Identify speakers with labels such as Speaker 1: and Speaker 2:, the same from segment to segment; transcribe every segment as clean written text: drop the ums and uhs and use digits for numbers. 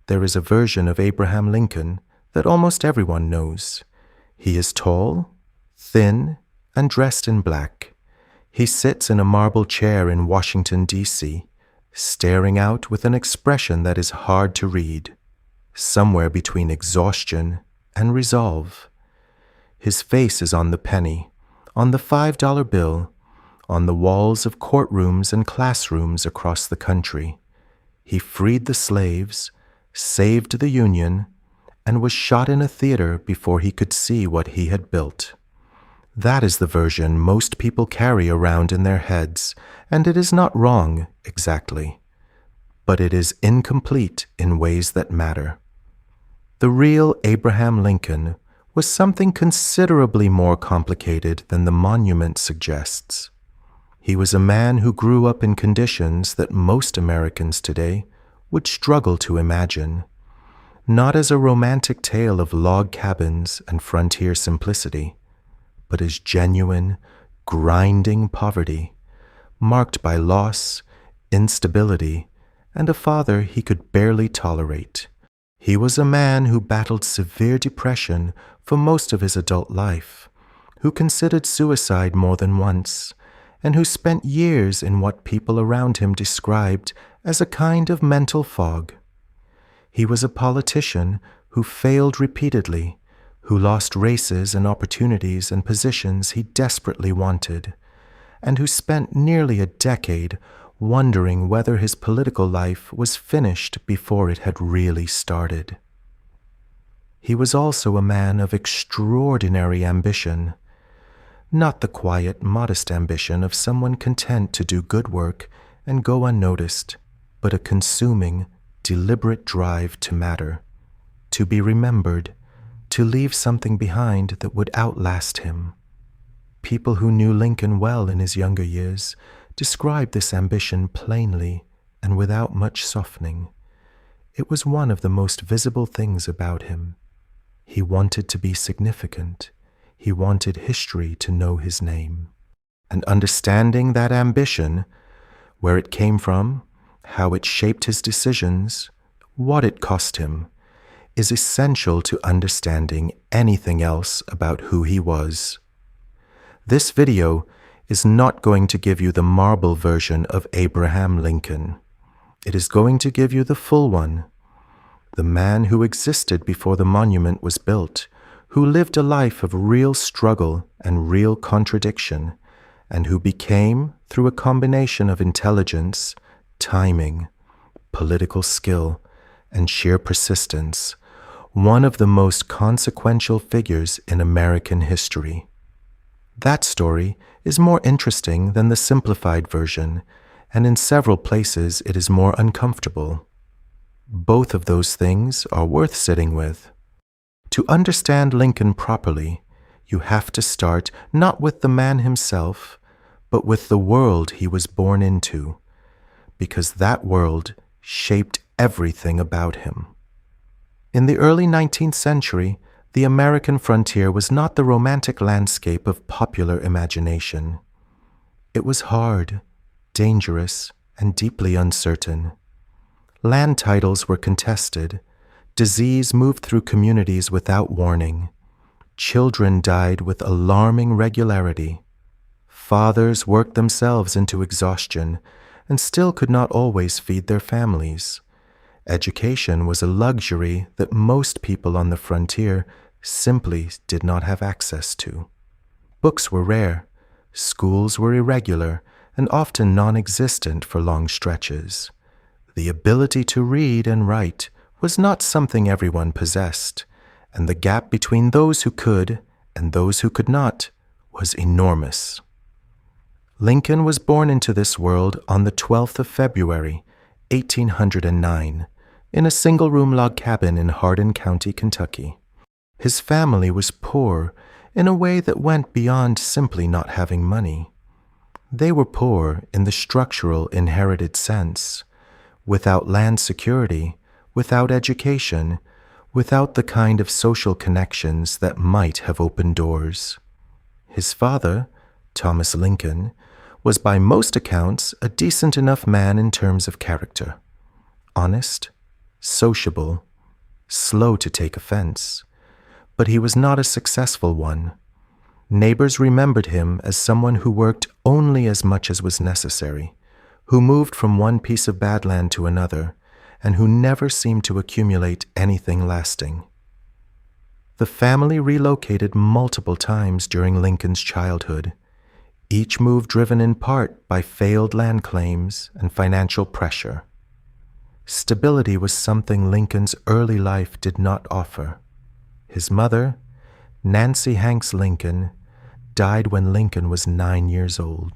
Speaker 1: there is a version of Abraham Lincoln that almost everyone knows. He is tall, thin, and dressed in black. He sits in a marble chair in Washington, D.C., staring out with an expression that is hard to read, somewhere between exhaustion and resolve. His face is on the penny, on the $5 bill, on the walls of courtrooms and classrooms across the country. He freed the slaves, saved the Union, and was shot in a theater before he could see what he had built. That is the version most people carry around in their heads, and it is not wrong exactly, but it is incomplete in ways that matter. The real Abraham Lincoln was something considerably more complicated than the monument suggests. He was a man who grew up in conditions that most Americans today would struggle to imagine, not as a romantic tale of log cabins and frontier simplicity, but as genuine, grinding poverty, marked by loss, instability, and a father he could barely tolerate. He was a man who battled severe depression for most of his adult life, who considered suicide more than once, and who spent years in what people around him described as a kind of mental fog. He was a politician who failed repeatedly, who lost races and opportunities and positions he desperately wanted, and who spent nearly a decade wondering whether his political life was finished before it had really started. He was also a man of extraordinary ambition, not the quiet, modest ambition of someone content to do good work and go unnoticed, but a consuming, deliberate drive to matter, to be remembered, to leave something behind that would outlast him. People who knew Lincoln well in his younger years described this ambition plainly and without much softening. It was one of the most visible things about him. He wanted to be significant. He wanted history to know his name. And understanding that ambition, where it came from, how it shaped his decisions, what it cost him, is essential to understanding anything else about who he was. This video is not going to give you the marble version of Abraham Lincoln. It is going to give you the full one, the man who existed before the monument was built, who lived a life of real struggle and real contradiction, and who became, through a combination of intelligence, timing, political skill, and sheer persistence, one of the most consequential figures in American history. That story is more interesting than the simplified version, and in several places it is more uncomfortable. Both of those things are worth sitting with. To understand Lincoln properly, you have to start not with the man himself, but with the world he was born into, because that world shaped everything about him. In the early 19th century, the American frontier was not the romantic landscape of popular imagination. It was hard, dangerous, and deeply uncertain. Land titles were contested. Disease moved through communities without warning. Children died with alarming regularity. Fathers worked themselves into exhaustion and still could not always feed their families. Education was a luxury that most people on the frontier simply did not have access to. Books were rare, schools were irregular, and often non-existent for long stretches. The ability to read and write was not something everyone possessed, and the gap between those who could and those who could not was enormous. Lincoln was born into this world on the 12th of February, 1809, in a single-room log cabin in Hardin County, Kentucky. His family was poor in a way that went beyond simply not having money. They were poor in the structural, inherited sense, without land security, without education, without the kind of social connections that might have opened doors. His father, Thomas Lincoln, was by most accounts a decent enough man in terms of character. Honest, sociable, slow to take offense. But he was not a successful one. Neighbors remembered him as someone who worked only as much as was necessary, who moved from one piece of bad land to another, and who never seemed to accumulate anything lasting. The family relocated multiple times during Lincoln's childhood, each move driven in part by failed land claims and financial pressure. Stability was something Lincoln's early life did not offer. His mother, Nancy Hanks Lincoln, died when Lincoln was 9 years old.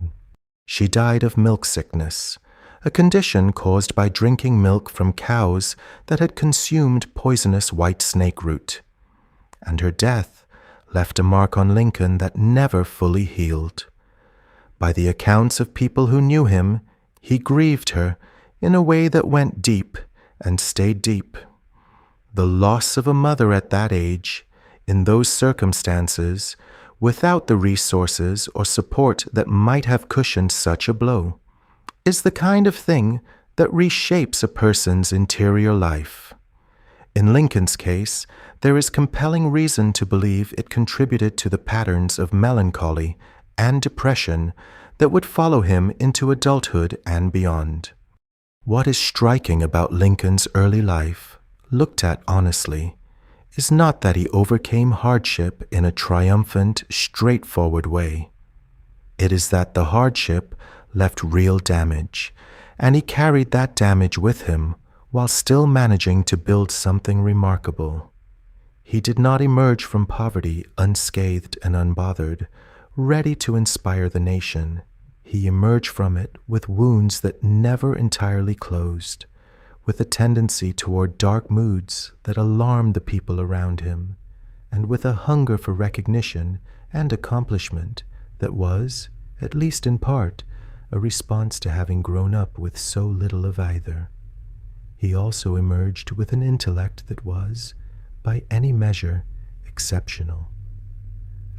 Speaker 1: She died of milk sickness, a condition caused by drinking milk from cows that had consumed poisonous white snake root. And her death left a mark on Lincoln that never fully healed. By the accounts of people who knew him, he grieved her in a way that went deep and stayed deep. The loss of a mother at that age, in those circumstances, without the resources or support that might have cushioned such a blow, is the kind of thing that reshapes a person's interior life. In Lincoln's case, there is compelling reason to believe it contributed to the patterns of melancholy and depression that would follow him into adulthood and beyond. What is striking about Lincoln's early life, looked at honestly, is not that he overcame hardship in a triumphant, straightforward way. It is that the hardship left real damage, and he carried that damage with him while still managing to build something remarkable. He did not emerge from poverty unscathed and unbothered, ready to inspire the nation. He emerged from it with wounds that never entirely closed, with a tendency toward dark moods that alarmed the people around him, and with a hunger for recognition and accomplishment that was, at least in part, a response to having grown up with so little of either. He also emerged with an intellect that was, by any measure, exceptional.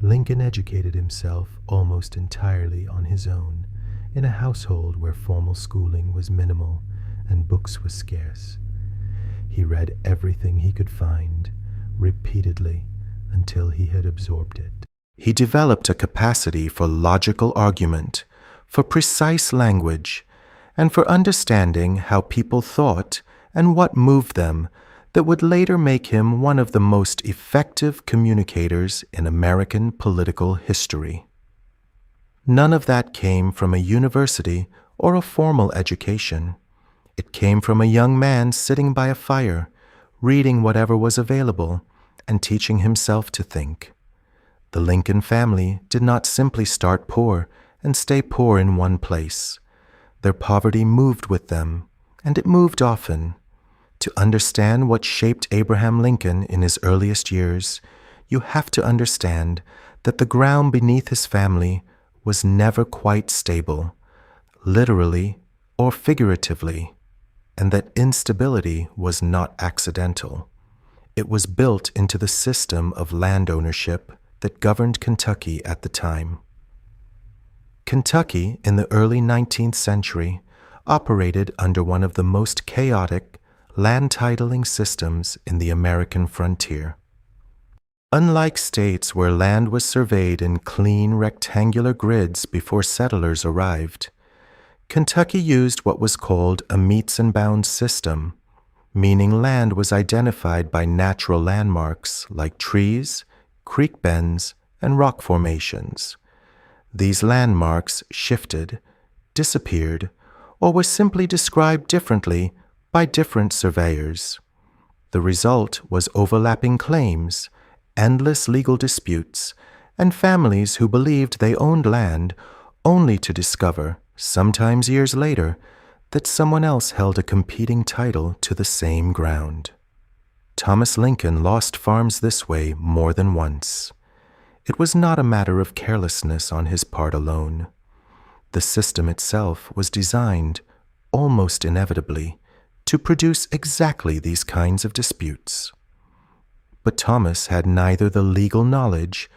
Speaker 1: Lincoln educated himself almost entirely on his own, in a household where formal schooling was minimal and books were scarce. He read everything he could find, repeatedly, until he had absorbed it. He developed a capacity for logical argument, for precise language, and for understanding how people thought and what moved them that would later make him one of the most effective communicators in American political history. None of that came from a university or a formal education. It came from a young man sitting by a fire, reading whatever was available, and teaching himself to think. The Lincoln family did not simply start poor and stay poor in one place. Their poverty moved with them, and it moved often. To understand what shaped Abraham Lincoln in his earliest years, you have to understand that the ground beneath his family was never quite stable, literally or figuratively, and that instability was not accidental. It was built into the system of land ownership that governed Kentucky at the time. Kentucky, in the early 19th century, operated under one of the most chaotic land titling systems in the American frontier. Unlike states where land was surveyed in clean rectangular grids before settlers arrived, Kentucky used what was called a metes and bounds system, meaning land was identified by natural landmarks like trees, creek bends, and rock formations. These landmarks shifted, disappeared, or were simply described differently by different surveyors. The result was overlapping claims, endless legal disputes, and families who believed they owned land only to discover, sometimes years later, that someone else held a competing title to the same ground. Thomas Lincoln lost farms this way more than once. It was not a matter of carelessness on his part alone. The system itself was designed, almost inevitably, to produce exactly these kinds of disputes. But Thomas had neither the legal knowledge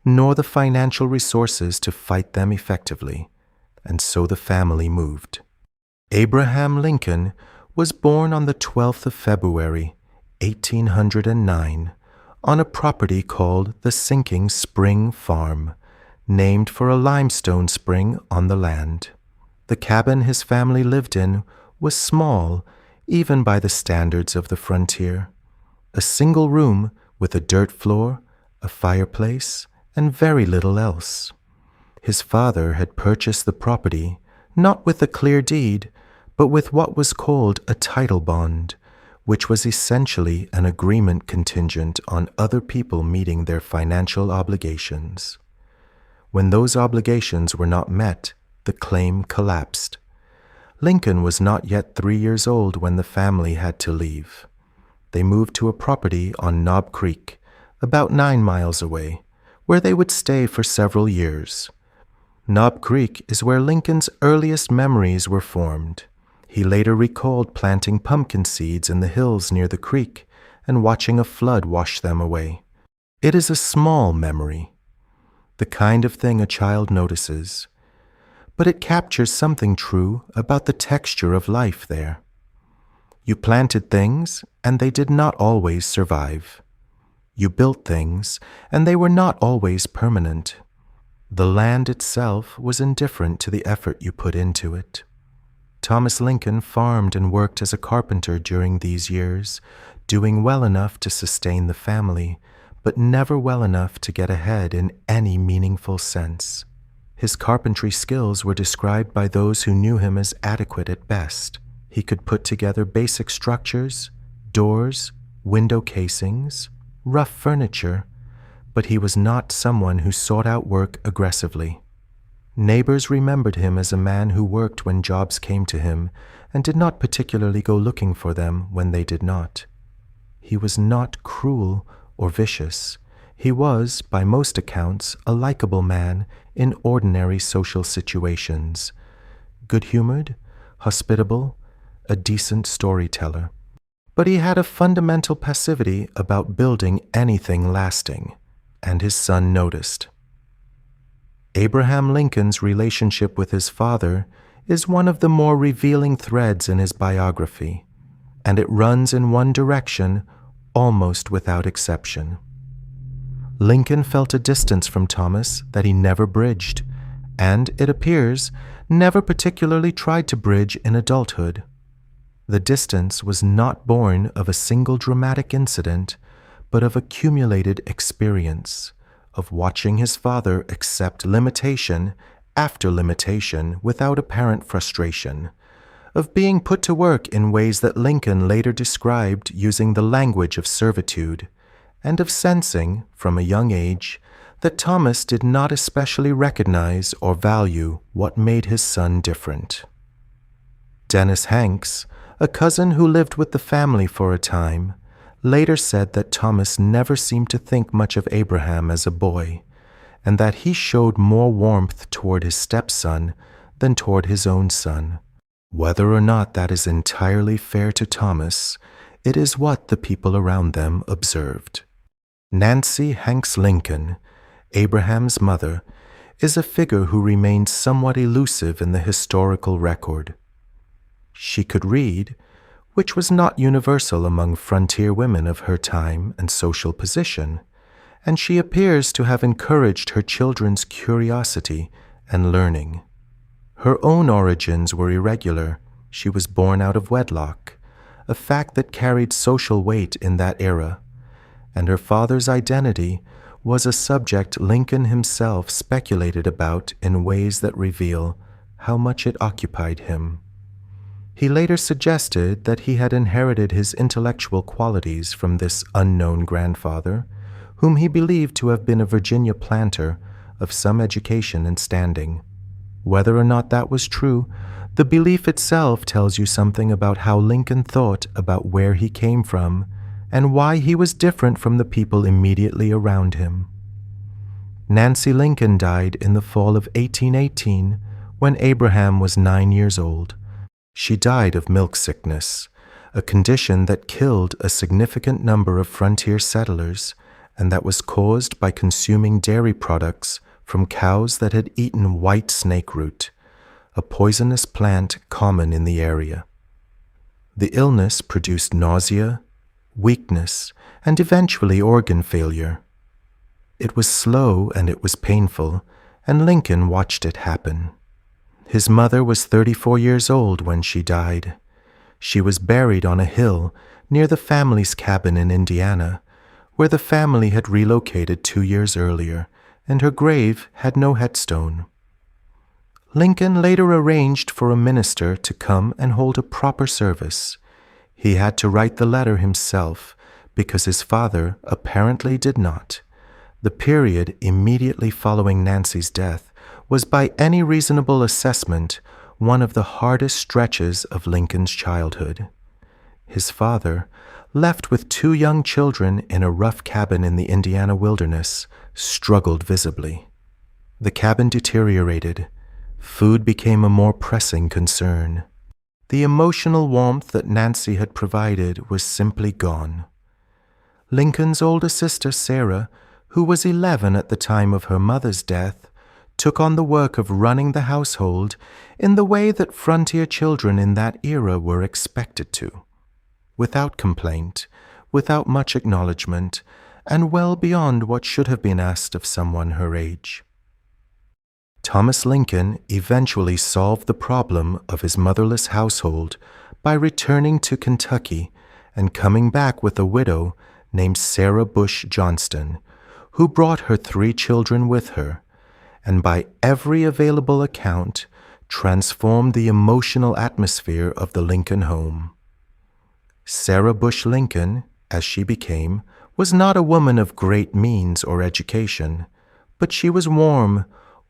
Speaker 1: nor the financial resources to fight them effectively, and so the family moved. Abraham Lincoln was born on the 12th of February, 1809, on a property called the Sinking Spring Farm, named for a limestone spring on the land. The cabin his family lived in was small, even by the standards of the frontier. A single room with a dirt floor, a fireplace, and very little else. His father had purchased the property, not with a clear deed, but with what was called a title bond, which was essentially an agreement contingent on other people meeting their financial obligations. When those obligations were not met, the claim collapsed. Lincoln was not yet 3 years old when the family had to leave. They moved to a property on Knob Creek, about 9 miles away, where they would stay for several years. Knob Creek is where Lincoln's earliest memories were formed. He later recalled planting pumpkin seeds in the hills near the creek and watching a flood wash them away. It is a small memory, the kind of thing a child notices, but it captures something true about the texture of life there. You planted things, and they did not always survive. You built things, and they were not always permanent. The land itself was indifferent to the effort you put into it. Thomas Lincoln farmed and worked as a carpenter during these years, doing well enough to sustain the family, but never well enough to get ahead in any meaningful sense. His carpentry skills were described by those who knew him as adequate at best. He could put together basic structures, doors, window casings, rough furniture, but he was not someone who sought out work aggressively. Neighbors remembered him as a man who worked when jobs came to him and did not particularly go looking for them when they did not. He was not cruel or vicious. He was, by most accounts, a likable man in ordinary social situations, good-humored, hospitable, a decent storyteller. But he had a fundamental passivity about building anything lasting, and his son noticed. Abraham Lincoln's relationship with his father is one of the more revealing threads in his biography, and it runs in one direction almost without exception. Lincoln felt a distance from Thomas that he never bridged, and, it appears, never particularly tried to bridge in adulthood. The distance was not born of a single dramatic incident, but of accumulated experience, of watching his father accept limitation after limitation without apparent frustration, of being put to work in ways that Lincoln later described using the language of servitude, and of sensing, from a young age, that Thomas did not especially recognize or value what made his son different. Dennis Hanks, a cousin who lived with the family for a time, later said that Thomas never seemed to think much of Abraham as a boy, and that he showed more warmth toward his stepson than toward his own son. Whether or not that is entirely fair to Thomas, it is what the people around them observed. Nancy Hanks Lincoln, Abraham's mother, is a figure who remains somewhat elusive in the historical record. She could read, which was not universal among frontier women of her time and social position, and she appears to have encouraged her children's curiosity and learning. Her own origins were irregular. She was born out of wedlock, a fact that carried social weight in that era, and her father's identity was a subject Lincoln himself speculated about in ways that reveal how much it occupied him. He later suggested that he had inherited his intellectual qualities from this unknown grandfather, whom he believed to have been a Virginia planter of some education and standing. Whether or not that was true, the belief itself tells you something about how Lincoln thought about where he came from and why he was different from the people immediately around him. Nancy Lincoln died in the fall of 1818 when Abraham was 9 years old. She died of milk sickness, a condition that killed a significant number of frontier settlers and that was caused by consuming dairy products from cows that had eaten white snake root, a poisonous plant common in the area. The illness produced nausea, weakness, and eventually organ failure. It was slow and it was painful, and Lincoln watched it happen. His mother was 34 years old when she died. She was buried on a hill near the family's cabin in Indiana, where the family had relocated 2 years earlier, and her grave had no headstone. Lincoln later arranged for a minister to come and hold a proper service. He had to write the letter himself because his father apparently did not. The period immediately following Nancy's death was by any reasonable assessment one of the hardest stretches of Lincoln's childhood. His father, left with 2 young children in a rough cabin in the Indiana wilderness, struggled visibly. The cabin deteriorated. Food became a more pressing concern. The emotional warmth that Nancy had provided was simply gone. Lincoln's older sister, Sarah, who was 11 at the time of her mother's death, took on the work of running the household in the way that frontier children in that era were expected to, without complaint, without much acknowledgement, and well beyond what should have been asked of someone her age. Thomas Lincoln eventually solved the problem of his motherless household by returning to Kentucky and coming back with a widow named Sarah Bush Johnston, who brought her 3 children with her, and by every available account transformed the emotional atmosphere of the Lincoln home. Sarah Bush Lincoln, as she became, was not a woman of great means or education, but she was warm,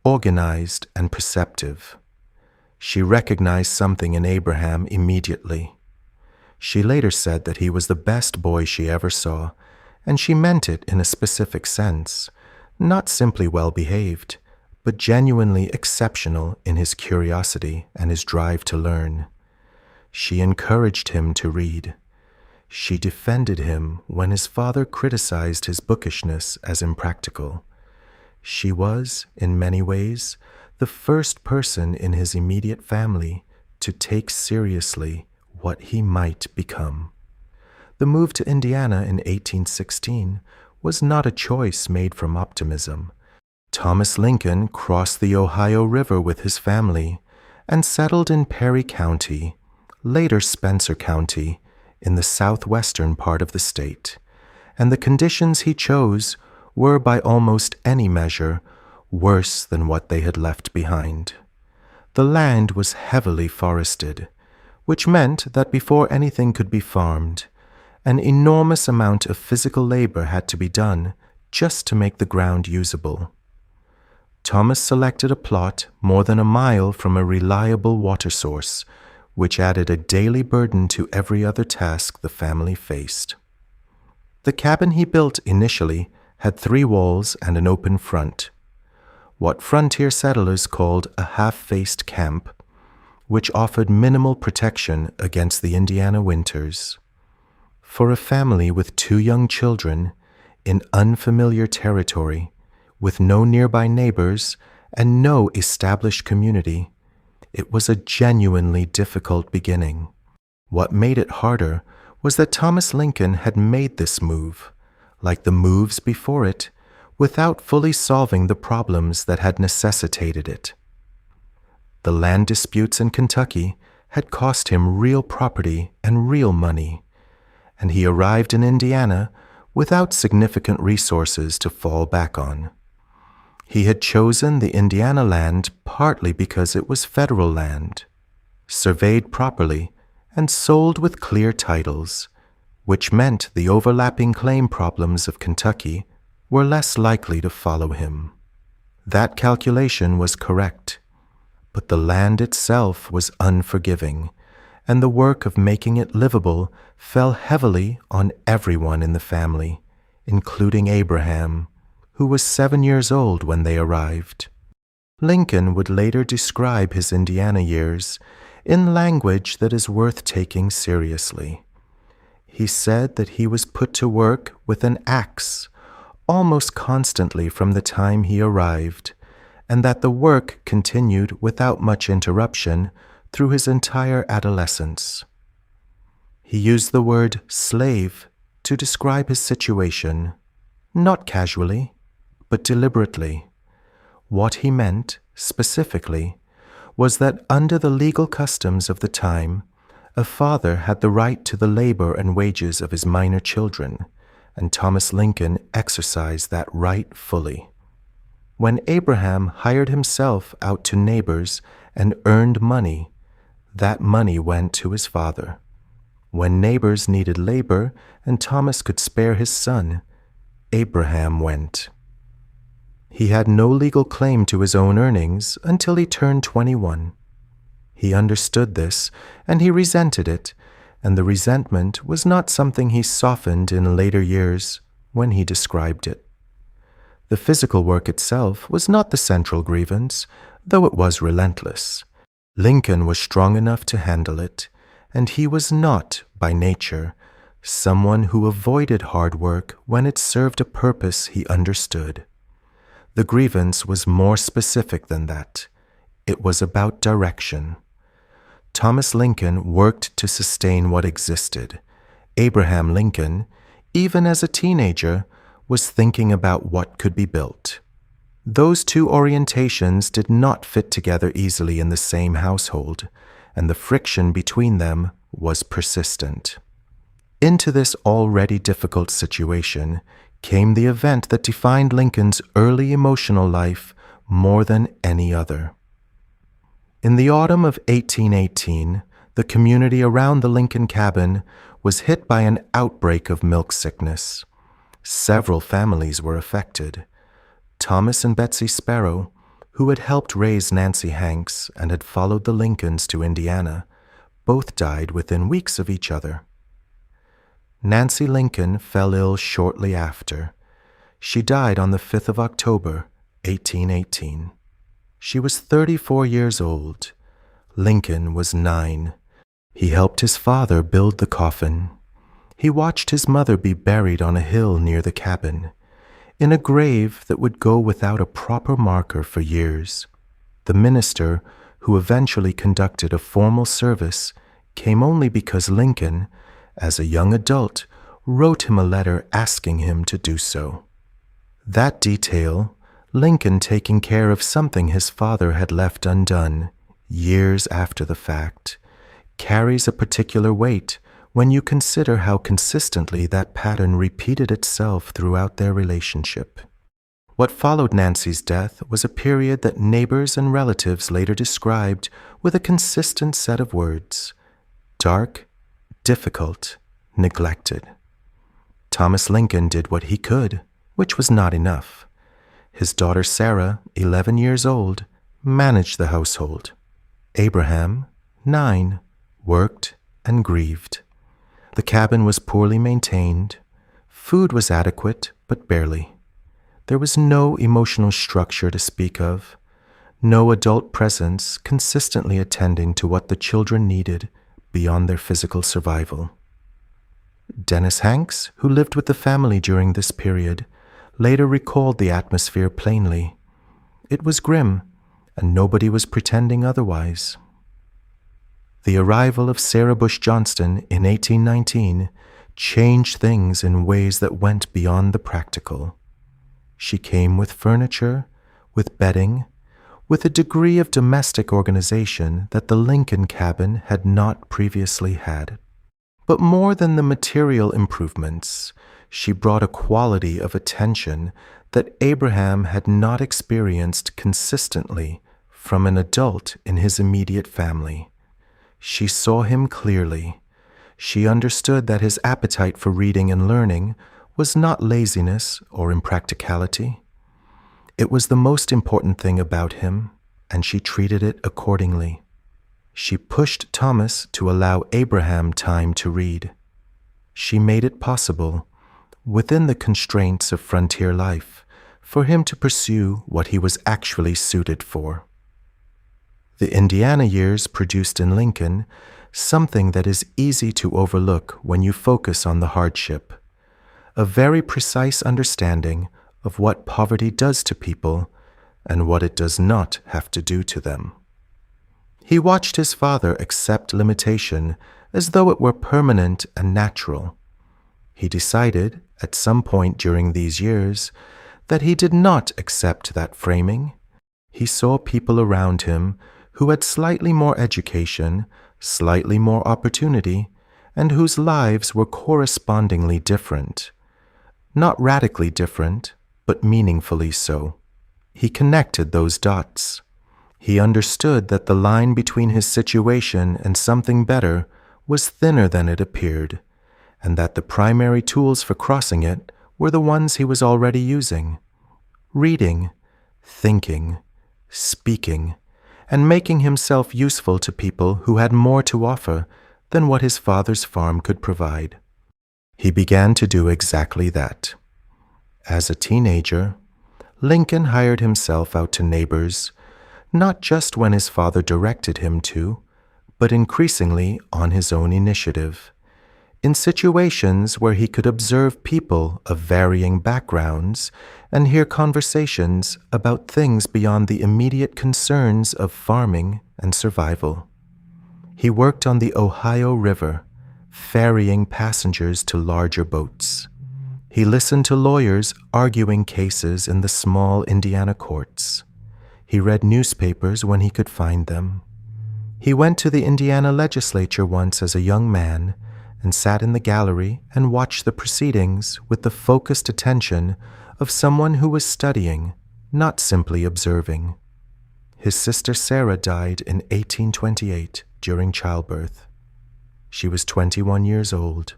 Speaker 1: organized, and perceptive. She recognized something in Abraham immediately. She later said that he was the best boy she ever saw, and she meant it in a specific sense, not simply well-behaved, but genuinely exceptional in his curiosity and his drive to learn. She encouraged him to read. She defended him when his father criticized his bookishness as impractical. She was, in many ways, the first person in his immediate family to take seriously what he might become. The move to Indiana in 1816 was not a choice made from optimism. Thomas Lincoln crossed the Ohio River with his family and settled in Perry County, later Spencer County, in the southwestern part of the state, and the conditions he chose were by almost any measure worse than what they had left behind. The land was heavily forested, which meant that before anything could be farmed, an enormous amount of physical labor had to be done just to make the ground usable. Thomas selected a plot more than a mile from a reliable water source, which added a daily burden to every other task the family faced. The cabin he built initially had 3 walls and an open front, what frontier settlers called a half-faced camp, which offered minimal protection against the Indiana winters. For a family with 2 young children, in unfamiliar territory, with no nearby neighbors and no established community, it was a genuinely difficult beginning. What made it harder was that Thomas Lincoln had made this move, like the moves before it, without fully solving the problems that had necessitated it. The land disputes in Kentucky had cost him real property and real money, and he arrived in Indiana without significant resources to fall back on. He had chosen the Indiana land partly because it was federal land, surveyed properly, and sold with clear titles, which meant the overlapping claim problems of Kentucky were less likely to follow him. That calculation was correct, but the land itself was unforgiving, and the work of making it livable fell heavily on everyone in the family, including Abraham, who was 7 years old when they arrived. Lincoln would later describe his Indiana years in language that is worth taking seriously. He said that he was put to work with an axe almost constantly from the time he arrived, and that the work continued without much interruption through his entire adolescence. He used the word slave to describe his situation, not casually, but deliberately. What he meant, specifically, was that under the legal customs of the time, a father had the right to the labor and wages of his minor children, and Thomas Lincoln exercised that right fully. When Abraham hired himself out to neighbors and earned money, that money went to his father. When neighbors needed labor and Thomas could spare his son, Abraham went. He had no legal claim to his own earnings until he turned 21. He understood this, and he resented it, and the resentment was not something he softened in later years when he described it. The physical work itself was not the central grievance, though it was relentless. Lincoln was strong enough to handle it, and he was not, by nature, someone who avoided hard work when it served a purpose he understood. The grievance was more specific than that. It was about direction. Thomas Lincoln worked to sustain what existed. Abraham Lincoln, even as a teenager, was thinking about what could be built. Those two orientations did not fit together easily in the same household, and the friction between them was persistent. Into this already difficult situation came the event that defined Lincoln's early emotional life more than any other. In the autumn of 1818, the community around the Lincoln cabin was hit by an outbreak of milk sickness. Several families were affected. Thomas and Betsy Sparrow, who had helped raise Nancy Hanks and had followed the Lincolns to Indiana, both died within weeks of each other. Nancy Lincoln fell ill shortly after. She died on the 5th of October, 1818. She was 34 years old. Lincoln was 9. He helped his father build the coffin. He watched his mother be buried on a hill near the cabin, in a grave that would go without a proper marker for years. The minister, who eventually conducted a formal service, came only because Lincoln, as a young adult, wrote him a letter asking him to do so. That detail, Lincoln taking care of something his father had left undone, years after the fact, carries a particular weight when you consider how consistently that pattern repeated itself throughout their relationship. What followed Nancy's death was a period that neighbors and relatives later described with a consistent set of words: dark, difficult, neglected. Thomas Lincoln did what he could, which was not enough. His daughter Sarah, 11 years old, managed the household. Abraham, 9, worked and grieved. The cabin was poorly maintained. Food was adequate, but barely. There was no emotional structure to speak of, no adult presence consistently attending to what the children needed beyond their physical survival. Dennis Hanks, who lived with the family during this period, later recalled the atmosphere plainly. It was grim, and nobody was pretending otherwise. The arrival of Sarah Bush Johnston in 1819 changed things in ways that went beyond the practical. She came with furniture, with bedding, with a degree of domestic organization that the Lincoln cabin had not previously had. But more than the material improvements, she brought a quality of attention that Abraham had not experienced consistently from an adult in his immediate family. She saw him clearly. She understood that his appetite for reading and learning was not laziness or impracticality. It was the most important thing about him, and she treated it accordingly. She pushed Thomas to allow Abraham time to read. She made it possible, within the constraints of frontier life, for him to pursue what he was actually suited for. The Indiana years produced in Lincoln something that is easy to overlook when you focus on the hardship: a very precise understanding of what poverty does to people and what it does not have to do to them. He watched his father accept limitation as though it were permanent and natural. He decided, at some point during these years, that he did not accept that framing. He saw people around him who had slightly more education, slightly more opportunity, and whose lives were correspondingly different. Not radically different, but meaningfully so. He connected those dots. He understood that the line between his situation and something better was thinner than it appeared, and that the primary tools for crossing it were the ones he was already using: reading, thinking, speaking, and making himself useful to people who had more to offer than what his father's farm could provide. He began to do exactly that. As a teenager, Lincoln hired himself out to neighbors, not just when his father directed him to, but increasingly on his own initiative, in situations where he could observe people of varying backgrounds and hear conversations about things beyond the immediate concerns of farming and survival. He worked on the Ohio River, ferrying passengers to larger boats. He listened to lawyers arguing cases in the small Indiana courts. He read newspapers when he could find them. He went to the Indiana legislature once as a young man and sat in the gallery and watched the proceedings with the focused attention of someone who was studying, not simply observing. His sister Sarah died in 1828 during childbirth. She was 21 years old.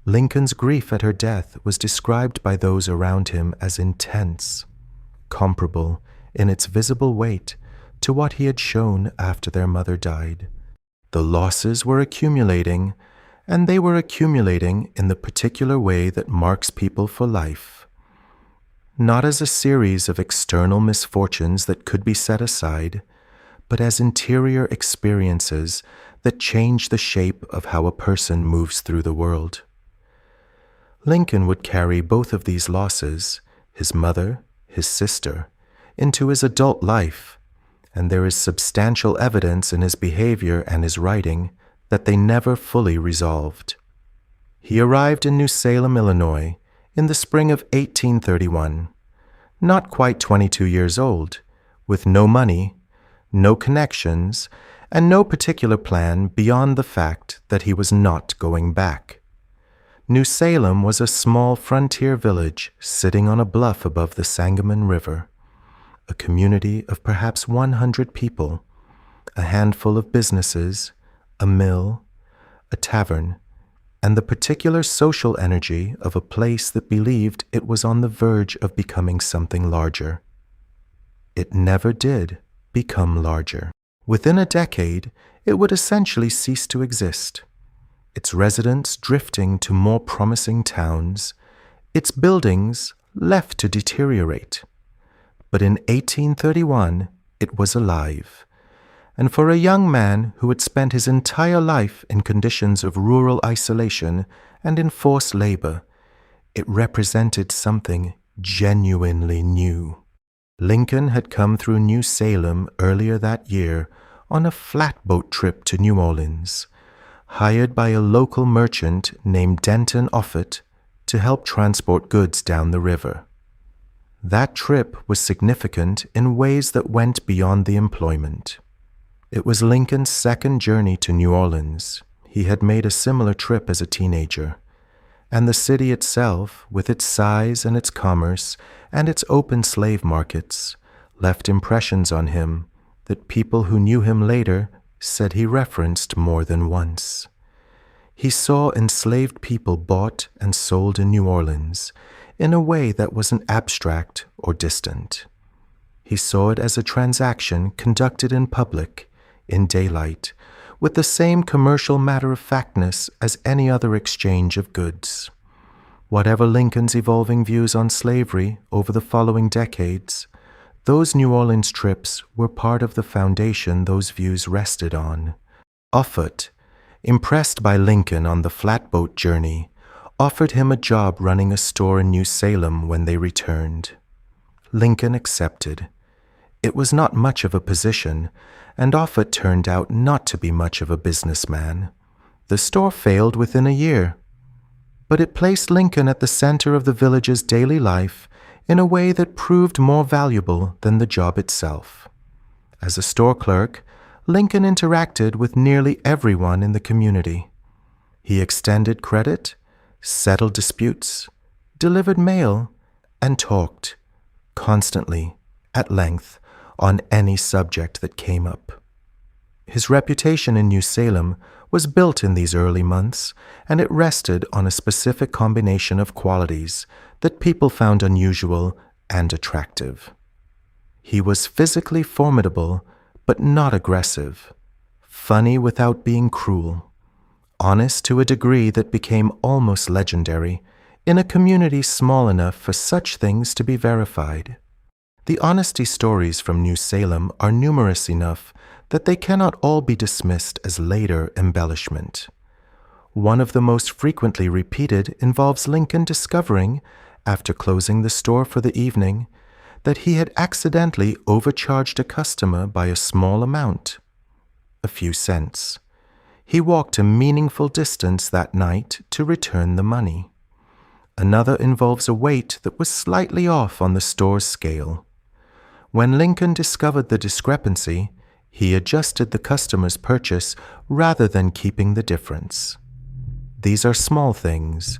Speaker 1: Lincoln's grief at her death was described by those around him as intense, comparable in its visible weight to what he had shown after their mother died. The losses were accumulating, and they were accumulating in the particular way that marks people for life. Not as a series of external misfortunes that could be set aside, but as interior experiences that change the shape of how a person moves through the world. Lincoln would carry both of these losses, his mother, his sister, into his adult life, and there is substantial evidence in his behavior and his writing that they never fully resolved. He arrived in New Salem, Illinois, in the spring of 1831, not quite 22 years old, with no money, no connections, and no particular plan beyond the fact that he was not going back. New Salem was a small frontier village sitting on a bluff above the Sangamon River, a community of perhaps 100 people, a handful of businesses, a mill, a tavern, and the particular social energy of a place that believed it was on the verge of becoming something larger. It never did become larger. Within a decade, it would essentially cease to exist, its residents drifting to more promising towns, its buildings left to deteriorate. But in 1831, it was alive, and for a young man who had spent his entire life in conditions of rural isolation and in forced labor, it represented something genuinely new. Lincoln had come through New Salem earlier that year on a flatboat trip to New Orleans, hired by a local merchant named Denton Offutt to help transport goods down the river. That trip was significant in ways that went beyond the employment. It was Lincoln's second journey to New Orleans. He had made a similar trip as a teenager, and the city itself, with its size and its commerce and its open slave markets, left impressions on him that people who knew him later said he referenced more than once. He saw enslaved people bought and sold in New Orleans in a way that wasn't abstract or distant. He saw it as a transaction conducted in public, in daylight, with the same commercial matter-of-factness as any other exchange of goods. Whatever Lincoln's evolving views on slavery over the following decades, those New Orleans trips were part of the foundation those views rested on. Offutt, impressed by Lincoln on the flatboat journey, offered him a job running a store in New Salem when they returned. Lincoln accepted. It was not much of a position, and Offutt turned out not to be much of a businessman, The store failed within a year, but it placed Lincoln at the center of the village's daily life in a way that proved more valuable than the job itself. As a store clerk, Lincoln interacted with nearly everyone in the community. He extended credit, settled disputes, delivered mail, and talked, constantly, at length, on any subject that came up. His reputation in New Salem was built in these early months, and it rested on a specific combination of qualities that people found unusual and attractive. He was physically formidable, but not aggressive, funny without being cruel, honest to a degree that became almost legendary in a community small enough for such things to be verified. The honesty stories from New Salem are numerous enough that they cannot all be dismissed as later embellishment. One of the most frequently repeated involves Lincoln discovering, after closing the store for the evening, that he had accidentally overcharged a customer by a small amount, a few cents. He walked a meaningful distance that night to return the money. Another involves a weight that was slightly off on the store's scale. When Lincoln discovered the discrepancy, he adjusted the customer's purchase rather than keeping the difference. These are small things,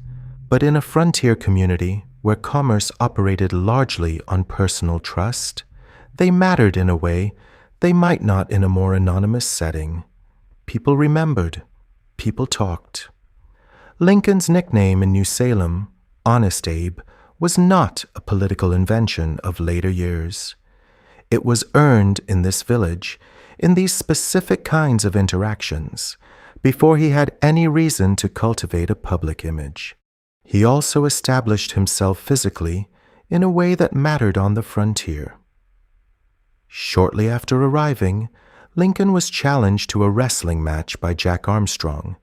Speaker 1: but in a frontier community where commerce operated largely on personal trust, they mattered in a way they might not in a more anonymous setting. People remembered. People talked. Lincoln's nickname in New Salem, Honest Abe, was not a political invention of later years. It was earned in this village, in these specific kinds of interactions, before he had any reason to cultivate a public image. He also established himself physically in a way that mattered on the frontier. Shortly after arriving, Lincoln was challenged to a wrestling match by Jack Armstrong,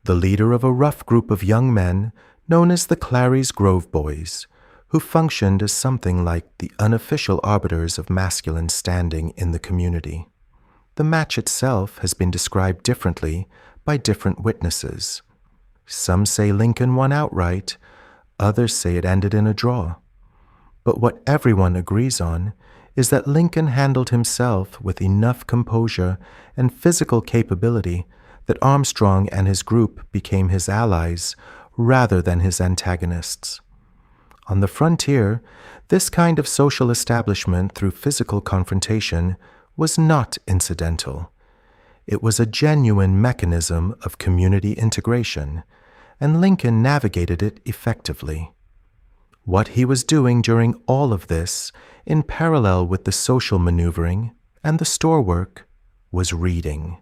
Speaker 1: the leader of a rough group of young men known as the Clary's Grove Boys, who functioned as something like the unofficial arbiters of masculine standing in the community. The match itself has been described differently by different witnesses. Some say Lincoln won outright, others say it ended in a draw. But what everyone agrees on is that Lincoln handled himself with enough composure and physical capability that Armstrong and his group became his allies rather than his antagonists. On the frontier, this kind of social establishment through physical confrontation was not incidental. It was a genuine mechanism of community integration, and Lincoln navigated it effectively. What he was doing during all of this, in parallel with the social maneuvering and the store work, was reading.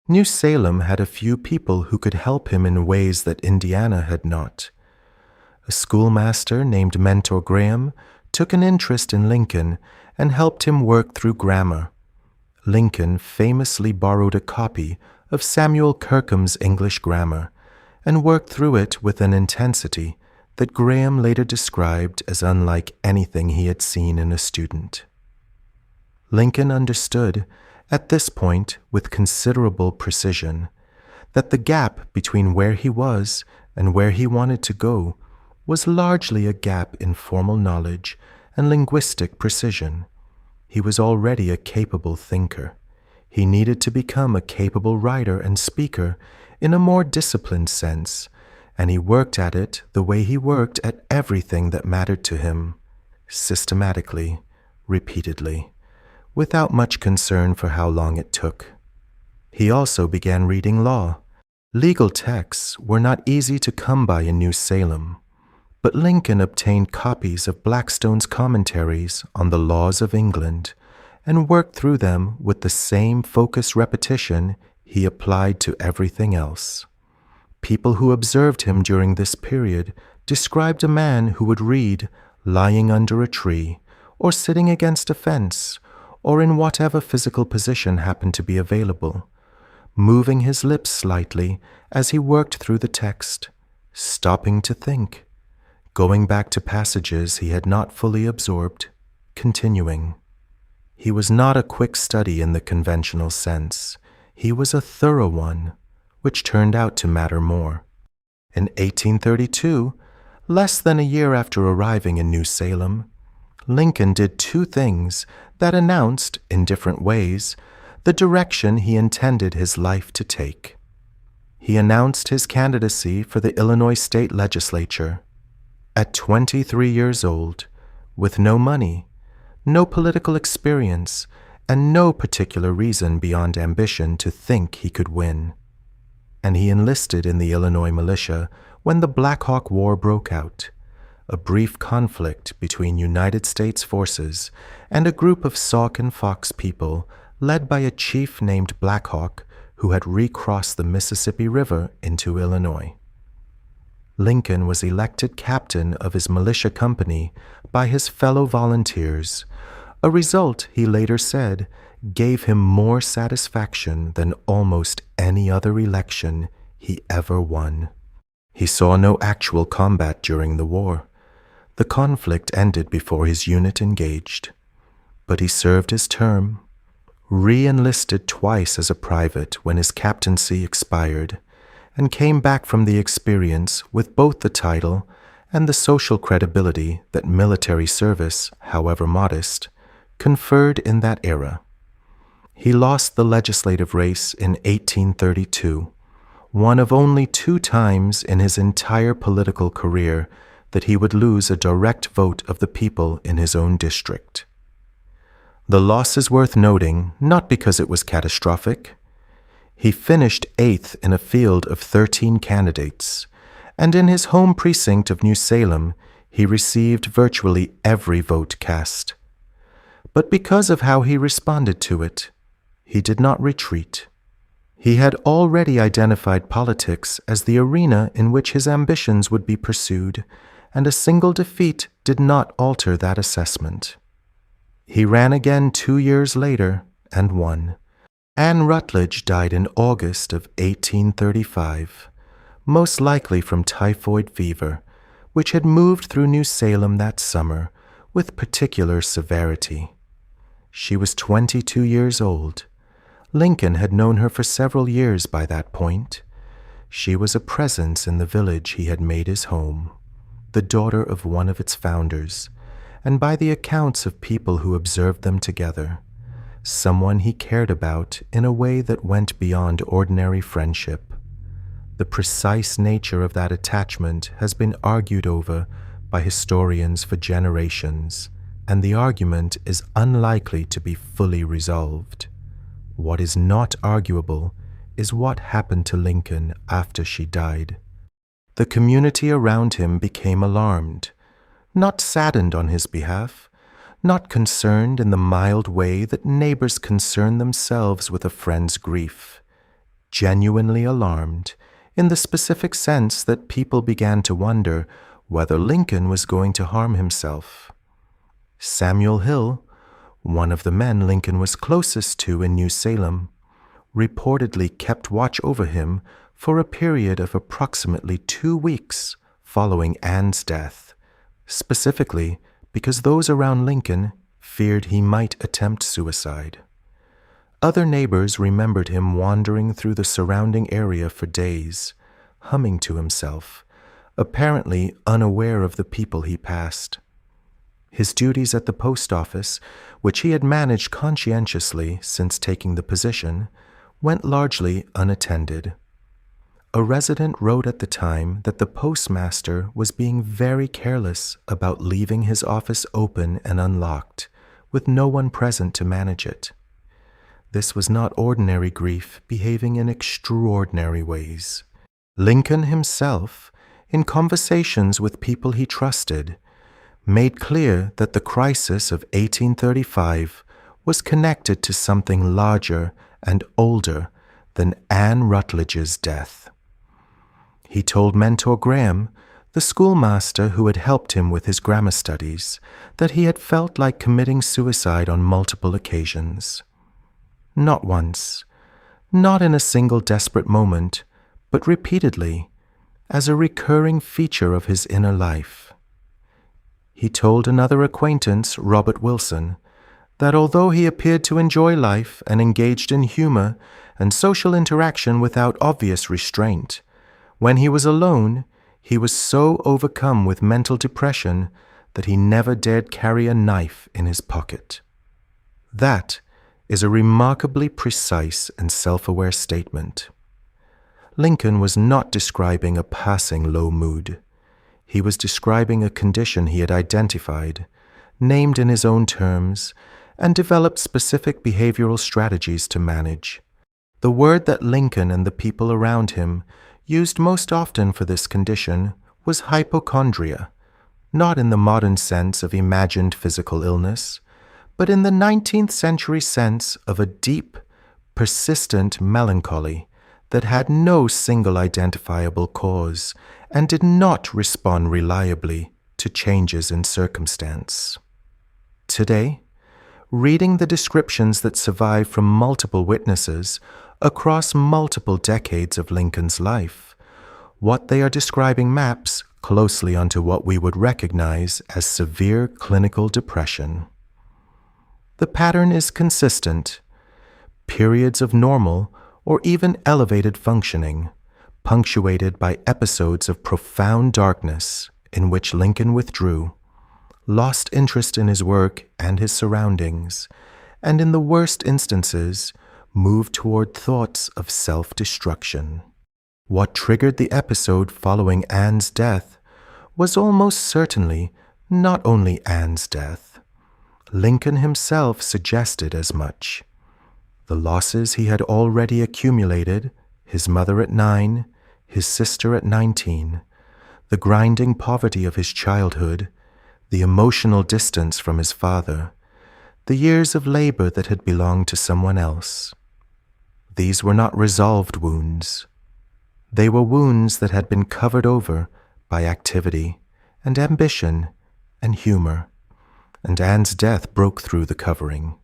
Speaker 1: New Salem had a few people who could help him in ways that Indiana had not. A schoolmaster named Mentor Graham took an interest in Lincoln and helped him work through grammar. Lincoln famously borrowed a copy of Samuel Kirkham's English grammar and worked through it with an intensity that Graham later described as unlike anything he had seen in a student. Lincoln understood, at this point with considerable precision, that the gap between where he was and where he wanted to go was largely a gap in formal knowledge and linguistic precision. He was already a capable thinker. He needed to become a capable writer and speaker in a more disciplined sense, and he worked at it the way he worked at everything that mattered to him, systematically, repeatedly, without much concern for how long it took. He also began reading law. Legal texts were not easy to come by in New Salem, but Lincoln obtained copies of Blackstone's commentaries on the laws of England and worked through them with the same focused repetition he applied to everything else. People who observed him during this period described a man who would read lying under a tree or sitting against a fence or in whatever physical position happened to be available, moving his lips slightly as he worked through the text, stopping to think, going back to passages he had not fully absorbed, continuing. He was not a quick study in the conventional sense. He was a thorough one, which turned out to matter more. In 1832, less than a year after arriving in New Salem, Lincoln did two things that announced, in different ways, the direction he intended his life to take. He announced his candidacy for the Illinois State Legislature. At 23 years old, with no money, no political experience, and no particular reason beyond ambition to think he could win. And he enlisted in the Illinois militia when the Black Hawk War broke out, a brief conflict between United States forces and a group of Sauk and Fox people led by a chief named Black Hawk who had recrossed the Mississippi River into Illinois. Lincoln was elected captain of his militia company by his fellow volunteers, a result, he later said, gave him more satisfaction than almost any other election he ever won. He saw no actual combat during the war. The conflict ended before his unit engaged. But he served his term, re-enlisted twice as a private when his captaincy expired, and came back from the experience with both the title and the social credibility that military service, however modest, conferred in that era. He lost the legislative race in 1832, one of only 2 times in his entire political career that he would lose a direct vote of the people in his own district. The loss is worth noting not because it was catastrophic. He finished 8th in a field of 13 candidates, and in his home precinct of New Salem, he received virtually every vote cast. But because of how he responded to it, he did not retreat. He had already identified politics as the arena in which his ambitions would be pursued, and a single defeat did not alter that assessment. He ran again 2 years later and won. Anne Rutledge died in August of 1835, most likely from typhoid fever, which had moved through New Salem that summer with particular severity. She was 22 years old. Lincoln had known her for several years by that point. She was a presence in the village he had made his home, the daughter of one of its founders, and by the accounts of people who observed them together, someone he cared about in a way that went beyond ordinary friendship. The precise nature of that attachment has been argued over by historians for generations, and the argument is unlikely to be fully resolved. What is not arguable is what happened to Lincoln after she died. The community around him became alarmed, not saddened on his behalf, not concerned in the mild way that neighbors concern themselves with a friend's grief, genuinely alarmed in the specific sense that people began to wonder whether Lincoln was going to harm himself. Samuel Hill, one of the men Lincoln was closest to in New Salem, reportedly kept watch over him for a period of approximately 2 weeks following Anne's death, specifically because those around Lincoln feared he might attempt suicide. Other neighbors remembered him wandering through the surrounding area for days, humming to himself, apparently unaware of the people he passed. His duties at the post office, which he had managed conscientiously since taking the position, went largely unattended. A resident wrote at the time that the postmaster was being very careless about leaving his office open and unlocked, with no one present to manage it. This was not ordinary grief behaving in extraordinary ways. Lincoln himself, in conversations with people he trusted, made clear that the crisis of 1835 was connected to something larger and older than Anne Rutledge's death. He told Mentor Graham, the schoolmaster who had helped him with his grammar studies, that he had felt like committing suicide on multiple occasions. Not once, not in a single desperate moment, but repeatedly, as a recurring feature of his inner life. He told another acquaintance, Robert Wilson, that although he appeared to enjoy life and engaged in humor and social interaction without obvious restraint, when he was alone, he was so overcome with mental depression that he never dared carry a knife in his pocket. That is a remarkably precise and self-aware statement. Lincoln was not describing a passing low mood. He was describing a condition he had identified, named in his own terms, and developed specific behavioral strategies to manage. The word that Lincoln and the people around him used most often for this condition was hypochondria, not in the modern sense of imagined physical illness, but in the 19th century sense of a deep, persistent melancholy that had no single identifiable cause and did not respond reliably to changes in circumstance. Today, reading the descriptions that survive from multiple witnesses across multiple decades of Lincoln's life, what they are describing maps closely onto what we would recognize as severe clinical depression. The pattern is consistent. Periods of normal or even elevated functioning, punctuated by episodes of profound darkness in which Lincoln withdrew, lost interest in his work and his surroundings, and in the worst instances, moved toward thoughts of self-destruction. What triggered the episode following Anne's death was almost certainly not only Anne's death. Lincoln himself suggested as much. The losses he had already accumulated, his mother at 9, his sister at 19, the grinding poverty of his childhood, the emotional distance from his father, the years of labor that had belonged to someone else. These were not resolved wounds. They were wounds that had been covered over by activity and ambition and humor, and Anne's death broke through the covering.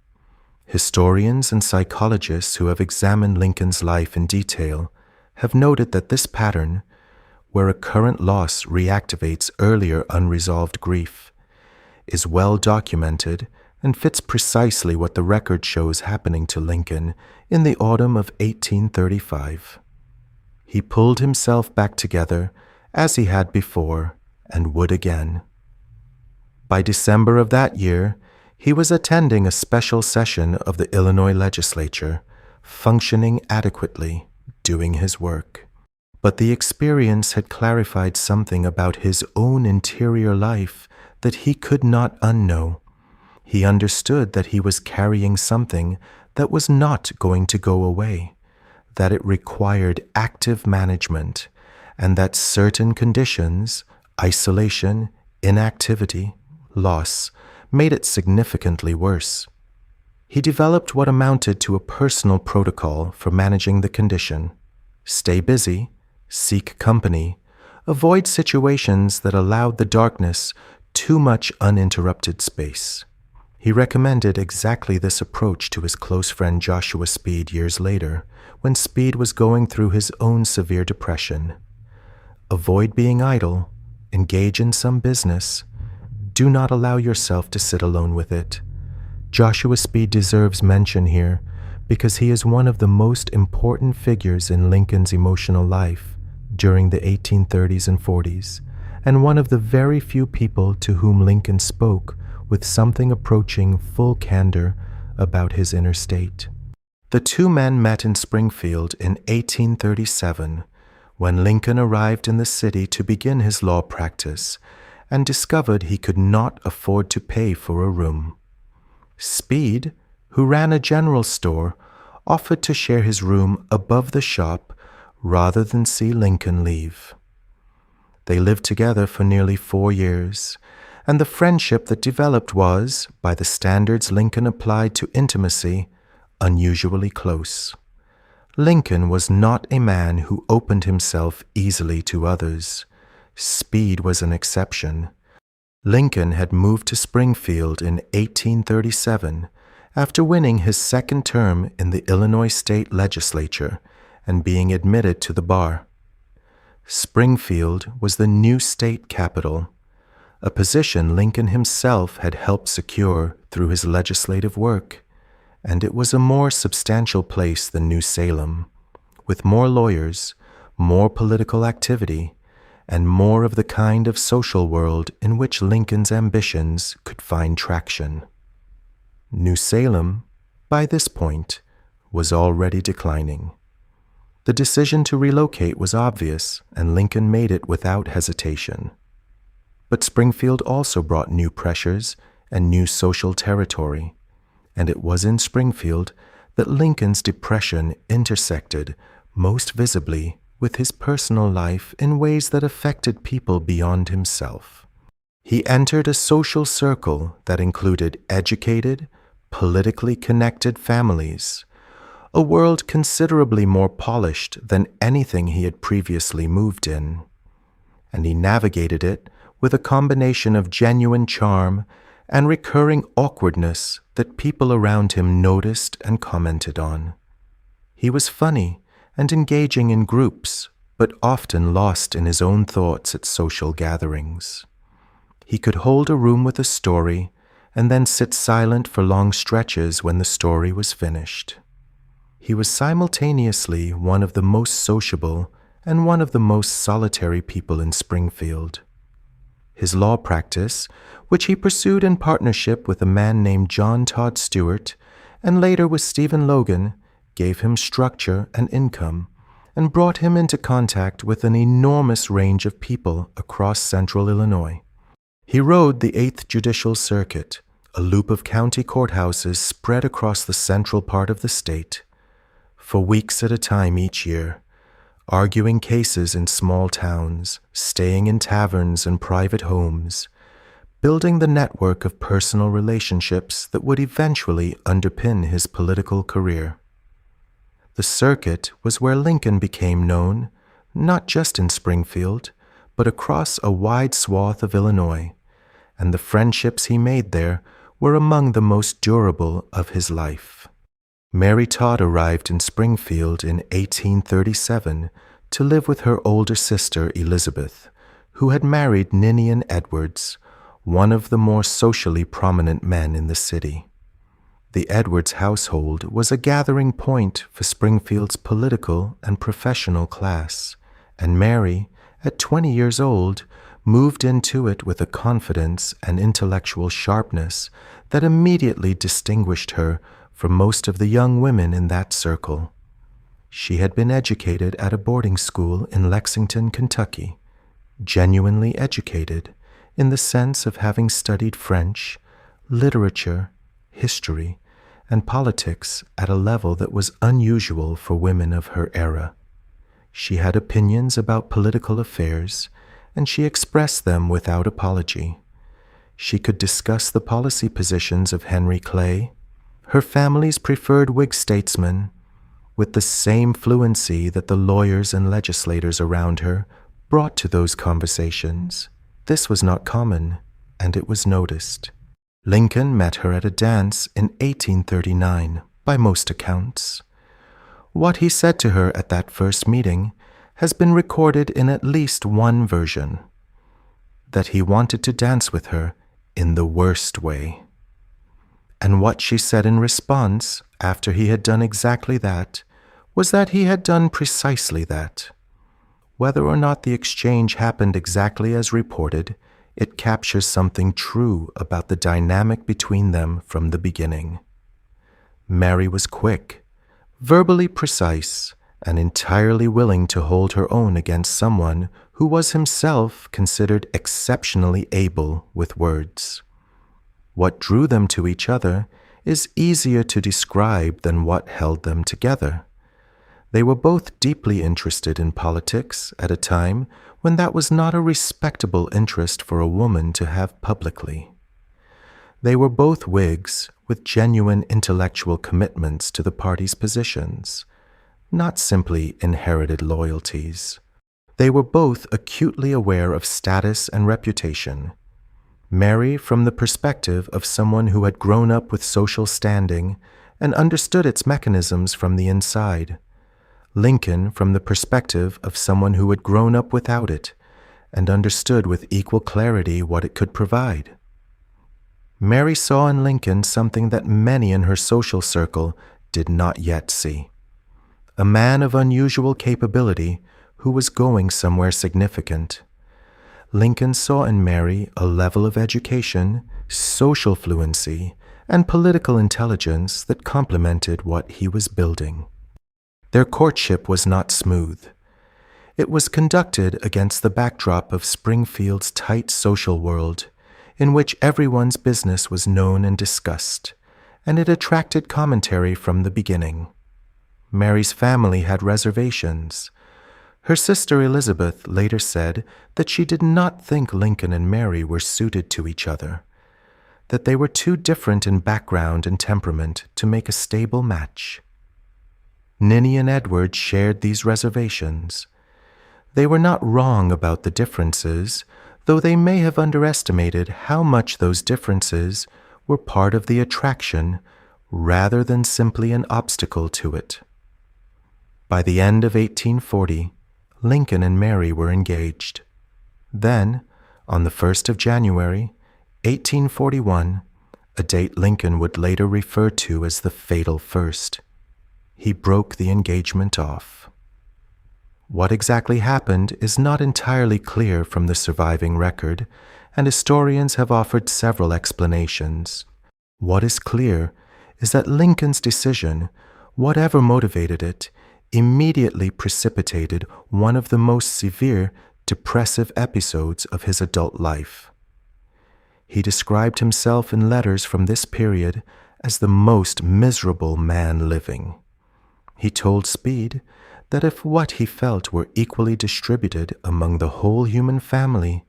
Speaker 1: Historians and psychologists who have examined Lincoln's life in detail have noted that this pattern, where a current loss reactivates earlier unresolved grief, is well documented and fits precisely what the record shows happening to Lincoln in the autumn of 1835. He pulled himself back together as he had before and would again. By December of that year, he was attending a special session of the Illinois legislature, functioning adequately, doing his work. But the experience had clarified something about his own interior life that he could not unknow. He understood that he was carrying something that was not going to go away, that it required active management, and that certain conditions, isolation, inactivity, loss, made it significantly worse. He developed what amounted to a personal protocol for managing the condition. Stay busy, seek company, avoid situations that allowed the darkness too much uninterrupted space. He recommended exactly this approach to his close friend Joshua Speed years later, when Speed was going through his own severe depression. Avoid being idle, engage in some business. Do not allow yourself to sit alone with it. Joshua Speed deserves mention here because he is one of the most important figures in Lincoln's emotional life during the 1830s and 40s, and one of the very few people to whom Lincoln spoke with something approaching full candor about his inner state. The two men met in Springfield in 1837, when Lincoln arrived in the city to begin his law practice and discovered he could not afford to pay for a room. Speed, who ran a general store, offered to share his room above the shop rather than see Lincoln leave. They lived together for nearly 4 years, and the friendship that developed was, by the standards Lincoln applied to intimacy, unusually close. Lincoln was not a man who opened himself easily to others. Speed was an exception. Lincoln had moved to Springfield in 1837 after winning his second term in the Illinois state legislature and being admitted to the bar. Springfield was the new state capital. a position Lincoln himself had helped secure through his legislative work, and it was a more substantial place than New Salem, with more lawyers, more political activity, and more of the kind of social world in which Lincoln's ambitions could find traction. New Salem, by this point, was already declining. The decision to relocate was obvious, and Lincoln made it without hesitation. But Springfield also brought new pressures and new social territory, and it was in Springfield that Lincoln's depression intersected most visibly with his personal life in ways that affected people beyond himself. He entered a social circle that included educated, politically connected families, a world considerably more polished than anything he had previously moved in, and he navigated it with a combination of genuine charm and recurring awkwardness that people around him noticed and commented on. He was funny and engaging in groups, but often lost in his own thoughts at social gatherings. He could hold a room with a story and then sit silent for long stretches when the story was finished. He was simultaneously one of the most sociable and one of the most solitary people in Springfield. His law practice, which he pursued in partnership with a man named John Todd Stewart and later with Stephen Logan, gave him structure and income and brought him into contact with an enormous range of people across central Illinois. He rode the 8th Judicial Circuit, a loop of county courthouses spread across the central part of the state, for weeks at a time each year, arguing cases in small towns, staying in taverns and private homes, building the network of personal relationships that would eventually underpin his political career. The circuit was where Lincoln became known, not just in Springfield, but across a wide swath of Illinois, and the friendships he made there were among the most durable of his life. Mary Todd arrived in Springfield in 1837 to live with her older sister Elizabeth, who had married Ninian Edwards, one of the more socially prominent men in the city. The Edwards household was a gathering point for Springfield's political and professional class, and Mary, at 20 years old, moved into it with a confidence and intellectual sharpness that immediately distinguished her from most of the young women in that circle. She had been educated at a boarding school in Lexington, Kentucky, genuinely educated in the sense of having studied French, literature, history, and politics at a level that was unusual for women of her era. She had opinions about political affairs, and she expressed them without apology. She could discuss the policy positions of Henry Clay, her family's preferred Whig statesman, with the same fluency that the lawyers and legislators around her brought to those conversations. This was not common, and it was noticed. Lincoln met her at a dance in 1839, by most accounts. What he said to her at that first meeting has been recorded in at least one version, that he wanted to dance with her in the worst way. And what she said in response, after he had done exactly that, was that he had done precisely that. Whether or not the exchange happened exactly as reported, it captures something true about the dynamic between them from the beginning. Mary was quick, verbally precise, and entirely willing to hold her own against someone who was himself considered exceptionally able with words. What drew them to each other is easier to describe than what held them together. They were both deeply interested in politics at a time when that was not a respectable interest for a woman to have publicly. They were both Whigs with genuine intellectual commitments to the party's positions, not simply inherited loyalties. They were both acutely aware of status and reputation. Mary from the perspective of someone who had grown up with social standing and understood its mechanisms from the inside. Lincoln from the perspective of someone who had grown up without it and understood with equal clarity what it could provide. Mary saw in Lincoln something that many in her social circle did not yet see. A man of unusual capability who was going somewhere significant. Lincoln saw in Mary a level of education, social fluency, and political intelligence that complemented what he was building. Their courtship was not smooth. It was conducted against the backdrop of Springfield's tight social world, in which everyone's business was known and discussed, and it attracted commentary from the beginning. Mary's family had reservations. Her sister Elizabeth later said that she did not think Lincoln and Mary were suited to each other, that they were too different in background and temperament to make a stable match. Ninny and Edward shared these reservations. They were not wrong about the differences, though they may have underestimated how much those differences were part of the attraction rather than simply an obstacle to it. By the end of 1840, Lincoln and Mary were engaged. Then, on the 1st of January, 1841, a date Lincoln would later refer to as the fatal first, he broke the engagement off. What exactly happened is not entirely clear from the surviving record, and historians have offered several explanations. What is clear is that Lincoln's decision, whatever motivated it, immediately precipitated one of the most severe depressive episodes of his adult life. He described himself in letters from this period as the most miserable man living. He told Speed that if what he felt were equally distributed among the whole human family,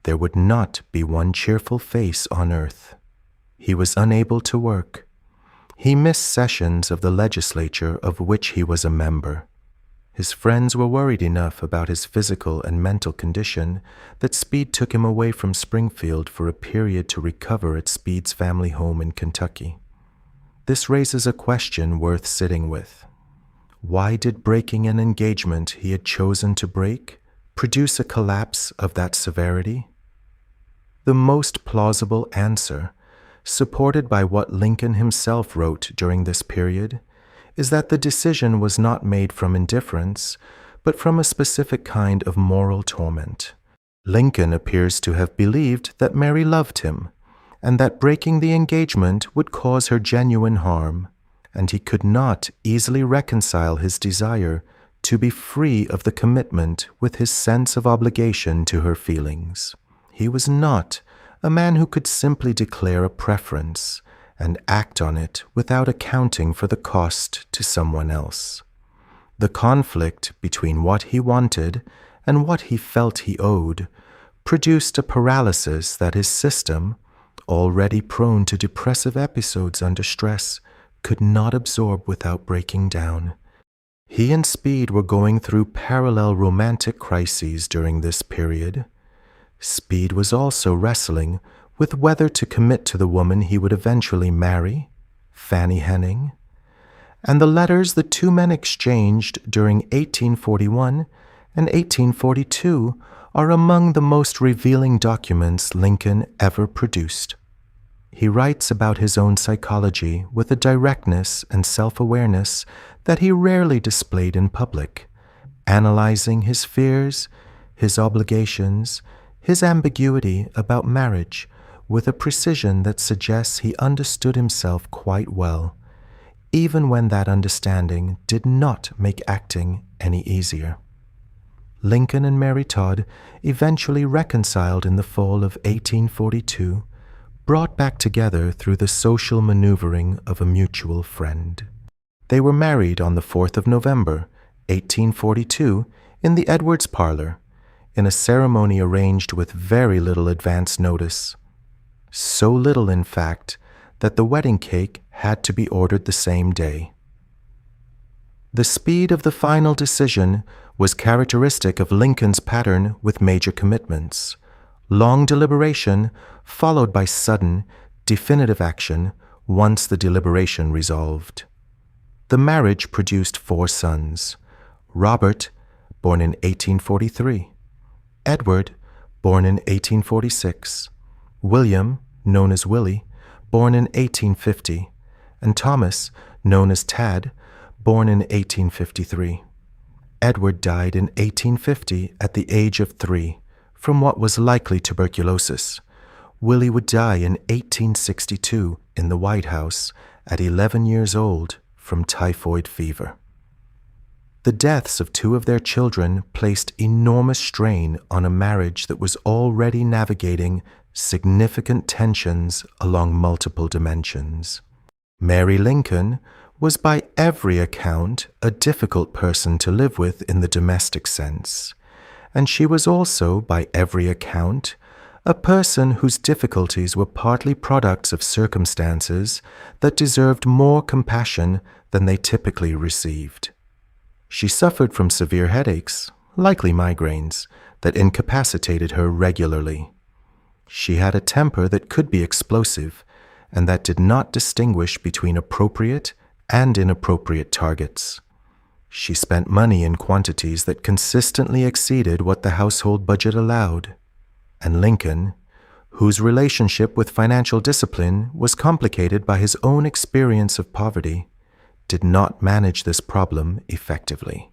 Speaker 1: there would not be one cheerful face on earth. He was unable to work. He missed sessions of the legislature of which he was a member. His friends were worried enough about his physical and mental condition that Speed took him away from Springfield for a period to recover at Speed's family home in Kentucky. This raises a question worth sitting with. Why did breaking an engagement he had chosen to break produce a collapse of that severity? The most plausible answer, supported by what Lincoln himself wrote during this period, is that the decision was not made from indifference, but from a specific kind of moral torment. Lincoln appears to have believed that Mary loved him, and that breaking the engagement would cause her genuine harm, and he could not easily reconcile his desire to be free of the commitment with his sense of obligation to her feelings. He was not a man who could simply declare a preference and act on it without accounting for the cost to someone else. The conflict between what he wanted and what he felt he owed produced a paralysis that his system, already prone to depressive episodes under stress, could not absorb without breaking down. He and Speed were going through parallel romantic crises during this period. Speed was also wrestling with whether to commit to the woman he would eventually marry, Fanny Henning, and the letters the two men exchanged during 1841 and 1842 are among the most revealing documents Lincoln ever produced. He writes about his own psychology with a directness and self-awareness that he rarely displayed in public, analyzing his fears, his obligations, his ambiguity about marriage with a precision that suggests he understood himself quite well, even when that understanding did not make acting any easier. Lincoln and Mary Todd eventually reconciled in the fall of 1842, brought back together through the social maneuvering of a mutual friend. They were married on the 4th of November, 1842, in the Edwards parlor, in a ceremony arranged with very little advance notice. So little, in fact, that the wedding cake had to be ordered the same day. The speed of the final decision was characteristic of Lincoln's pattern with major commitments. Long deliberation, followed by sudden, definitive action once the deliberation resolved. The marriage produced 4 sons: Robert, born in 1843, Edward, born in 1846, William, known as Willie, born in 1850, and Thomas, known as Tad, born in 1853. Edward died in 1850 at the age of 3 from what was likely tuberculosis. Willie would die in 1862 in the White House at 11 years old from typhoid fever. The deaths of 2 of their children placed enormous strain on a marriage that was already navigating significant tensions along multiple dimensions. Mary Lincoln was by every account a difficult person to live with in the domestic sense, and she was also, by every account, a person whose difficulties were partly products of circumstances that deserved more compassion than they typically received. She suffered from severe headaches, likely migraines, that incapacitated her regularly. She had a temper that could be explosive, and that did not distinguish between appropriate and inappropriate targets. She spent money in quantities that consistently exceeded what the household budget allowed. And Lincoln, whose relationship with financial discipline was complicated by his own experience of poverty, did not manage this problem effectively.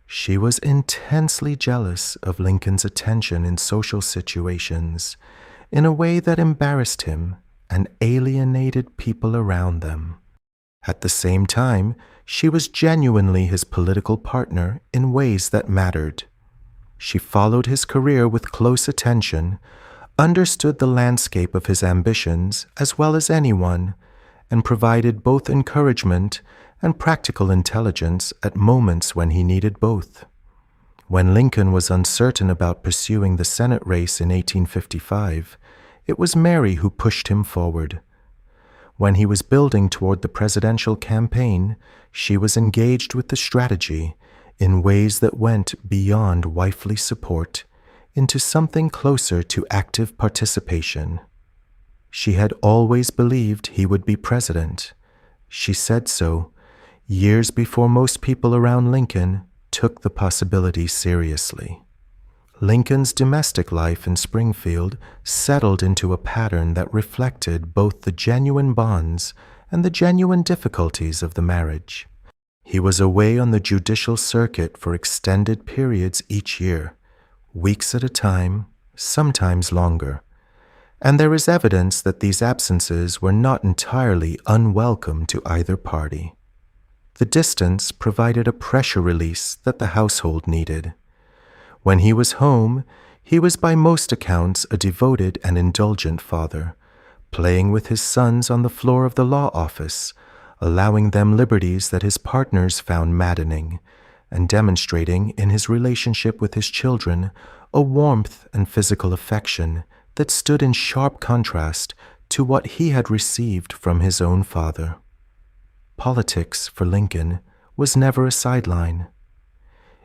Speaker 1: She was intensely jealous of Lincoln's attention in social situations in a way that embarrassed him and alienated people around them. At the same time, she was genuinely his political partner in ways that mattered. She followed his career with close attention, understood the landscape of his ambitions as well as anyone, and provided both encouragement and practical intelligence at moments when he needed both. When Lincoln was uncertain about pursuing the Senate race in 1855, it was Mary who pushed him forward. When he was building toward the presidential campaign, she was engaged with the strategy in ways that went beyond wifely support into something closer to active participation. She had always believed he would be president. She said so years before most people around Lincoln took the possibility seriously. Lincoln's domestic life in Springfield settled into a pattern that reflected both the genuine bonds and the genuine difficulties of the marriage. He was away on the judicial circuit for extended periods each year, weeks at a time, sometimes longer, and there is evidence that these absences were not entirely unwelcome to either party. The distance provided a pressure release that the household needed. When he was home, he was by most accounts a devoted and indulgent father, playing with his sons on the floor of the law office, allowing them liberties that his partners found maddening, and demonstrating in his relationship with his children a warmth and physical affection that stood in sharp contrast to what he had received from his own father. Politics, for Lincoln, was never a sideline.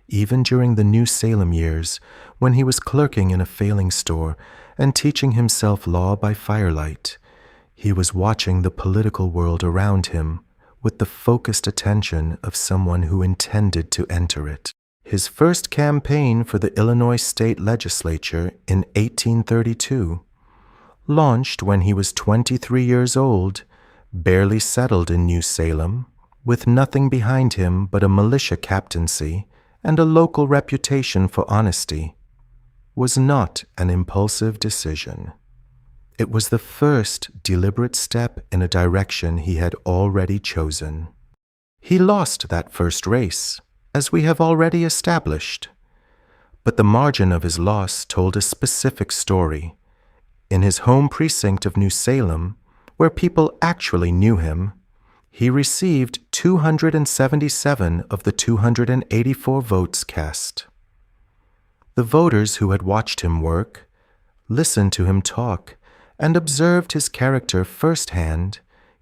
Speaker 1: Even during the New Salem years, when he was clerking in a failing store and teaching himself law by firelight, he was watching the political world around him with the focused attention of someone who intended to enter it. His first campaign for the Illinois state legislature in 1832, launched when he was 23 years old, barely settled in New Salem, with nothing behind him but a militia captaincy and a local reputation for honesty, was not an impulsive decision. It was the first deliberate step in a direction he had already chosen. He lost that first race, as we have already established, but the margin of his loss told a specific story. In his home precinct of New Salem, where people actually knew him, he received 277 of the 284 votes cast. The voters who had watched him work, listened to him talk, and observed his character firsthand,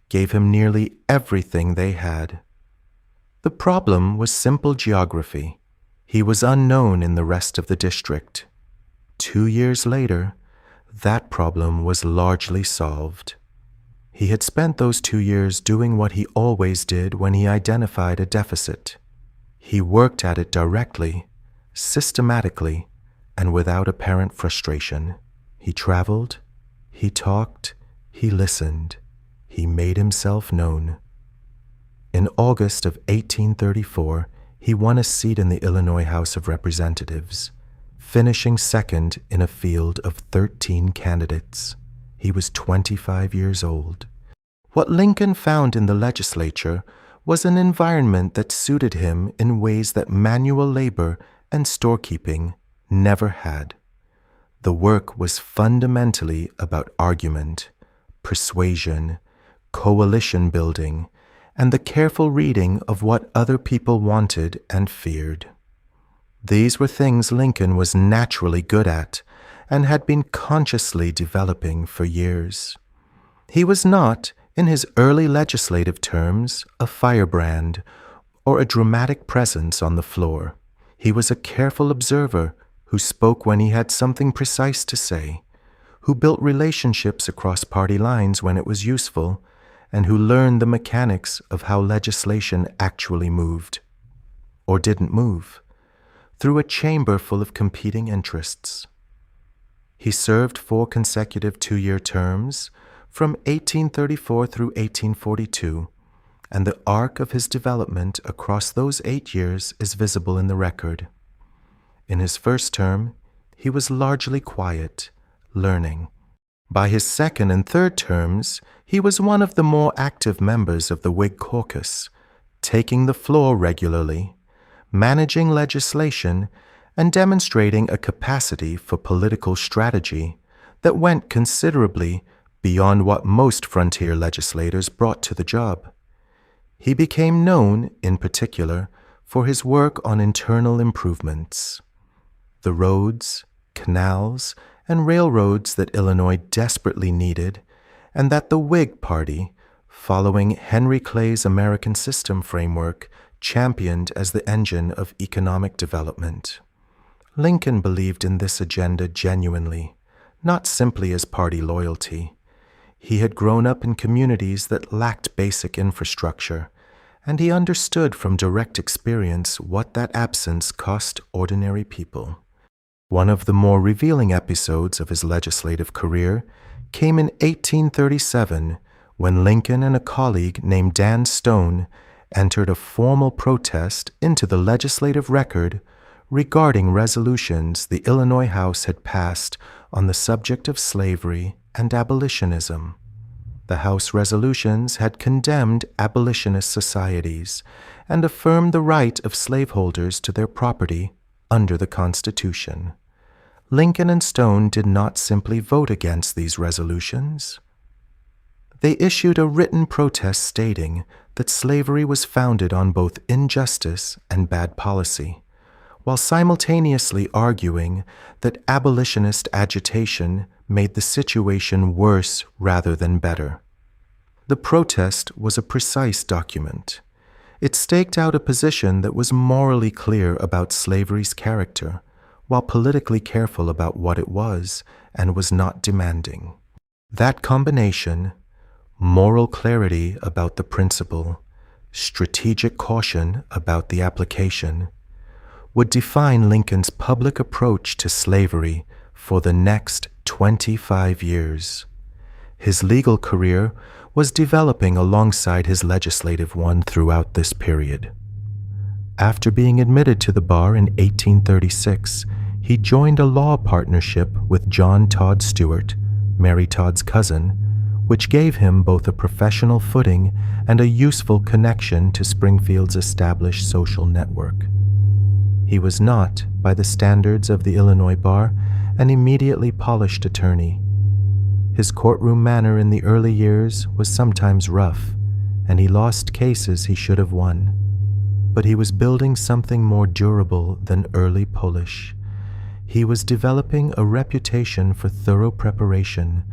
Speaker 1: gave him nearly everything they had. The problem was simple geography. He was unknown in the rest of the district. 2 years later, that problem was largely solved. He had spent those 2 years doing what he always did when he identified a deficit. He worked at it directly, systematically, and without apparent frustration. He traveled, he talked, he listened, he made himself known. In August of 1834, he won a seat in the Illinois House of Representatives, finishing second in a field of 13 candidates. He was 25 years old. What Lincoln found in the legislature was an environment that suited him in ways that manual labor and storekeeping never had. The work was fundamentally about argument, persuasion, coalition building, and the careful reading of what other people wanted and feared. These were things Lincoln was naturally good at and had been consciously developing for years. He was not, in his early legislative terms, a firebrand or a dramatic presence on the floor. He was a careful observer who spoke when he had something precise to say, who built relationships across party lines when it was useful, and who learned the mechanics of how legislation actually moved, or didn't move, through a chamber full of competing interests. He served 4 consecutive 2-year terms from 1834 through 1842, and the arc of his development across those 8 years is visible in the record. In his first term, he was largely quiet, learning. By his second and third terms, he was one of the more active members of the Whig caucus, taking the floor regularly, managing legislation, and demonstrating a capacity for political strategy that went considerably beyond what most frontier legislators brought to the job. He became known, in particular, for his work on internal improvements. The roads, canals, and railroads that Illinois desperately needed, and that the Whig Party, following Henry Clay's American System framework, championed as the engine of economic development. Lincoln believed in this agenda genuinely, not simply as party loyalty. He had grown up in communities that lacked basic infrastructure, and he understood from direct experience what that absence cost ordinary people. One of the more revealing episodes of his legislative career came in 1837 when Lincoln and a colleague named Dan Stone entered a formal protest into the legislative record regarding resolutions the Illinois House had passed on the subject of slavery and abolitionism. The House resolutions had condemned abolitionist societies and affirmed the right of slaveholders to their property under the Constitution. Lincoln and Stone did not simply vote against these resolutions. They issued a written protest stating that slavery was founded on both injustice and bad policy, while simultaneously arguing that abolitionist agitation made the situation worse rather than better. The protest was a precise document. It staked out a position that was morally clear about slavery's character, while politically careful about what it was and was not demanding. That combination, moral clarity about the principle, strategic caution about the application, would define Lincoln's public approach to slavery for the next 25 years. His legal career was developing alongside his legislative one throughout this period. After being admitted to the bar in 1836, he joined a law partnership with John Todd Stewart, Mary Todd's cousin, which gave him both a professional footing and a useful connection to Springfield's established social network. He was not, by the standards of the Illinois bar, an immediately polished attorney. His courtroom manner in the early years was sometimes rough, and he lost cases he should have won. But he was building something more durable than early polish. He was developing a reputation for thorough preparation,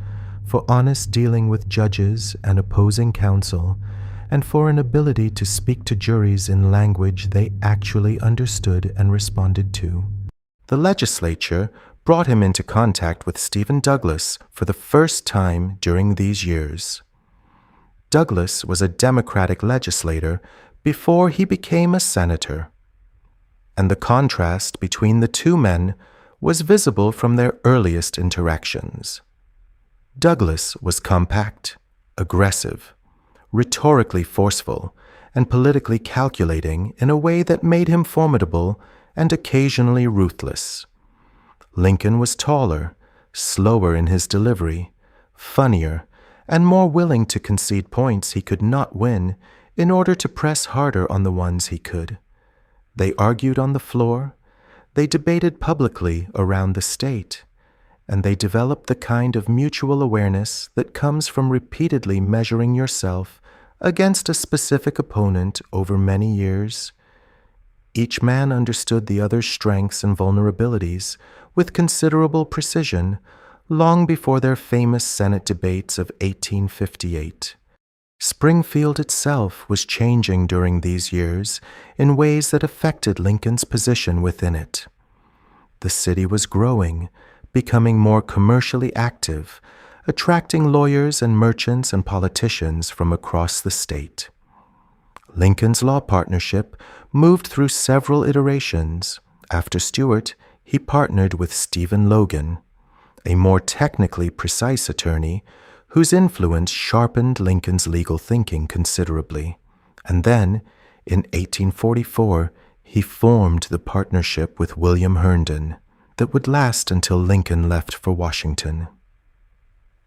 Speaker 1: for honest dealing with judges and opposing counsel, and for an ability to speak to juries in language they actually understood and responded to. The legislature brought him into contact with Stephen Douglas for the first time during these years. Douglas was a Democratic legislator before he became a senator, and the contrast between the two men was visible from their earliest interactions. Douglas was compact, aggressive, rhetorically forceful, and politically calculating in a way that made him formidable and occasionally ruthless. Lincoln was taller, slower in his delivery, funnier, and more willing to concede points he could not win in order to press harder on the ones he could. They argued on the floor, they debated publicly around the state, and they developed the kind of mutual awareness that comes from repeatedly measuring yourself against a specific opponent over many years. Each man understood the other's strengths and vulnerabilities with considerable precision long before their famous Senate debates of 1858. Springfield itself was changing during these years in ways that affected Lincoln's position within it. The city was growing, becoming more commercially active, attracting lawyers and merchants and politicians from across the state. Lincoln's law partnership moved through several iterations. After Stuart, he partnered with Stephen Logan, a more technically precise attorney whose influence sharpened Lincoln's legal thinking considerably. And then, in 1844, he formed the partnership with William Herndon that would last until Lincoln left for Washington.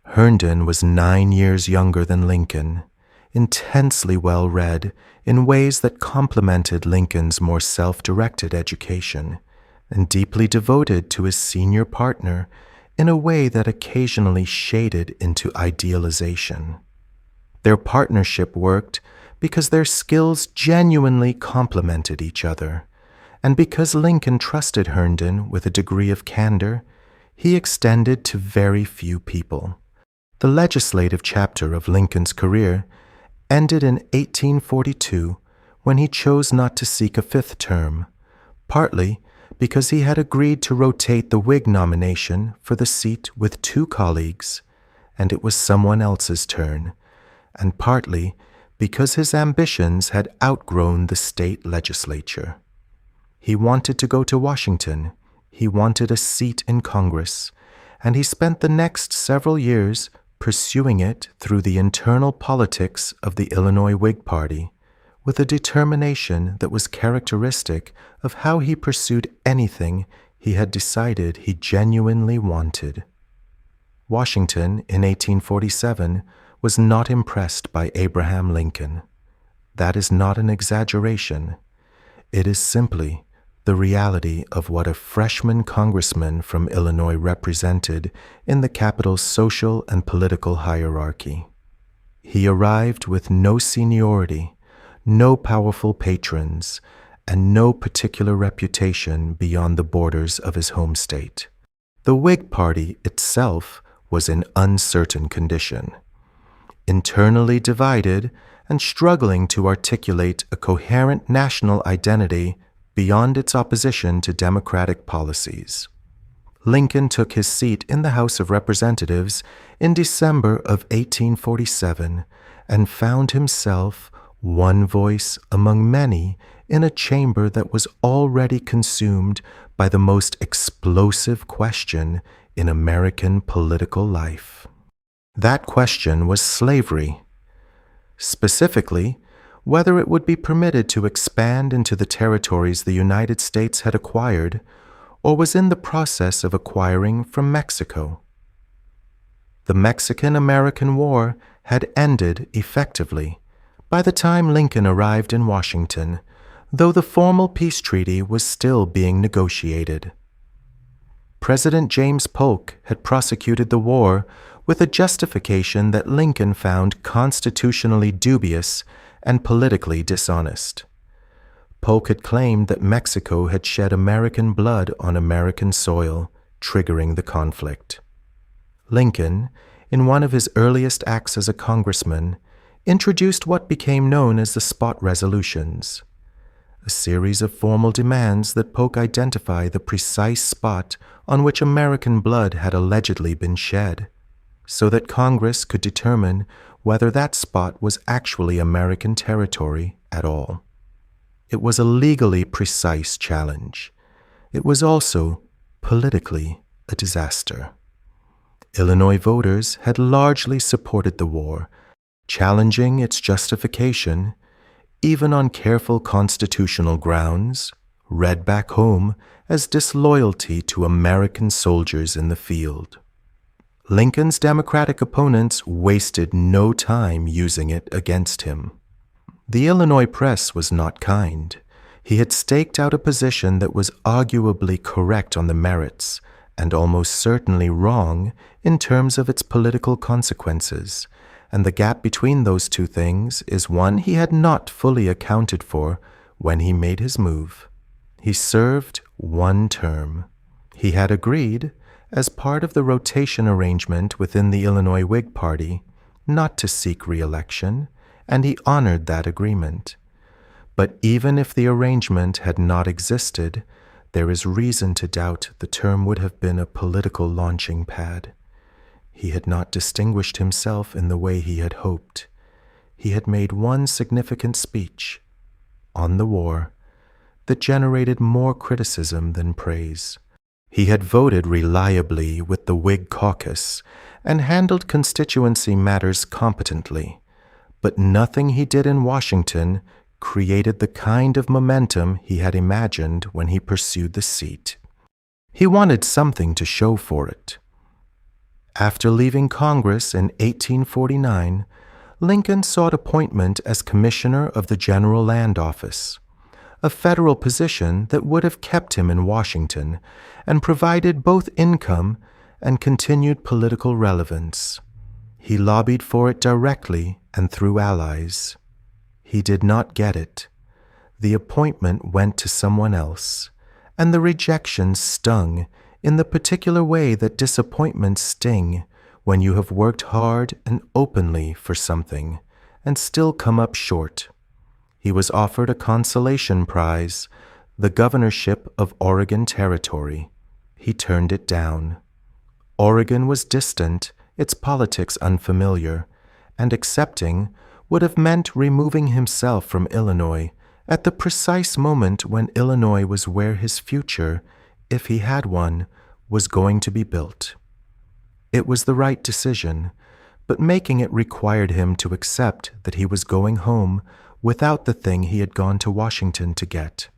Speaker 1: Herndon was 9 years younger than Lincoln, intensely well-read in ways that complemented Lincoln's more self-directed education, and deeply devoted to his senior partner in a way that occasionally shaded into idealization. Their partnership worked because their skills genuinely complemented each other, and because Lincoln trusted Herndon with a degree of candor he extended to very few people. The legislative chapter of Lincoln's career ended in 1842 when he chose not to seek a fifth term, partly because he had agreed to rotate the Whig nomination for the seat with 2 colleagues, and it was someone else's turn, and partly because his ambitions had outgrown the state legislature. He wanted to go to Washington, he wanted a seat in Congress, and he spent the next several years pursuing it through the internal politics of the Illinois Whig Party, with a determination that was characteristic of how he pursued anything he had decided he genuinely wanted. Washington, in 1847, was not impressed by Abraham Lincoln. That is not an exaggeration. It is simply the reality of what a freshman congressman from Illinois represented in the capital's social and political hierarchy. He arrived with no seniority, no powerful patrons, and no particular reputation beyond the borders of his home state. The Whig Party itself was in uncertain condition, internally divided and struggling to articulate a coherent national identity beyond its opposition to Democratic policies. Lincoln took his seat in the House of Representatives in December of 1847 and found himself one voice among many in a chamber that was already consumed by the most explosive question in American political life. That question was slavery. Specifically, whether it would be permitted to expand into the territories the United States had acquired or was in the process of acquiring from Mexico. The Mexican-American War had ended effectively by the time Lincoln arrived in Washington, though the formal peace treaty was still being negotiated. President James Polk had prosecuted the war with a justification that Lincoln found constitutionally dubious and politically dishonest. Polk had claimed that Mexico had shed American blood on American soil, triggering the conflict. Lincoln, in one of his earliest acts as a congressman, introduced what became known as the Spot Resolutions, a series of formal demands that Polk identify the precise spot on which American blood had allegedly been shed, so that Congress could determine whether that spot was actually American territory at all. It was a legally precise challenge. It was also politically a disaster. Illinois voters had largely supported the war, challenging its justification, even on careful constitutional grounds, read back home as disloyalty to American soldiers in the field. Lincoln's Democratic opponents wasted no time using it against him. The Illinois press was not kind. He had staked out a position that was arguably correct on the merits and almost certainly wrong in terms of its political consequences, and the gap between those two things is one he had not fully accounted for when he made his move. He served one term. He had agreed, as part of the rotation arrangement within the Illinois Whig Party, not to seek re-election, and he honored that agreement. But even if the arrangement had not existed, there is reason to doubt the term would have been a political launching pad. He had not distinguished himself in the way he had hoped. He had made one significant speech on the war that generated more criticism than praise. He had voted reliably with the Whig caucus and handled constituency matters competently, but nothing he did in Washington created the kind of momentum he had imagined when he pursued the seat. He wanted something to show for it. After leaving Congress in 1849, Lincoln sought appointment as Commissioner of the General Land Office, a federal position that would have kept him in Washington and provided both income and continued political relevance. He lobbied for it directly and through allies. He did not get it. The appointment went to someone else, and the rejection stung in the particular way that disappointments sting when you have worked hard and openly for something and still come up short. He was offered a consolation prize, the governorship of Oregon Territory. He turned it down. Oregon was distant, its politics unfamiliar, and accepting would have meant removing himself from Illinois at the precise moment when Illinois was where his future, if he had one, was going to be built. It was the right decision, but making it required him to accept that he was going home without the thing he had gone to Washington to get.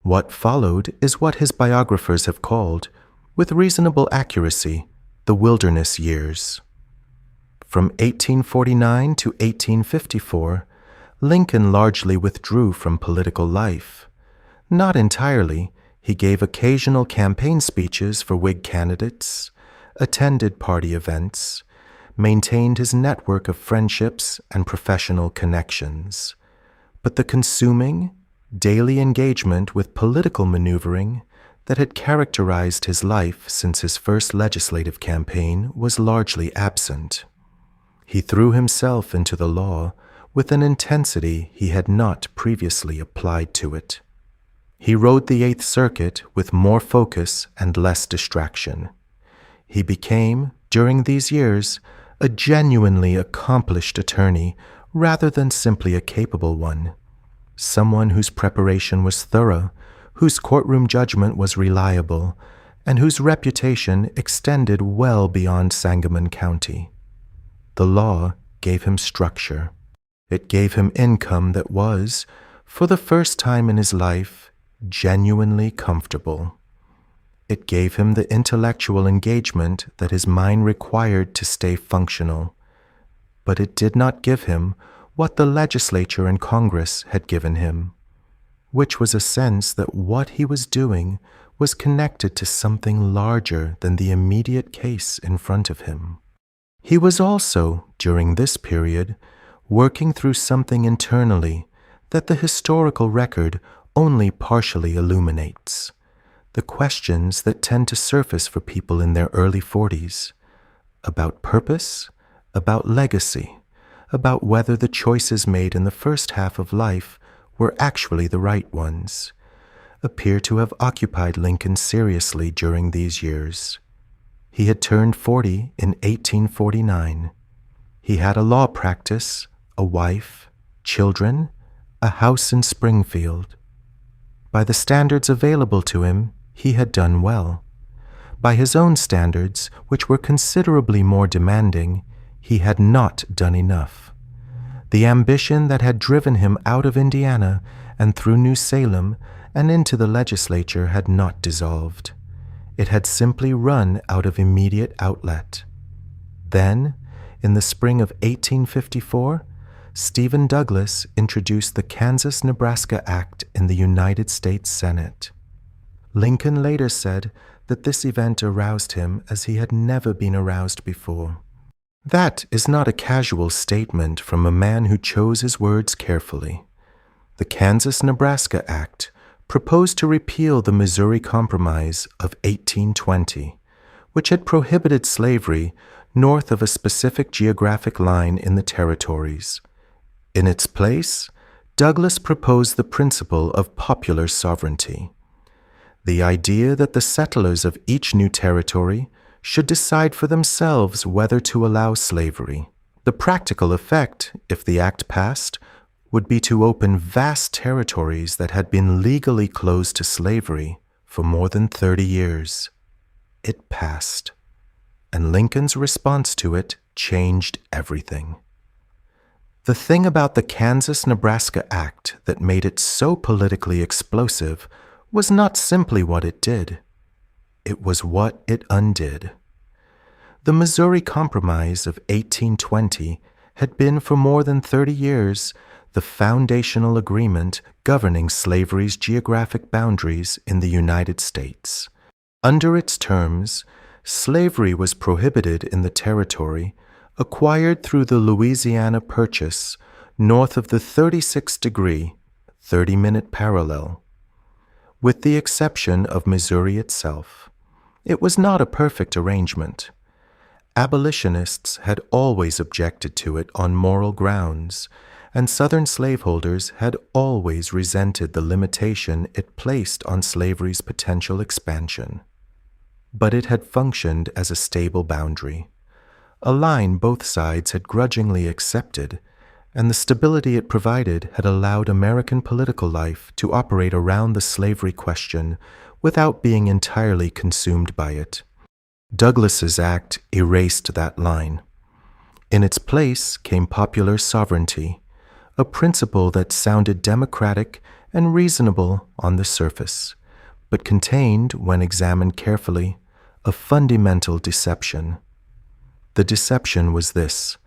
Speaker 1: What followed is what his biographers have called, with reasonable accuracy, the wilderness years. From 1849 to 1854, Lincoln largely withdrew from political life. Not entirely. He gave occasional campaign speeches for Whig candidates, attended party events, maintained his network of friendships and professional connections. But the consuming, daily engagement with political maneuvering that had characterized his life since his first legislative campaign was largely absent. He threw himself into the law with an intensity he had not previously applied to it. He rode the Eighth Circuit with more focus and less distraction. He became, during these years, a genuinely accomplished attorney rather than simply a capable one, someone whose preparation was thorough, whose courtroom judgment was reliable, and whose reputation extended well beyond Sangamon County. The law gave him structure. It gave him income that was, for the first time in his life, genuinely comfortable. It gave him the intellectual engagement that his mind required to stay functional. But it did not give him what the legislature and Congress had given him, which was a sense that what he was doing was connected to something larger than the immediate case in front of him. He was also, during this period, working through something internally that the historical record only partially illuminates. The questions that tend to surface for people in their early 40s, about purpose, about legacy, about whether the choices made in the first half of life were actually the right ones, appear to have occupied Lincoln seriously during these years. He had turned 40 in 1849. He had a law practice, a wife, children, a house in Springfield. By the standards available to him, he had done well. By his own standards, which were considerably more demanding, he had not done enough. The ambition that had driven him out of Indiana and through New Salem and into the legislature had not dissolved. It had simply run out of immediate outlet. Then, in the spring of 1854, Stephen Douglas introduced the Kansas-Nebraska Act in the United States Senate. Lincoln later said that this event aroused him as he had never been aroused before. That is not a casual statement from a man who chose his words carefully. The Kansas-Nebraska Act proposed to repeal the Missouri Compromise of 1820, which had prohibited slavery north of a specific geographic line in the territories. In its place, Douglas proposed the principle of popular sovereignty, the idea that the settlers of each new territory should decide for themselves whether to allow slavery. The practical effect, if the act passed, would be to open vast territories that had been legally closed to slavery for more than 30 years. It passed, and Lincoln's response to it changed everything. The thing about the Kansas-Nebraska Act that made it so politically explosive was not simply what it did. It was what it undid. The Missouri Compromise of 1820 had been for more than 30 years the foundational agreement governing slavery's geographic boundaries in the United States. Under its terms, slavery was prohibited in the territory acquired through the Louisiana Purchase north of the 36th degree, 30-minute parallel. With the exception of Missouri itself, it was not a perfect arrangement. Abolitionists had always objected to it on moral grounds, and Southern slaveholders had always resented the limitation it placed on slavery's potential expansion. But it had functioned as a stable boundary, a line both sides had grudgingly accepted, and the stability it provided had allowed American political life to operate around the slavery question without being entirely consumed by it. Douglas's act erased that line. In its place came popular sovereignty, a principle that sounded democratic and reasonable on the surface, but contained, when examined carefully, a fundamental deception. The deception was this: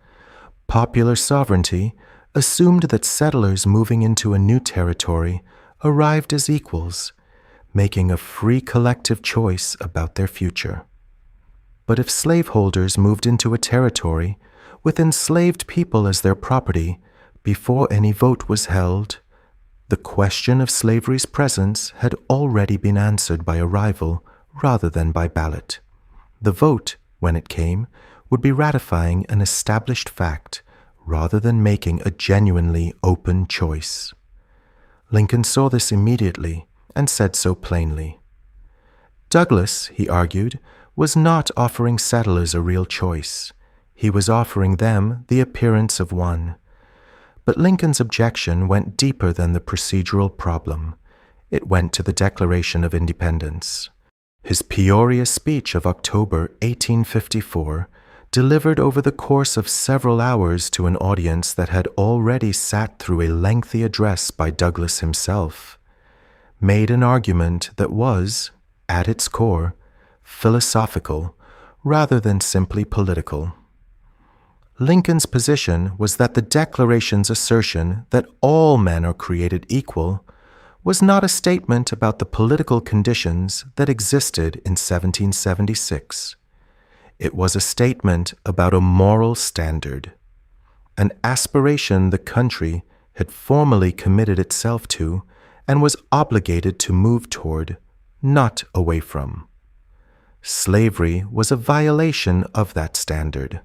Speaker 1: popular sovereignty assumed that settlers moving into a new territory arrived as equals, making a free collective choice about their future. But if slaveholders moved into a territory with enslaved people as their property before any vote was held, the question of slavery's presence had already been answered by arrival rather than by ballot. The vote, when it came, would be ratifying an established fact rather than making a genuinely open choice. Lincoln saw this immediately and said so plainly. Douglas, he argued, was not offering settlers a real choice. He was offering them the appearance of one. But Lincoln's objection went deeper than the procedural problem. It went to the Declaration of Independence. His Peoria speech of October 1854, delivered over the course of several hours to an audience that had already sat through a lengthy address by Douglas himself, made an argument that was, at its core, philosophical rather than simply political. Lincoln's position was that the Declaration's assertion that all men are created equal was not a statement about the political conditions that existed in 1776. It was a statement about a moral standard, an aspiration the country had formally committed itself to and was obligated to move toward, not away from. Slavery was a violation of that standard.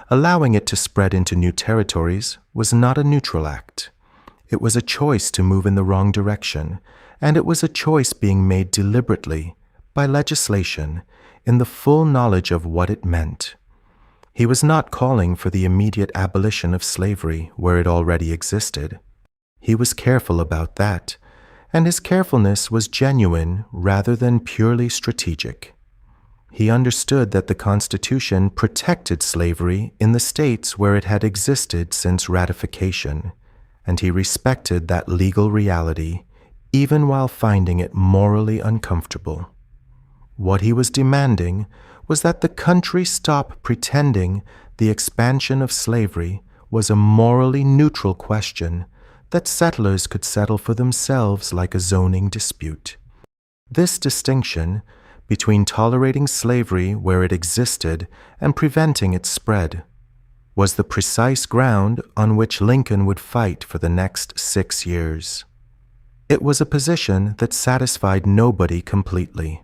Speaker 1: Allowing it to spread into new territories was not a neutral act. It was a choice to move in the wrong direction, and it was a choice being made deliberately, by legislation, in the full knowledge of what it meant. He was not calling for the immediate abolition of slavery where it already existed. He was careful about that, and his carefulness was genuine rather than purely strategic. He understood that the Constitution protected slavery in the states where it had existed since ratification, and he respected that legal reality, even while finding it morally uncomfortable. What he was demanding was that the country stop pretending the expansion of slavery was a morally neutral question that settlers could settle for themselves like a zoning dispute. This distinction between tolerating slavery where it existed and preventing its spread was the precise ground on which Lincoln would fight for the next 6 years. It was a position that satisfied nobody completely.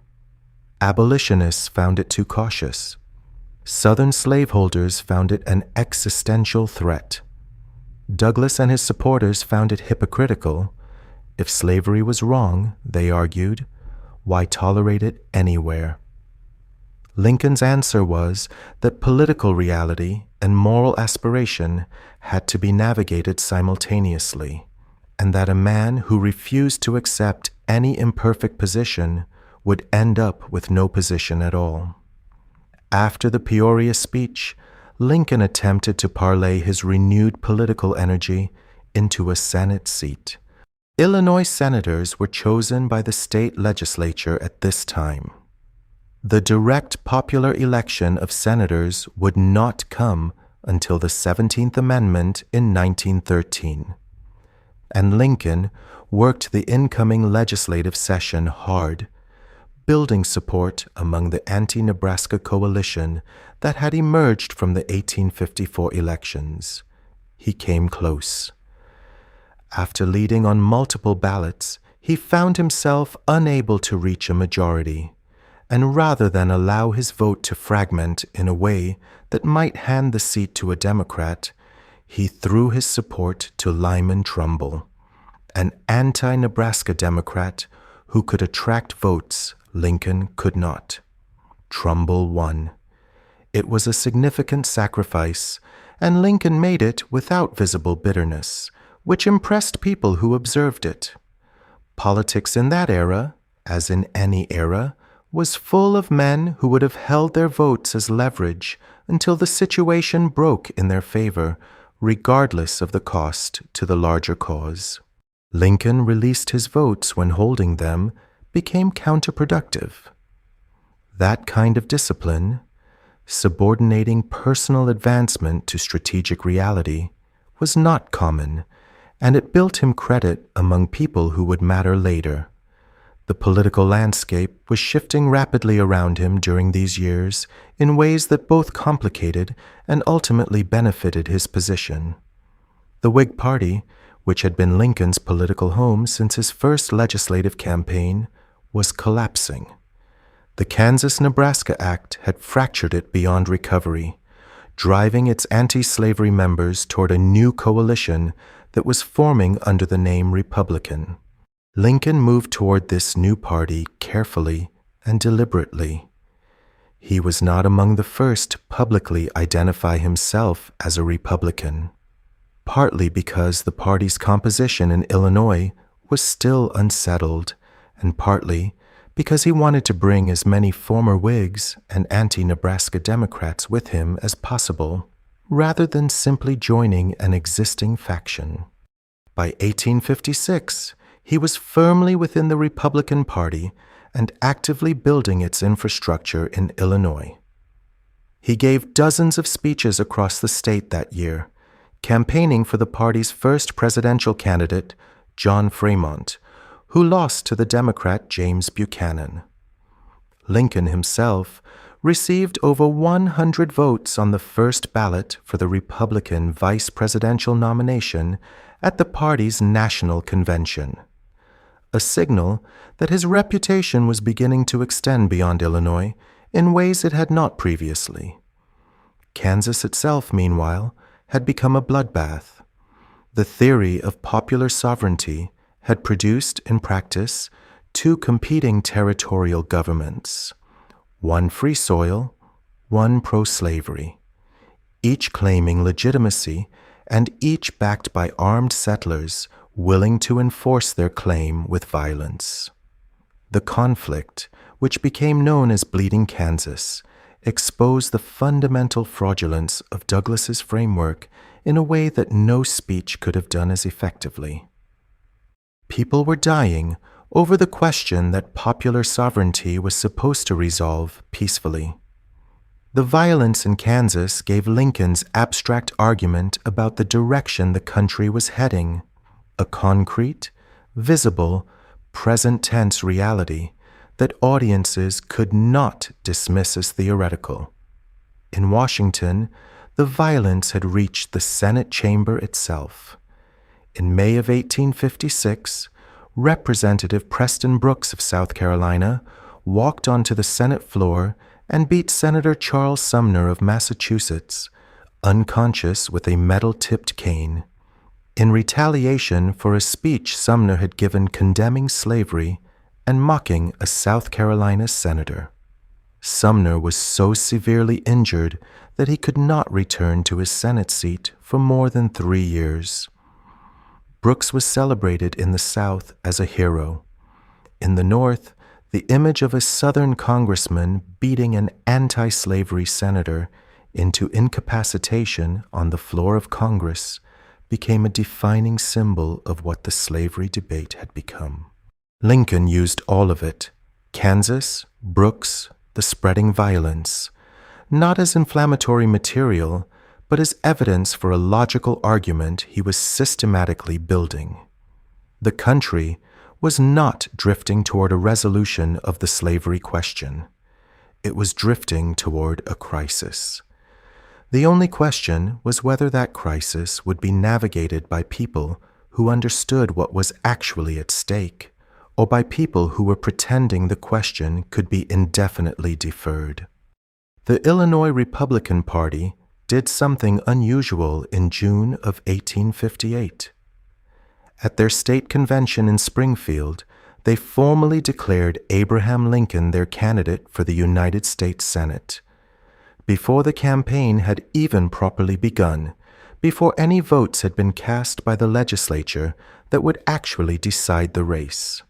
Speaker 1: Abolitionists found it too cautious. Southern slaveholders found it an existential threat. Douglas and his supporters found it hypocritical. If slavery was wrong, they argued, why tolerate it anywhere? Lincoln's answer was that political reality and moral aspiration had to be navigated simultaneously, and that a man who refused to accept any imperfect position would end up with no position at all. After the Peoria speech, Lincoln attempted to parlay his renewed political energy into a Senate seat. Illinois senators were chosen by the state legislature at this time. The direct popular election of senators would not come until the 17th Amendment in 1913. And Lincoln worked the incoming legislative session hard, building support among the anti-Nebraska coalition that had emerged from the 1854 elections. He came close. After leading on multiple ballots, he found himself unable to reach a majority, and rather than allow his vote to fragment in a way that might hand the seat to a Democrat, he threw his support to Lyman Trumbull, an anti-Nebraska Democrat who could attract votes Lincoln could not. Trumbull won. It was a significant sacrifice, and Lincoln made it without visible bitterness, which impressed people who observed it. Politics in that era, as in any era, was full of men who would have held their votes as leverage until the situation broke in their favor, regardless of the cost to the larger cause. Lincoln released his votes when holding them became counterproductive. That kind of discipline, subordinating personal advancement to strategic reality, was not common, and it built him credit among people who would matter later. The political landscape was shifting rapidly around him during these years in ways that both complicated and ultimately benefited his position. The Whig Party, which had been Lincoln's political home since his first legislative campaign, was collapsing. The Kansas-Nebraska Act had fractured it beyond recovery, driving its anti-slavery members toward a new coalition that was forming under the name Republican. Lincoln moved toward this new party carefully and deliberately. He was not among the first to publicly identify himself as a Republican, partly because the party's composition in Illinois was still unsettled, and partly because he wanted to bring as many former Whigs and anti-Nebraska Democrats with him as possible, rather than simply joining an existing faction. By 1856, he was firmly within the Republican Party and actively building its infrastructure in Illinois. He gave dozens of speeches across the state that year, campaigning for the party's first presidential candidate, John Fremont, who lost to the Democrat James Buchanan. Lincoln himself received over 100 votes on the first ballot for the Republican vice presidential nomination at the party's national convention, a signal that his reputation was beginning to extend beyond Illinois in ways it had not previously. Kansas itself, meanwhile, had become a bloodbath. The theory of popular sovereignty had produced, in practice, two competing territorial governments, one free soil, one pro-slavery, each claiming legitimacy and each backed by armed settlers willing to enforce their claim with violence. The conflict, which became known as Bleeding Kansas, exposed the fundamental fraudulence of Douglas's framework in a way that no speech could have done as effectively. People were dying over the question that popular sovereignty was supposed to resolve peacefully. The violence in Kansas gave Lincoln's abstract argument about the direction the country was heading, a concrete, visible, present-tense reality that audiences could not dismiss as theoretical. In Washington, the violence had reached the Senate chamber itself. In May of 1856, Representative Preston Brooks of South Carolina walked onto the Senate floor and beat Senator Charles Sumner of Massachusetts, unconscious with a metal-tipped cane, in retaliation for a speech Sumner had given condemning slavery and mocking a South Carolina senator. Sumner was so severely injured that he could not return to his Senate seat for more than 3 years. Brooks was celebrated in the South as a hero. In the North, the image of a Southern congressman beating an anti-slavery senator into incapacitation on the floor of Congress became a defining symbol of what the slavery debate had become. Lincoln used all of it, Kansas, Brooks, the spreading violence, not as inflammatory material, but as evidence for a logical argument he was systematically building. The country was not drifting toward a resolution of the slavery question. It was drifting toward a crisis. The only question was whether that crisis would be navigated by people who understood what was actually at stake, or by people who were pretending the question could be indefinitely deferred. The Illinois Republican Party did something unusual in June of 1858. At their state convention in Springfield, they formally declared Abraham Lincoln their candidate for the United States Senate. Before the campaign had even properly begun, before any votes had been cast by the legislature that would actually decide the race.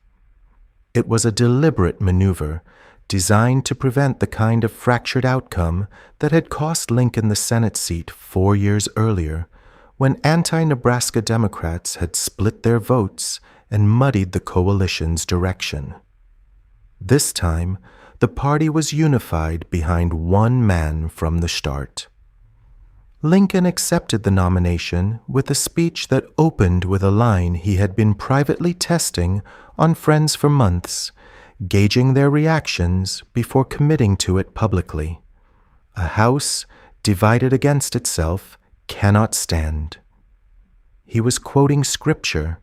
Speaker 1: It was a deliberate maneuver designed to prevent the kind of fractured outcome that had cost Lincoln the Senate seat 4 years earlier, when anti-Nebraska Democrats had split their votes and muddied the coalition's direction. This time, the party was unified behind one man from the start. Lincoln accepted the nomination with a speech that opened with a line he had been privately testing on friends for months, gauging their reactions before committing to it publicly. A house divided against itself cannot stand. He was quoting scripture,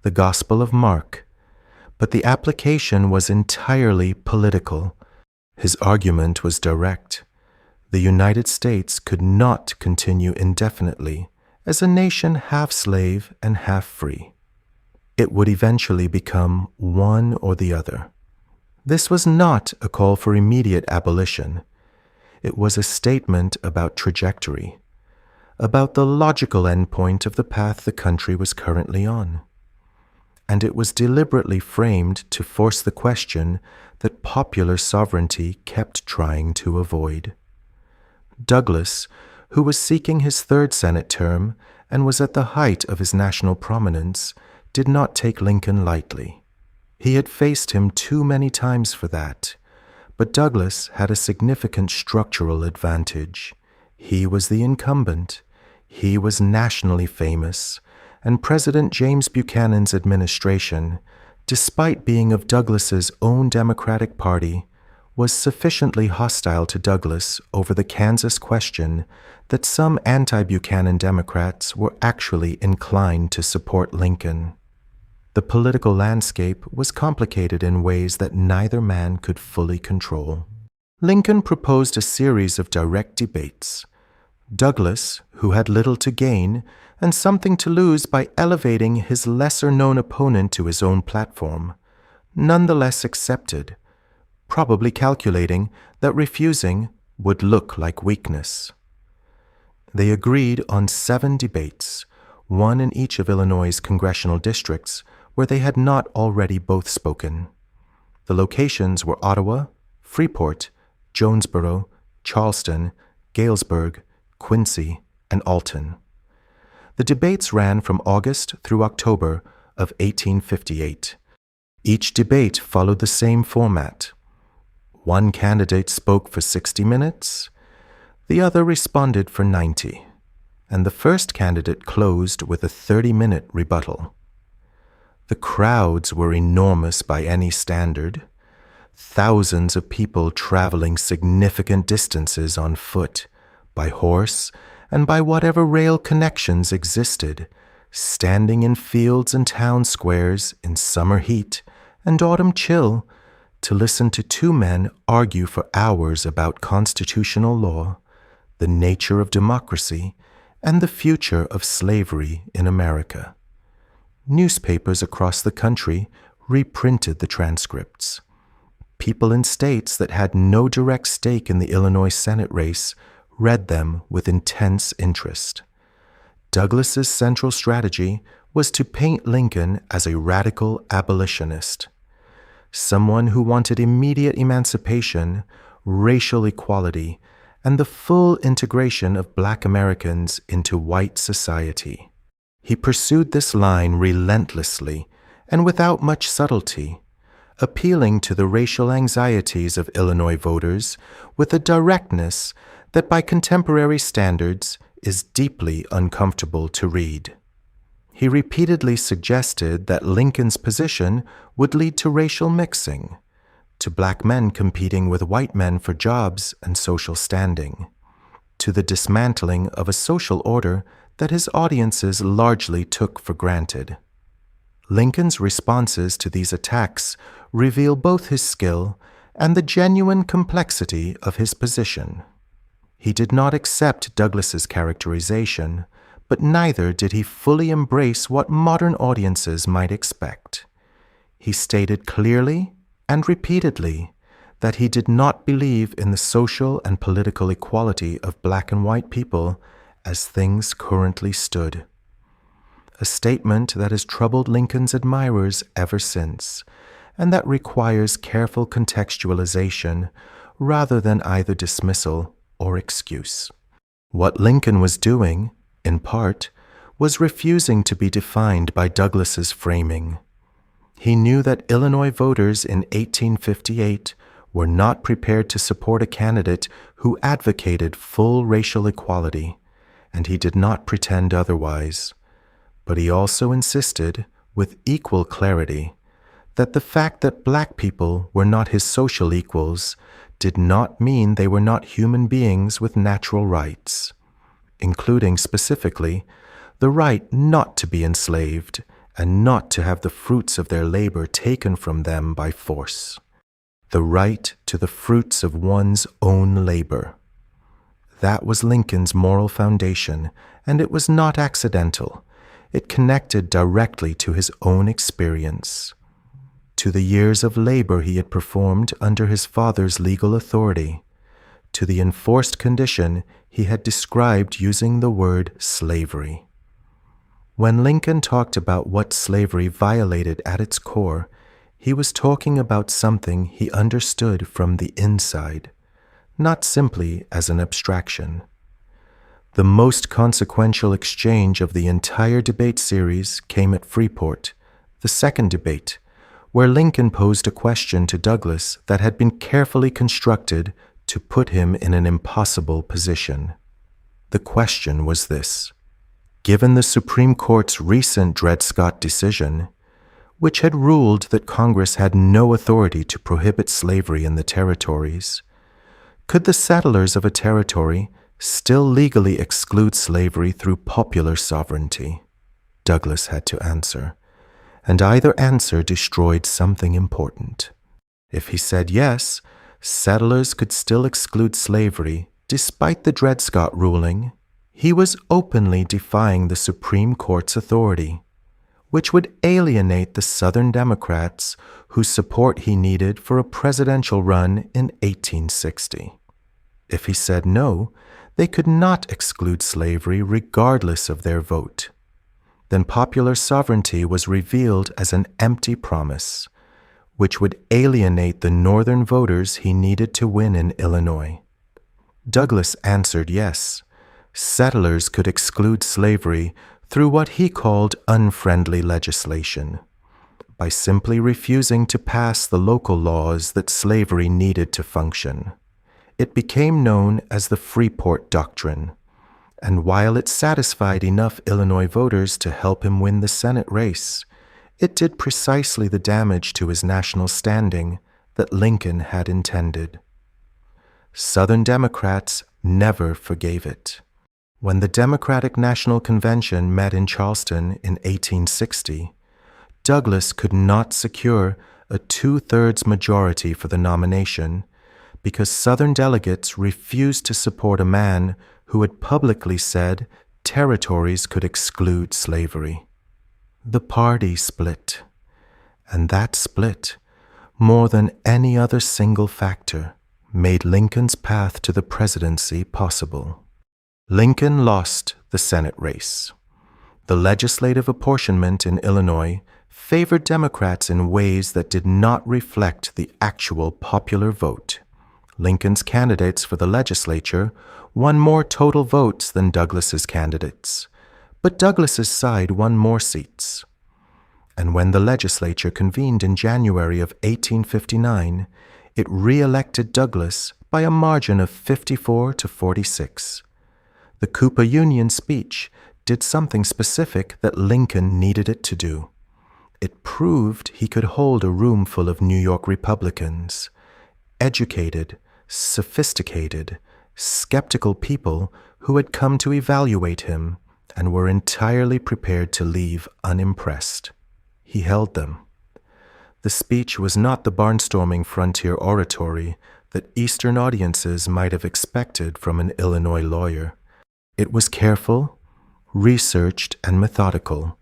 Speaker 1: the Gospel of Mark, but the application was entirely political. His argument was direct. The United States could not continue indefinitely as a nation half slave and half free. It would eventually become one or the other. This was not a call for immediate abolition. It was a statement about trajectory, about the logical endpoint of the path the country was currently on. And it was deliberately framed to force the question that popular sovereignty kept trying to avoid. Douglas, who was seeking his third Senate term and was at the height of his national prominence, did not take Lincoln lightly. He had faced him too many times for that, but Douglas had a significant structural advantage. He was the incumbent, he was nationally famous, and President James Buchanan's administration, despite being of Douglas's own Democratic Party, was sufficiently hostile to Douglas over the Kansas question that some anti-Buchanan Democrats were actually inclined to support Lincoln. The political landscape was complicated in ways that neither man could fully control. Lincoln proposed a series of direct debates. Douglas, who had little to gain and something to lose by elevating his lesser-known opponent to his own platform, nonetheless accepted, probably calculating that refusing would look like weakness. They agreed on 7 debates, one in each of Illinois' congressional districts, where they had not already both spoken. The locations were Ottawa, Freeport, Jonesboro, Charleston, Galesburg, Quincy, and Alton. The debates ran from August through October of 1858. Each debate followed the same format. One candidate spoke for 60 minutes, the other responded for 90, and the first candidate closed with a 30-minute rebuttal. The crowds were enormous by any standard. Thousands of people traveling significant distances on foot, by horse, and by whatever rail connections existed, standing in fields and town squares in summer heat and autumn chill to listen to two men argue for hours about constitutional law, the nature of democracy, and the future of slavery in America. Newspapers across the country reprinted the transcripts. People in states that had no direct stake in the Illinois Senate race read them with intense interest. Douglas's central strategy was to paint Lincoln as a radical abolitionist, someone who wanted immediate emancipation, racial equality, and the full integration of Black Americans into white society. He pursued this line relentlessly and without much subtlety, appealing to the racial anxieties of Illinois voters with a directness that by contemporary standards is deeply uncomfortable to read. He repeatedly suggested that Lincoln's position would lead to racial mixing, to Black men competing with white men for jobs and social standing, to the dismantling of a social order that his audiences largely took for granted. Lincoln's responses to these attacks reveal both his skill and the genuine complexity of his position. He did not accept Douglas's characterization, but neither did he fully embrace what modern audiences might expect. He stated clearly and repeatedly that he did not believe in the social and political equality of Black and white people as things currently stood. A statement that has troubled Lincoln's admirers ever since, and that requires careful contextualization rather than either dismissal or excuse. What Lincoln was doing, in part, was refusing to be defined by Douglas's framing. He knew that Illinois voters in 1858 were not prepared to support a candidate who advocated full racial equality, and he did not pretend otherwise. But he also insisted, with equal clarity, that the fact that Black people were not his social equals did not mean they were not human beings with natural rights, including specifically the right not to be enslaved and not to have the fruits of their labor taken from them by force, the right to the fruits of one's own labor. That was Lincoln's moral foundation, and it was not accidental. It connected directly to his own experience, to the years of labor he had performed under his father's legal authority, to the enforced condition he had described using the word slavery. When Lincoln talked about what slavery violated at its core, he was talking about something he understood from the inside, not simply as an abstraction. The most consequential exchange of the entire debate series came at Freeport, the second debate, where Lincoln posed a question to Douglas that had been carefully constructed to put him in an impossible position. The question was this: given the Supreme Court's recent Dred Scott decision, which had ruled that Congress had no authority to prohibit slavery in the territories, could the settlers of a territory still legally exclude slavery through popular sovereignty? Douglas had to answer, and either answer destroyed something important. If he said yes, settlers could still exclude slavery despite the Dred Scott ruling. He was openly defying the Supreme Court's authority, which would alienate the Southern Democrats whose support he needed for a presidential run in 1860. If he said no, they could not exclude slavery regardless of their vote. Then popular sovereignty was revealed as an empty promise, which would alienate the northern voters he needed to win in Illinois. Douglas answered yes. Settlers could exclude slavery through what he called unfriendly legislation, by simply refusing to pass the local laws that slavery needed to function. It became known as the Freeport Doctrine, and while it satisfied enough Illinois voters to help him win the Senate race, it did precisely the damage to his national standing that Lincoln had intended. Southern Democrats never forgave it. When the Democratic National Convention met in Charleston in 1860, Douglas could not secure a 2/3 majority for the nomination because Southern delegates refused to support a man who had publicly said territories could exclude slavery. The party split, and that split, more than any other single factor, made Lincoln's path to the presidency possible. Lincoln lost the Senate race. The legislative apportionment in Illinois favored Democrats in ways that did not reflect the actual popular vote. Lincoln's candidates for the legislature won more total votes than Douglas's candidates, but Douglas's side won more seats. And when the legislature convened in January of 1859, it re-elected Douglas by a margin of 54 to 46. The Cooper Union speech did something specific that Lincoln needed it to do. It proved he could hold a room full of New York Republicans, educated, sophisticated, skeptical people who had come to evaluate him and were entirely prepared to leave unimpressed. He held them. The speech was not the barnstorming frontier oratory that Eastern audiences might have expected from an Illinois lawyer. It was careful, researched, and methodical,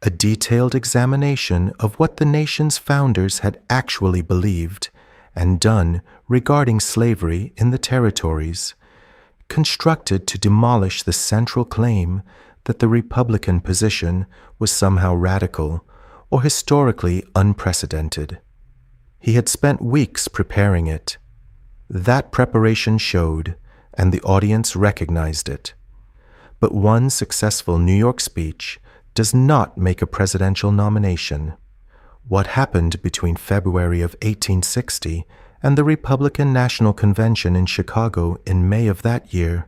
Speaker 1: a detailed examination of what the nation's founders had actually believed and done regarding slavery in the territories, constructed to demolish the central claim that the Republican position was somehow radical or historically unprecedented. He had spent weeks preparing it. That preparation showed, and the audience recognized it. But one successful New York speech does not make a presidential nomination. What happened between February of 1860 and the Republican National Convention in Chicago in May of that year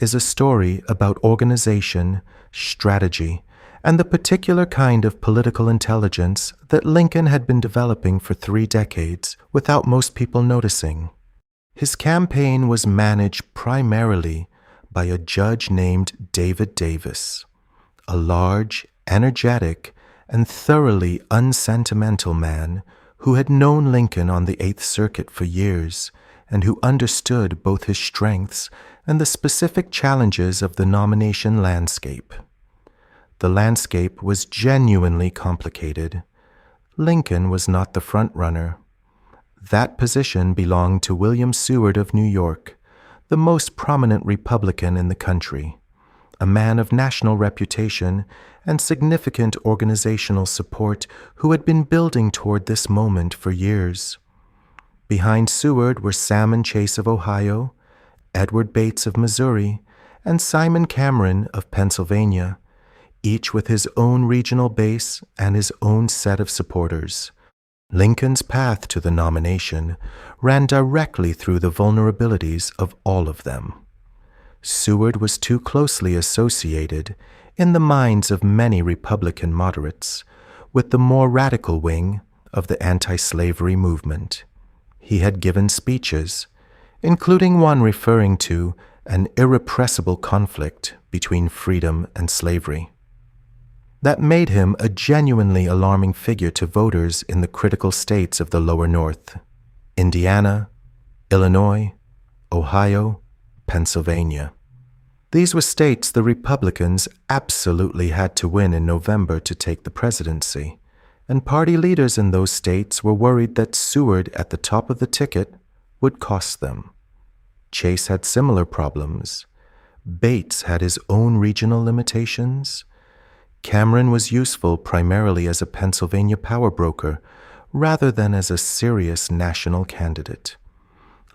Speaker 1: is a story about organization, strategy, and the particular kind of political intelligence that Lincoln had been developing for 3 decades without most people noticing. His campaign was managed primarily by a judge named David Davis, a large, energetic, and thoroughly unsentimental man who had known Lincoln on the Eighth Circuit for years and who understood both his strengths and the specific challenges of the nomination landscape. The landscape was genuinely complicated. Lincoln was not the front-runner. That position belonged to William Seward of New York, the most prominent Republican in the country, a man of national reputation and significant organizational support who had been building toward this moment for years. Behind Seward were Salmon Chase of Ohio, Edward Bates of Missouri, and Simon Cameron of Pennsylvania, each with his own regional base and his own set of supporters. Lincoln's path to the nomination ran directly through the vulnerabilities of all of them. Seward was too closely associated, in the minds of many Republican moderates, with the more radical wing of the anti-slavery movement. He had given speeches, including one referring to an irrepressible conflict between freedom and slavery. That made him a genuinely alarming figure to voters in the critical states of the lower North: Indiana, Illinois, Ohio, Pennsylvania. These were states the Republicans absolutely had to win in November to take the presidency, and party leaders in those states were worried that Seward at the top of the ticket would cost them. Chase had similar problems. Bates had his own regional limitations. Cameron was useful primarily as a Pennsylvania power broker, rather than as a serious national candidate.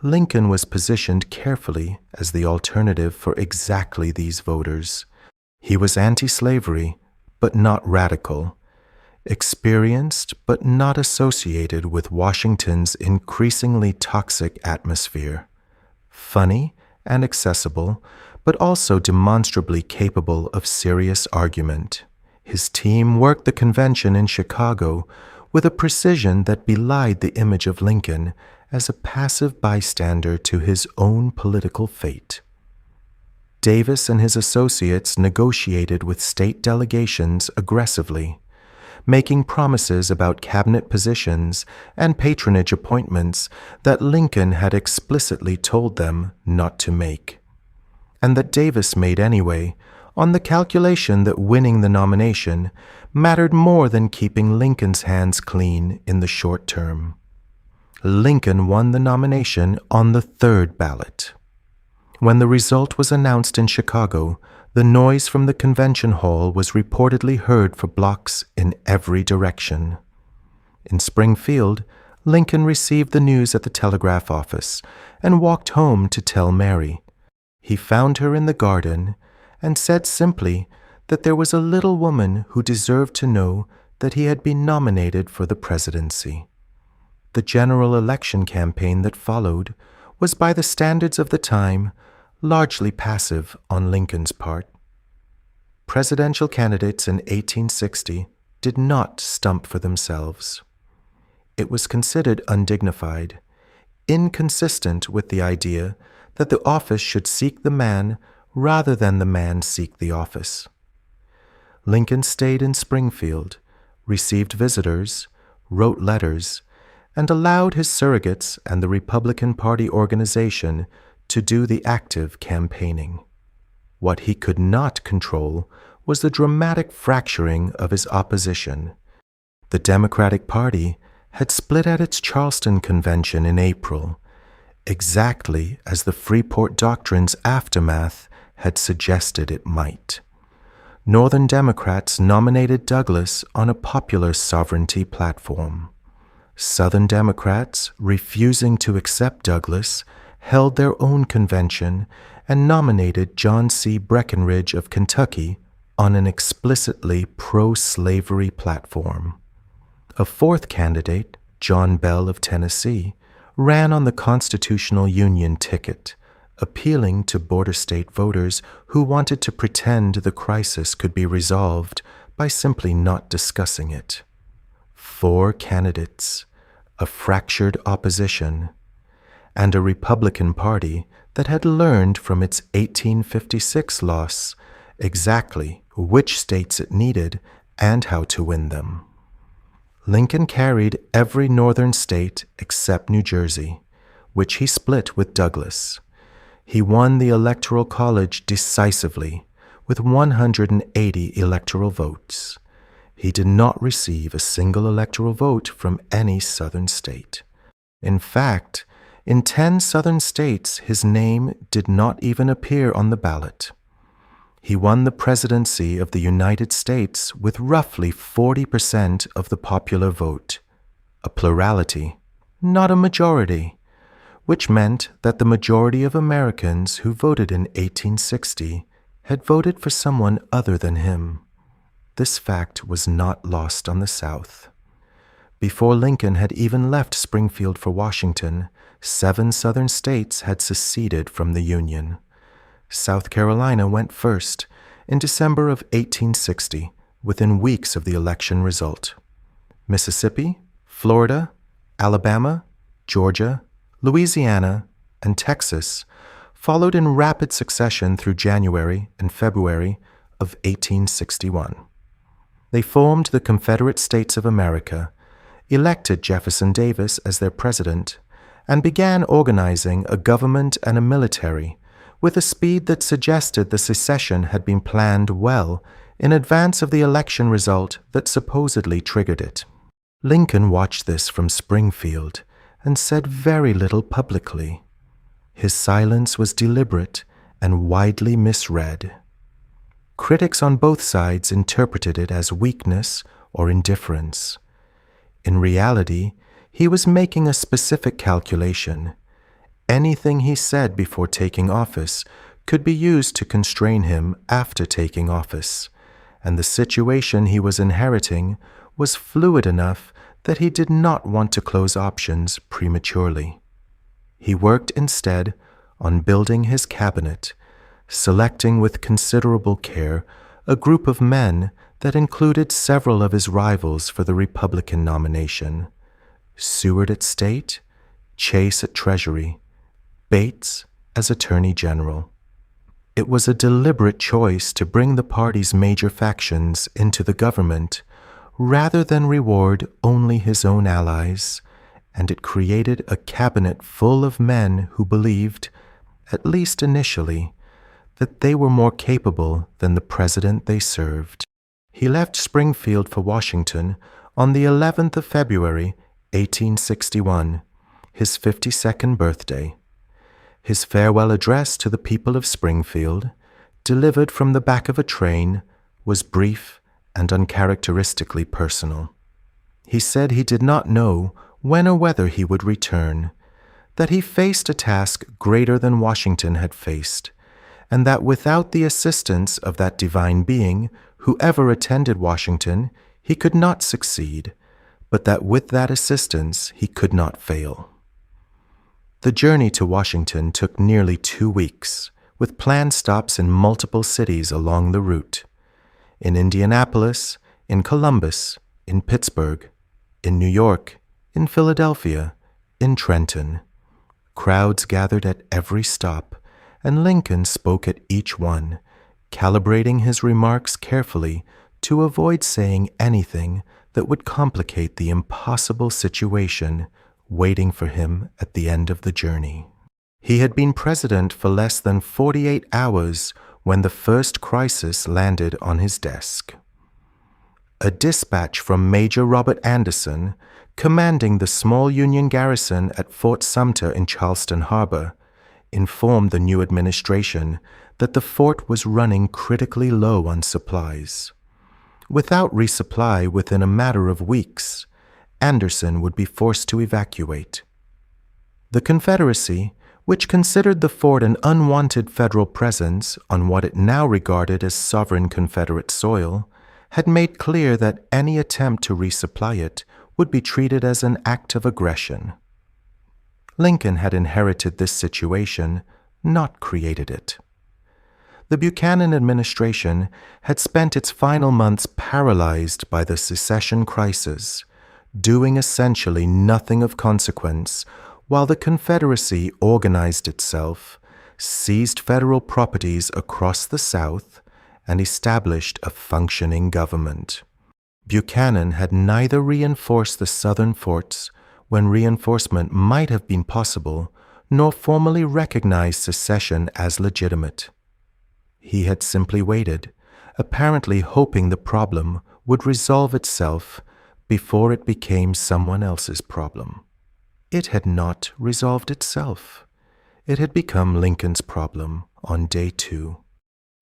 Speaker 1: Lincoln was positioned carefully as the alternative for exactly these voters. He was anti-slavery, but not radical, experienced but not associated with Washington's increasingly toxic atmosphere, funny and accessible, but also demonstrably capable of serious argument. His team worked the convention in Chicago with a precision that belied the image of Lincoln as a passive bystander to his own political fate. Davis and his associates negotiated with state delegations aggressively, making promises about cabinet positions and patronage appointments that Lincoln had explicitly told them not to make, and that Davis made anyway, on the calculation that winning the nomination mattered more than keeping Lincoln's hands clean in the short term. Lincoln won the nomination on the third ballot. When the result was announced in Chicago, the noise from the convention hall was reportedly heard for blocks in every direction. In Springfield, Lincoln received the news at the telegraph office and walked home to tell Mary. He found her in the garden and said simply that there was a little woman who deserved to know that he had been nominated for the presidency. The general election campaign that followed was, by the standards of the time, largely passive on Lincoln's part. Presidential candidates in 1860 did not stump for themselves. It was considered undignified, inconsistent with the idea that the office should seek the man rather than the man seek the office. Lincoln stayed in Springfield, received visitors, wrote letters, and allowed his surrogates and the Republican Party organization to do the active campaigning. What he could not control was the dramatic fracturing of his opposition. The Democratic Party had split at its Charleston convention in April, exactly as the Freeport Doctrine's aftermath had suggested it might. Northern Democrats nominated Douglas on a popular sovereignty platform. Southern Democrats, refusing to accept Douglas, held their own convention and nominated John C. Breckinridge of Kentucky on an explicitly pro-slavery platform. A fourth candidate, John Bell of Tennessee, ran on the Constitutional Union ticket, appealing to border state voters who wanted to pretend the crisis could be resolved by simply not discussing it. 4 candidates, a fractured opposition, and a Republican Party that had learned from its 1856 loss exactly which states it needed and how to win them. Lincoln carried every northern state except New Jersey, which he split with Douglas. He won the Electoral College decisively, with 180 electoral votes. He did not receive a single electoral vote from any southern state. In fact, in 10 southern states, his name did not even appear on the ballot. He won the presidency of the United States with roughly 40% of the popular vote, a plurality, not a majority, which meant that the majority of Americans who voted in 1860 had voted for someone other than him. This fact was not lost on the South. Before Lincoln had even left Springfield for Washington, 7 southern states had seceded from the Union. South Carolina went first in December of 1860, within weeks of the election result. Mississippi, Florida, Alabama, Georgia, Louisiana, and Texas followed in rapid succession through January and February of 1861. They formed the Confederate States of America, elected Jefferson Davis as their president, and began organizing a government and a military with a speed that suggested the secession had been planned well in advance of the election result that supposedly triggered it. Lincoln watched this from Springfield and said very little publicly. His silence was deliberate and widely misread. Critics on both sides interpreted it as weakness or indifference. In reality, he was making a specific calculation. Anything he said before taking office could be used to constrain him after taking office, and the situation he was inheriting was fluid enough that he did not want to close options prematurely. He worked instead on building his cabinet, selecting with considerable care a group of men that included several of his rivals for the Republican nomination: Seward at State, Chase at Treasury, Bates as Attorney General. It was a deliberate choice to bring the party's major factions into the government rather than reward only his own allies, and it created a cabinet full of men who believed, at least initially, that they were more capable than the president they served. He left Springfield for Washington on the 11th of February, 1861, his 52nd birthday. His farewell address to the people of Springfield, delivered from the back of a train, was brief and uncharacteristically personal. He said he did not know when or whether he would return, that he faced a task greater than Washington had faced, and that without the assistance of that divine being who ever attended Washington, he could not succeed, but that with that assistance he could not fail. The journey to Washington took nearly 2 weeks, with planned stops in multiple cities along the route: in Indianapolis, in Columbus, in Pittsburgh, in New York, in Philadelphia, in Trenton. Crowds gathered at every stop, and Lincoln spoke at each one, calibrating his remarks carefully to avoid saying anything that would complicate the impossible situation waiting for him at the end of the journey. He had been president for less than 48 hours when the first crisis landed on his desk. A dispatch from Major Robert Anderson, commanding the small Union garrison at Fort Sumter in Charleston Harbor, informed the new administration that the fort was running critically low on supplies. Without resupply within a matter of weeks, Anderson would be forced to evacuate. The Confederacy, which considered the fort an unwanted federal presence on what it now regarded as sovereign Confederate soil, had made clear that any attempt to resupply it would be treated as an act of aggression. Lincoln had inherited this situation, not created it. The Buchanan administration had spent its final months paralyzed by the secession crisis, doing essentially nothing of consequence, while the Confederacy organized itself, seized federal properties across the South, and established a functioning government. Buchanan had neither reinforced the Southern forts when reinforcement might have been possible, nor formally recognized secession as legitimate. He had simply waited, apparently hoping the problem would resolve itself before it became someone else's problem. It had not resolved itself. It had become Lincoln's problem on day 2.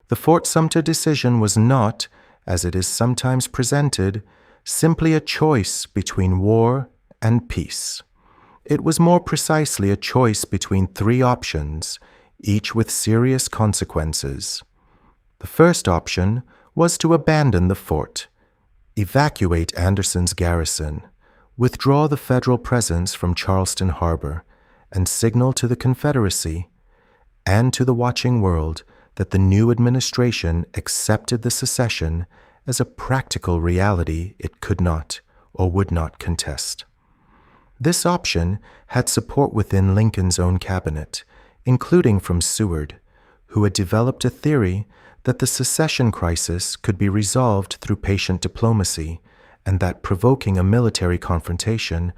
Speaker 1: The Fort Sumter decision was not, as it is sometimes presented, simply a choice between war and peace. It was more precisely a choice between 3 options, each with serious consequences. The first option was to abandon the fort, evacuate Anderson's garrison, withdraw the federal presence from Charleston Harbor, and signal to the Confederacy and to the watching world that the new administration accepted the secession as a practical reality it could not or would not contest. This option had support within Lincoln's own cabinet, including from Seward, who had developed a theory that the secession crisis could be resolved through patient diplomacy, and that provoking a military confrontation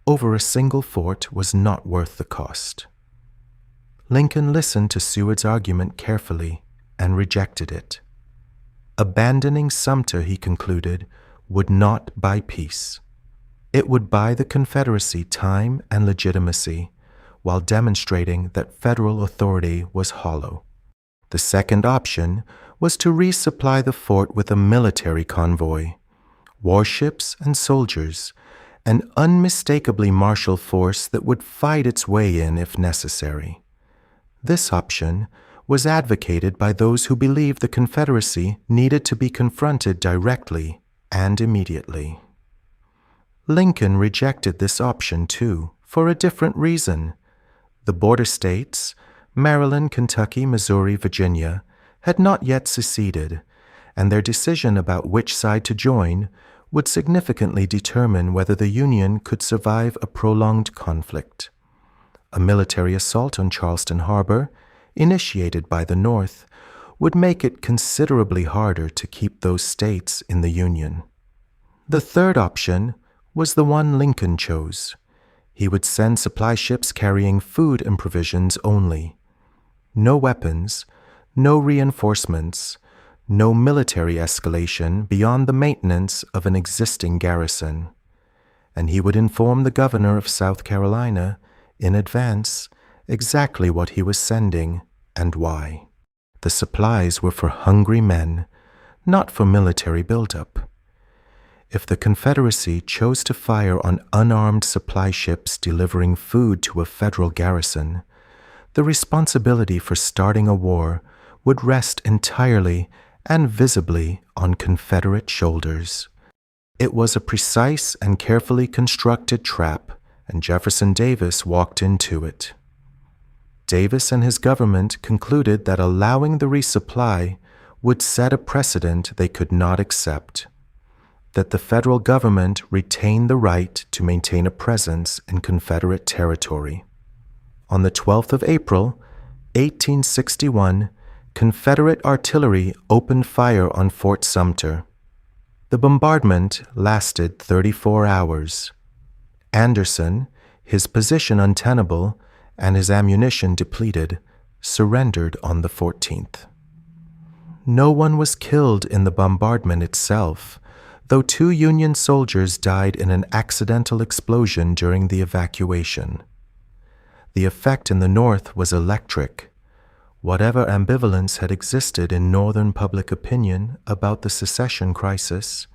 Speaker 1: over a single fort was not worth the cost. Lincoln listened to Seward's argument carefully and rejected it. Abandoning Sumter, he concluded, would not buy peace. It would buy the Confederacy time and legitimacy, while demonstrating that federal authority was hollow. The second option was to resupply the fort with a military convoy, warships and soldiers, an unmistakably martial force that would fight its way in if necessary. This option was advocated by those who believed the Confederacy needed to be confronted directly and immediately. Lincoln rejected this option, too, for a different reason. The border states, Maryland, Kentucky, Missouri, Virginia, had not yet seceded, and their decision about which side to join would significantly determine whether the Union could survive a prolonged conflict. A military assault on Charleston Harbor, initiated by the North, would make it considerably harder to keep those states in the Union. The third option was the one Lincoln chose. He would send supply ships carrying food and provisions only. No weapons, no reinforcements, no military escalation beyond the maintenance of an existing garrison. And he would inform the governor of South Carolina in advance exactly what he was sending and why. The supplies were for hungry men, not for military buildup. If the Confederacy chose to fire on unarmed supply ships delivering food to a federal garrison, the responsibility for starting a war would rest entirely and visibly on Confederate shoulders. It was a precise and carefully constructed trap, and Jefferson Davis walked into it. Davis and his government concluded that allowing the resupply would set a precedent they could not accept, that the federal government retained the right to maintain a presence in Confederate territory. On the 12th of April, 1861, Confederate artillery opened fire on Fort Sumter. The bombardment lasted 34 hours. Anderson, his position untenable and his ammunition depleted, surrendered on the 14th. No one was killed in the bombardment itself, though 2 Union soldiers died in an accidental explosion during the evacuation. The effect in the North was electric. Whatever ambivalence had existed in Northern public opinion about the secession crisis,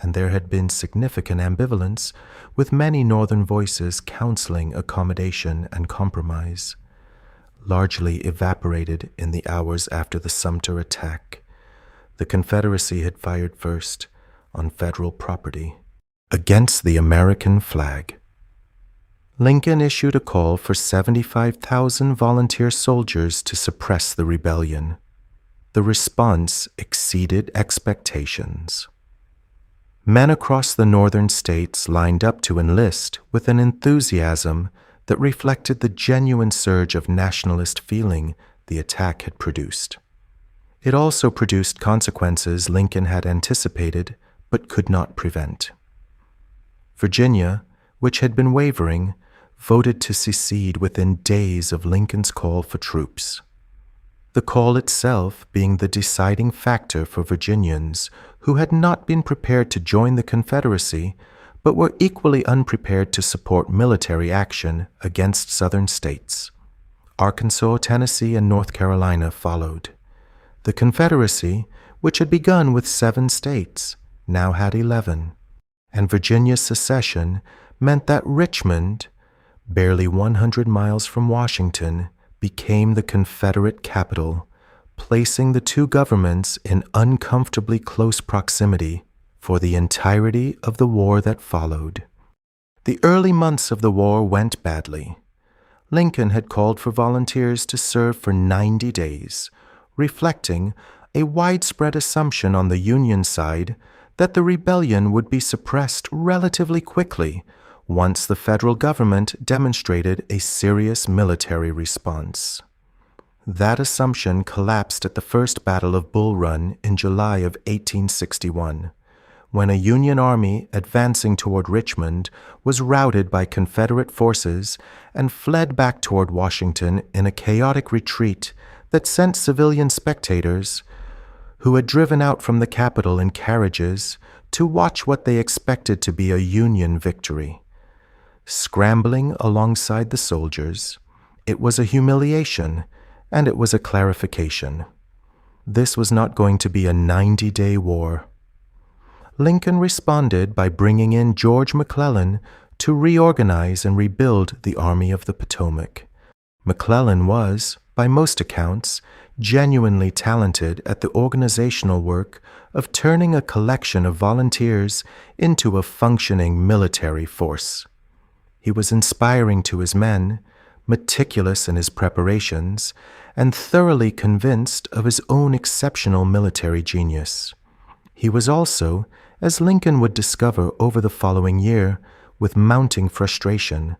Speaker 1: and there had been significant ambivalence, with many Northern voices counseling accommodation and compromise, largely evaporated in the hours after the Sumter attack. The Confederacy had fired first on federal property against the American flag. Lincoln issued a call for 75,000 volunteer soldiers to suppress the rebellion. The response exceeded expectations. Men across the northern states lined up to enlist with an enthusiasm that reflected the genuine surge of nationalist feeling the attack had produced. It also produced consequences Lincoln had anticipated but could not prevent. Virginia, which had been wavering, voted to secede within days of Lincoln's call for troops. The call itself being the deciding factor for Virginians who had not been prepared to join the Confederacy but were equally unprepared to support military action against southern states. Arkansas, Tennessee, and North Carolina followed. The Confederacy, which had begun with 7 states, now had 11, and Virginia's secession meant that Richmond, barely 100 miles from Washington, became the Confederate capital, placing the 2 governments in uncomfortably close proximity for the entirety of the war that followed. The early months of the war went badly. Lincoln had called for volunteers to serve for 90 days, reflecting a widespread assumption on the Union side that the rebellion would be suppressed relatively quickly once the federal government demonstrated a serious military response. That assumption collapsed at the First Battle of Bull Run in July of 1861, when a Union army advancing toward Richmond was routed by Confederate forces and fled back toward Washington in a chaotic retreat that sent civilian spectators, who had driven out from the capital in carriages, to watch what they expected to be a Union victory. Scrambling alongside the soldiers, it was a humiliation, and it was a clarification. This was not going to be a 90-day war. Lincoln responded by bringing in George McClellan to reorganize and rebuild the Army of the Potomac. McClellan was, by most accounts, genuinely talented at the organizational work of turning a collection of volunteers into a functioning military force. He was inspiring to his men, meticulous in his preparations, and thoroughly convinced of his own exceptional military genius. He was also, as Lincoln would discover over the following year, with mounting frustration,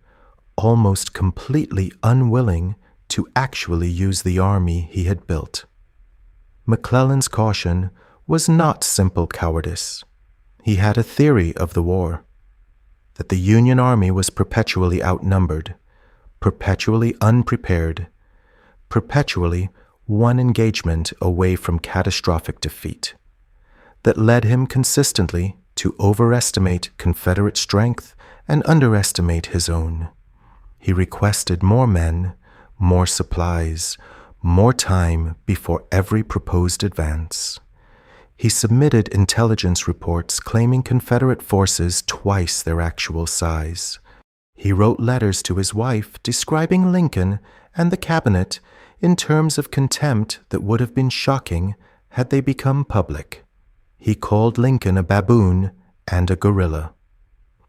Speaker 1: almost completely unwilling to actually use the army he had built. McClellan's caution was not simple cowardice. He had a theory of the war, that the Union Army was perpetually outnumbered, perpetually unprepared, perpetually one engagement away from catastrophic defeat, that led him consistently to overestimate Confederate strength and underestimate his own. He requested more men, more supplies, more time before every proposed advance. He submitted intelligence reports claiming Confederate forces twice their actual size. He wrote letters to his wife describing Lincoln and the cabinet in terms of contempt that would have been shocking had they become public. He called Lincoln a baboon and a guerrilla.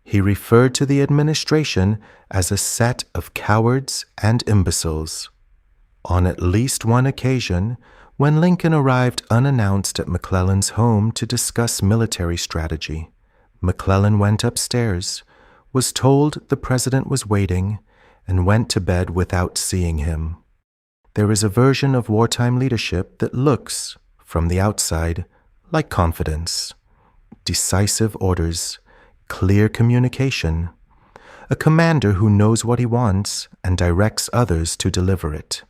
Speaker 1: He referred to the administration as a set of cowards and imbeciles. On at least one occasion, when Lincoln arrived unannounced at McClellan's home to discuss military strategy, McClellan went upstairs, was told the president was waiting, and went to bed without seeing him. There is a version of wartime leadership that looks, from the outside, like confidence, decisive orders, clear communication, a commander who knows what he wants and directs others to deliver it.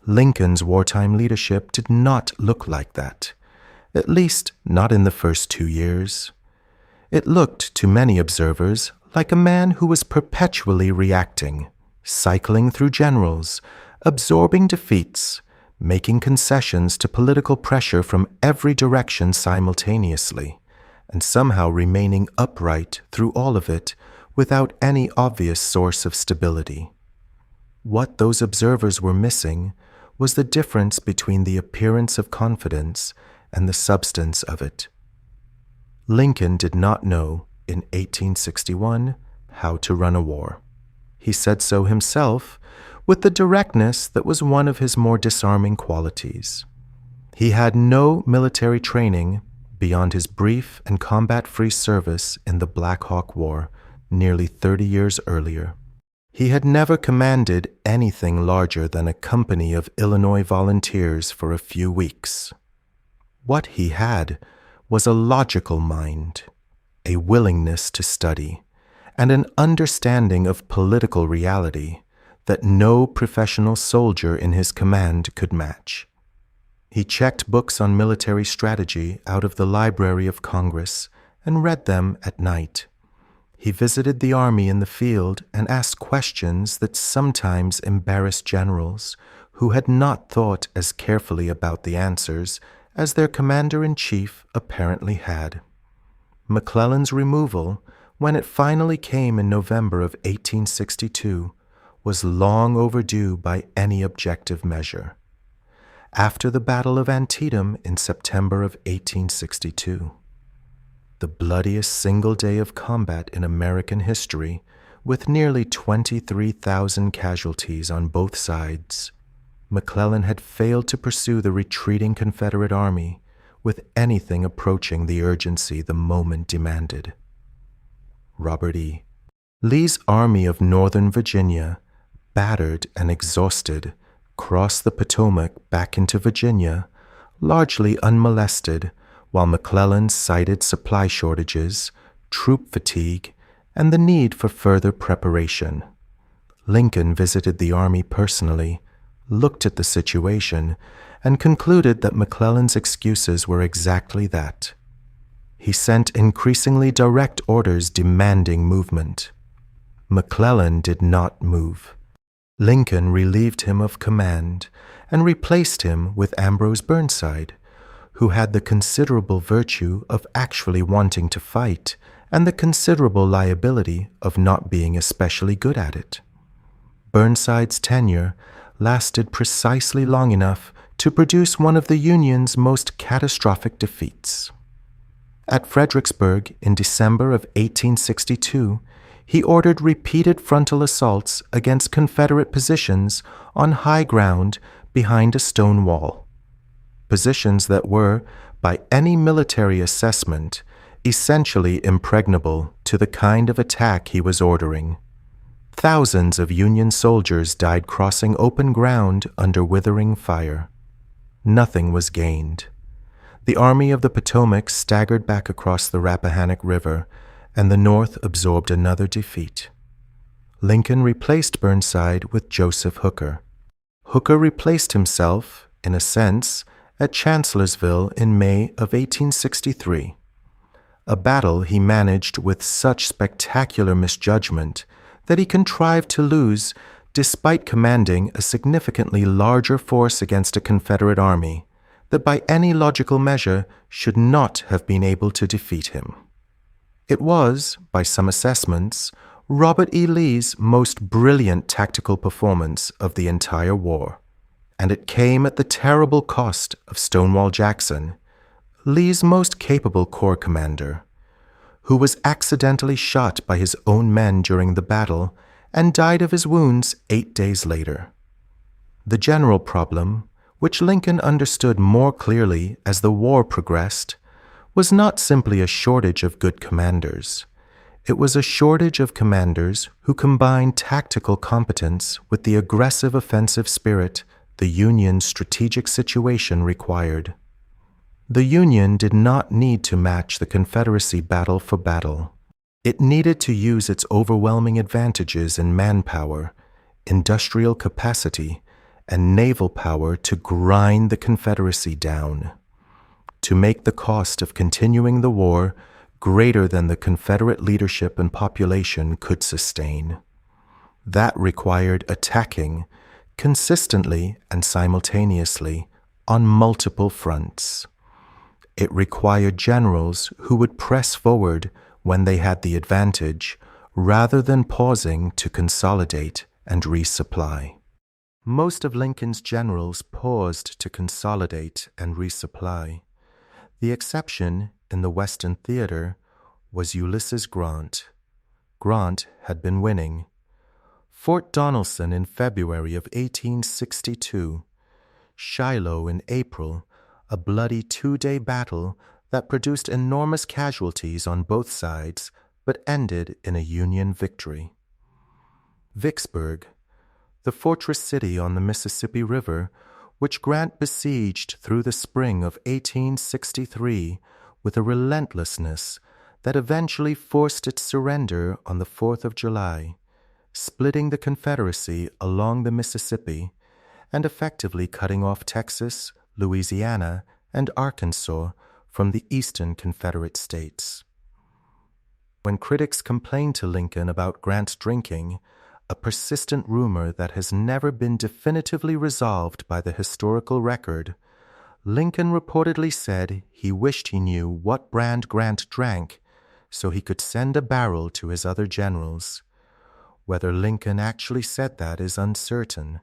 Speaker 1: Lincoln's wartime leadership did not look like that, at least not in the first 2 years. It looked to many observers like a man who was perpetually reacting, cycling through generals, absorbing defeats, making concessions to political pressure from every direction simultaneously, and somehow remaining upright through all of it without any obvious source of stability. What those observers were missing was the difference between the appearance of confidence and the substance of it. Lincoln did not know, in 1861, how to run a war. He said so himself, with the directness that was one of his more disarming qualities. He had no military training beyond his brief and combat-free service in the Black Hawk War nearly 30 years earlier. He had never commanded anything larger than a company of Illinois volunteers for a few weeks. What he had was a logical mind, a willingness to study, and an understanding of political reality that no professional soldier in his command could match. He checked books on military strategy out of the Library of Congress and read them at night. He visited the army in the field and asked questions that sometimes embarrassed generals who had not thought as carefully about the answers as their commander-in-chief apparently had. McClellan's removal, when it finally came in November of 1862, was long overdue by any objective measure. After the Battle of Antietam in September of 1862, the bloodiest single day of combat in American history, with nearly 23,000 casualties on both sides, McClellan had failed to pursue the retreating Confederate army with anything approaching the urgency the moment demanded. Robert E. Lee's Army of Northern Virginia, battered and exhausted, crossed the Potomac back into Virginia, largely unmolested, while McClellan cited supply shortages, troop fatigue, and the need for further preparation. Lincoln visited the army personally, looked at the situation, and concluded that McClellan's excuses were exactly that. He sent increasingly direct orders demanding movement. McClellan did not move. Lincoln relieved him of command and replaced him with Ambrose Burnside, who had the considerable virtue of actually wanting to fight and the considerable liability of not being especially good at it. Burnside's tenure lasted precisely long enough to produce one of the Union's most catastrophic defeats. At Fredericksburg in December of 1862, he ordered repeated frontal assaults against Confederate positions on high ground behind a stone wall, positions that were, by any military assessment, essentially impregnable to the kind of attack he was ordering. Thousands of Union soldiers died crossing open ground under withering fire. Nothing was gained. The Army of the Potomac staggered back across the Rappahannock River, and the North absorbed another defeat. Lincoln replaced Burnside with Joseph Hooker. Hooker replaced himself, in a sense, at Chancellorsville in May of 1863, a battle he managed with such spectacular misjudgment that he contrived to lose despite commanding a significantly larger force against a Confederate army that by any logical measure should not have been able to defeat him. It was, by some assessments, Robert E. Lee's most brilliant tactical performance of the entire war, and it came at the terrible cost of Stonewall Jackson, Lee's most capable corps commander, who was accidentally shot by his own men during the battle and died of his wounds 8 days later. The general problem, which Lincoln understood more clearly as the war progressed, was not simply a shortage of good commanders. It was a shortage of commanders who combined tactical competence with the aggressive offensive spirit the Union's strategic situation required. The Union did not need to match the Confederacy battle for battle. It needed to use its overwhelming advantages in manpower, industrial capacity, and naval power to grind the Confederacy down, to make the cost of continuing the war greater than the Confederate leadership and population could sustain. That required attacking consistently and simultaneously on multiple fronts. It required generals who would press forward when they had the advantage, rather than pausing to consolidate and resupply. Most of Lincoln's generals paused to consolidate and resupply. The exception, in the Western theater, was Ulysses Grant. Grant had been winning. Fort Donelson in February of 1862, Shiloh in April, a bloody 2-day battle that produced enormous casualties on both sides but ended in a Union victory. Vicksburg, the fortress city on the Mississippi River, which Grant besieged through the spring of 1863 with a relentlessness that eventually forced its surrender on the 4th of July, splitting the Confederacy along the Mississippi and effectively cutting off Texas, Louisiana, and Arkansas from the eastern Confederate states. When critics complained to Lincoln about Grant's drinking, a persistent rumor that has never been definitively resolved by the historical record, Lincoln reportedly said he wished he knew what brand Grant drank so he could send a barrel to his other generals. Whether Lincoln actually said that is uncertain.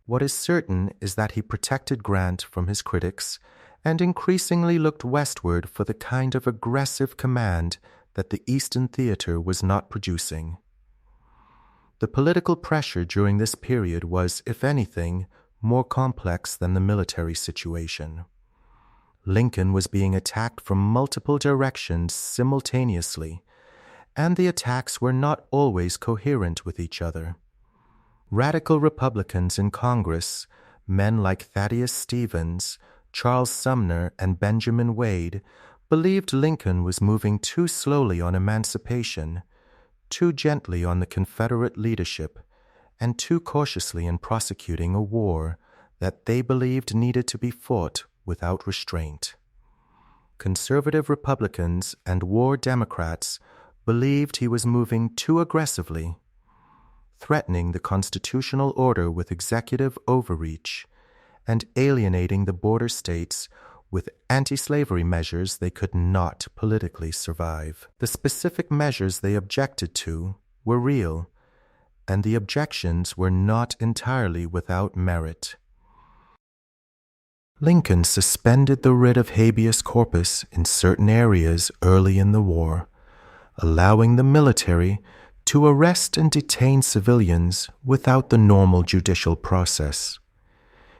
Speaker 1: What is certain is that he protected Grant from his critics and increasingly looked westward for the kind of aggressive command that the Eastern Theater was not producing. The political pressure during this period was, if anything, more complex than the military situation. Lincoln was being attacked from multiple directions simultaneously, and the attacks were not always coherent with each other. Radical Republicans in Congress, men like Thaddeus Stevens, Charles Sumner, and Benjamin Wade, believed Lincoln was moving too slowly on emancipation, too gently on the Confederate leadership, and too cautiously in prosecuting a war that they believed needed to be fought without restraint. Conservative Republicans and war Democrats believed he was moving too aggressively, threatening the constitutional order with executive overreach and alienating the border states With anti-slavery measures, they could not politically survive. The specific measures they objected to were real, and the objections were not entirely without merit. Lincoln suspended the writ of habeas corpus in certain areas early in the war, allowing the military to arrest and detain civilians without the normal judicial process.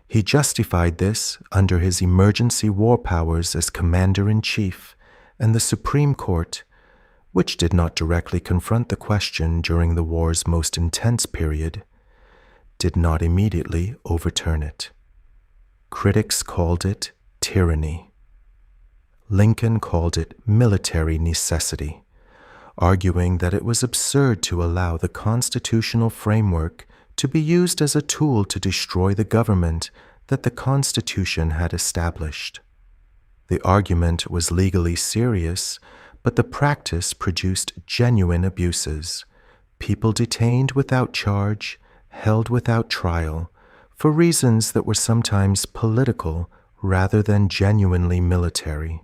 Speaker 1: He justified this under his emergency war powers as Commander-in-Chief, and the Supreme Court, which did not directly confront the question during the war's most intense period, did not immediately overturn it. Critics called it tyranny. Lincoln called it military necessity, arguing that it was absurd to allow the constitutional framework to be used as a tool to destroy the government that the Constitution had established. The argument was legally serious, but the practice produced genuine abuses. People detained without charge, held without trial, for reasons that were sometimes political rather than genuinely military.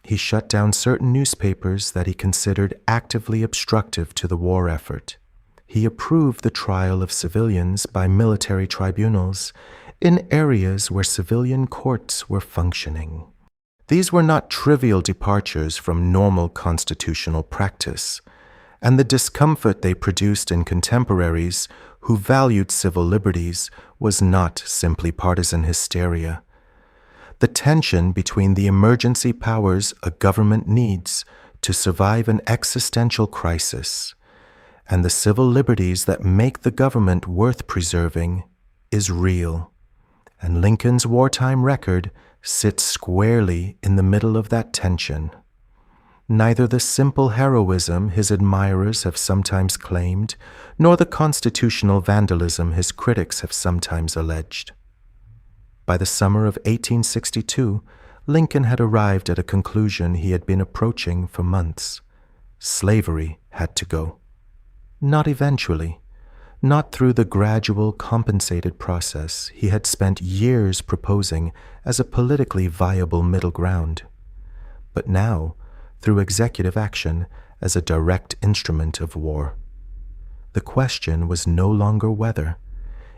Speaker 1: He shut down certain newspapers that he considered actively obstructive to the war effort. He approved the trial of civilians by military tribunals in areas where civilian courts were functioning. These were not trivial departures from normal constitutional practice, and the discomfort they produced in contemporaries who valued civil liberties was not simply partisan hysteria. The tension between the emergency powers a government needs to survive an existential crisis and the civil liberties that make the government worth preserving is real, and Lincoln's wartime record sits squarely in the middle of that tension. Neither the simple heroism his admirers have sometimes claimed, nor the constitutional vandalism his critics have sometimes alleged. By the summer of 1862, Lincoln had arrived at a conclusion he had been approaching for months. Slavery had to go. Not eventually, not through the gradual, compensated process he had spent years proposing as a politically viable middle ground, but now through executive action as a direct instrument of war. The question was no longer whether,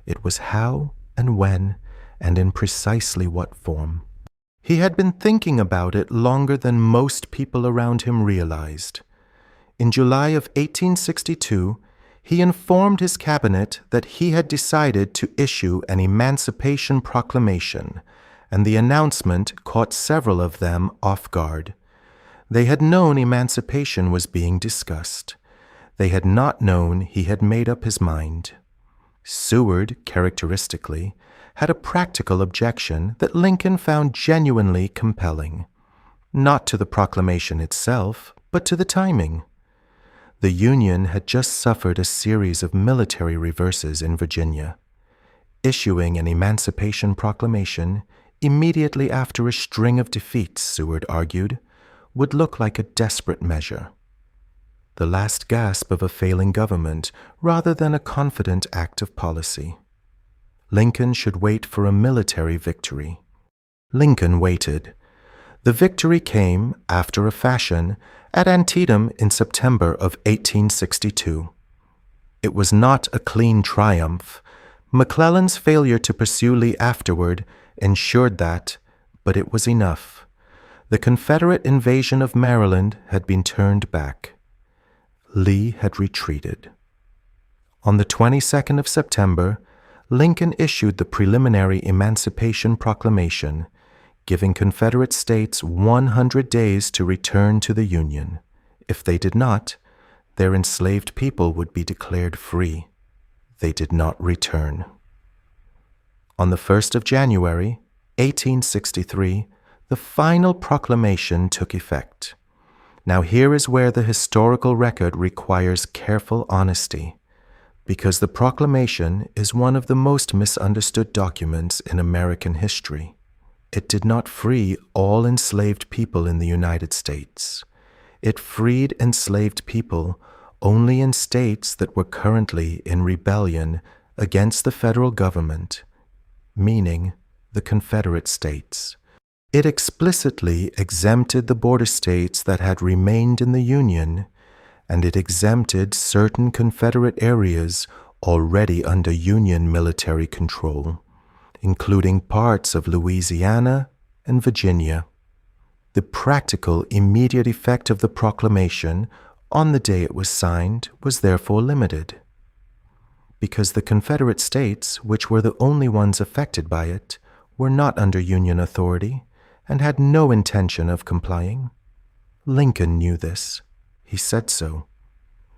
Speaker 1: it was how and when and in precisely what form. He had been thinking about it longer than most people around him realized. In July of 1862, he informed his cabinet that he had decided to issue an Emancipation Proclamation, and the announcement caught several of them off guard. They had known emancipation was being discussed. They had not known he had made up his mind. Seward, characteristically, had a practical objection that Lincoln found genuinely compelling, not to the proclamation itself, but to the timing. The Union had just suffered a series of military reverses in Virginia. Issuing an Emancipation Proclamation immediately after a string of defeats, Seward argued, would look like a desperate measure, the last gasp of a failing government rather than a confident act of policy. Lincoln should wait for a military victory. Lincoln waited. The victory came, after a fashion, at Antietam in September of 1862. It was not a clean triumph. McClellan's failure to pursue Lee afterward ensured that, but it was enough. The Confederate invasion of Maryland had been turned back. Lee had retreated. On the 22nd of September, Lincoln issued the preliminary Emancipation Proclamation, giving Confederate states 100 days to return to the Union. If they did not, their enslaved people would be declared free. They did not return. On the 1st of January, 1863, the final proclamation took effect. Now here is where the historical record requires careful honesty, because the proclamation is one of the most misunderstood documents in American history. It did not free all enslaved people in the United States. It freed enslaved people only in states that were currently in rebellion against the federal government, meaning the Confederate States. It explicitly exempted the border states that had remained in the Union, and it exempted certain Confederate areas already under Union military control, including parts of Louisiana and Virginia. The practical, immediate effect of the proclamation on the day it was signed was therefore limited, because the Confederate states, which were the only ones affected by it, were not under Union authority and had no intention of complying. Lincoln knew this. He said so.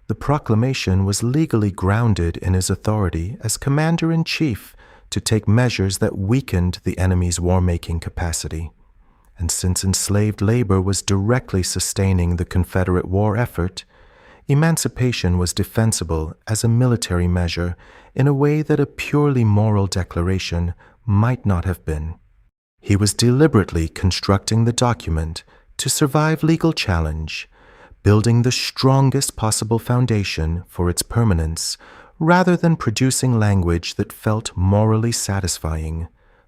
Speaker 1: The proclamation was legally grounded in his authority as Commander-in-Chief to take measures that weakened the enemy's war-making capacity. And since enslaved labor was directly sustaining the Confederate war effort, emancipation was defensible as a military measure in a way that a purely moral declaration might not have been. He was deliberately constructing the document to survive legal challenge, building the strongest possible foundation for its permanence, rather than producing language that felt morally satisfying,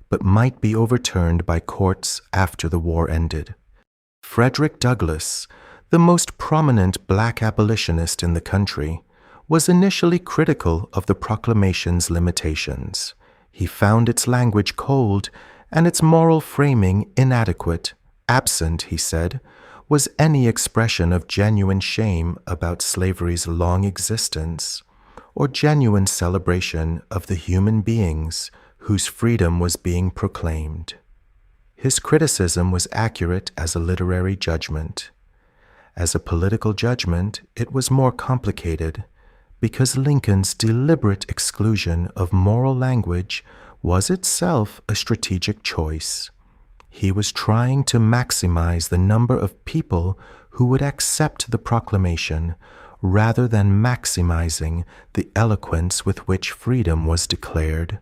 Speaker 1: but might be overturned by courts after the war ended. Frederick Douglass, the most prominent black abolitionist in the country, was initially critical of the proclamation's limitations. He found its language cold and its moral framing inadequate. Absent, he said, was any expression of genuine shame about slavery's long existence, or genuine celebration of the human beings whose freedom was being proclaimed. His criticism was accurate as a literary judgment. As a political judgment, it was more complicated, because Lincoln's deliberate exclusion of moral language was itself a strategic choice. He was trying to maximize the number of people who would accept the proclamation, rather than maximizing the eloquence with which freedom was declared.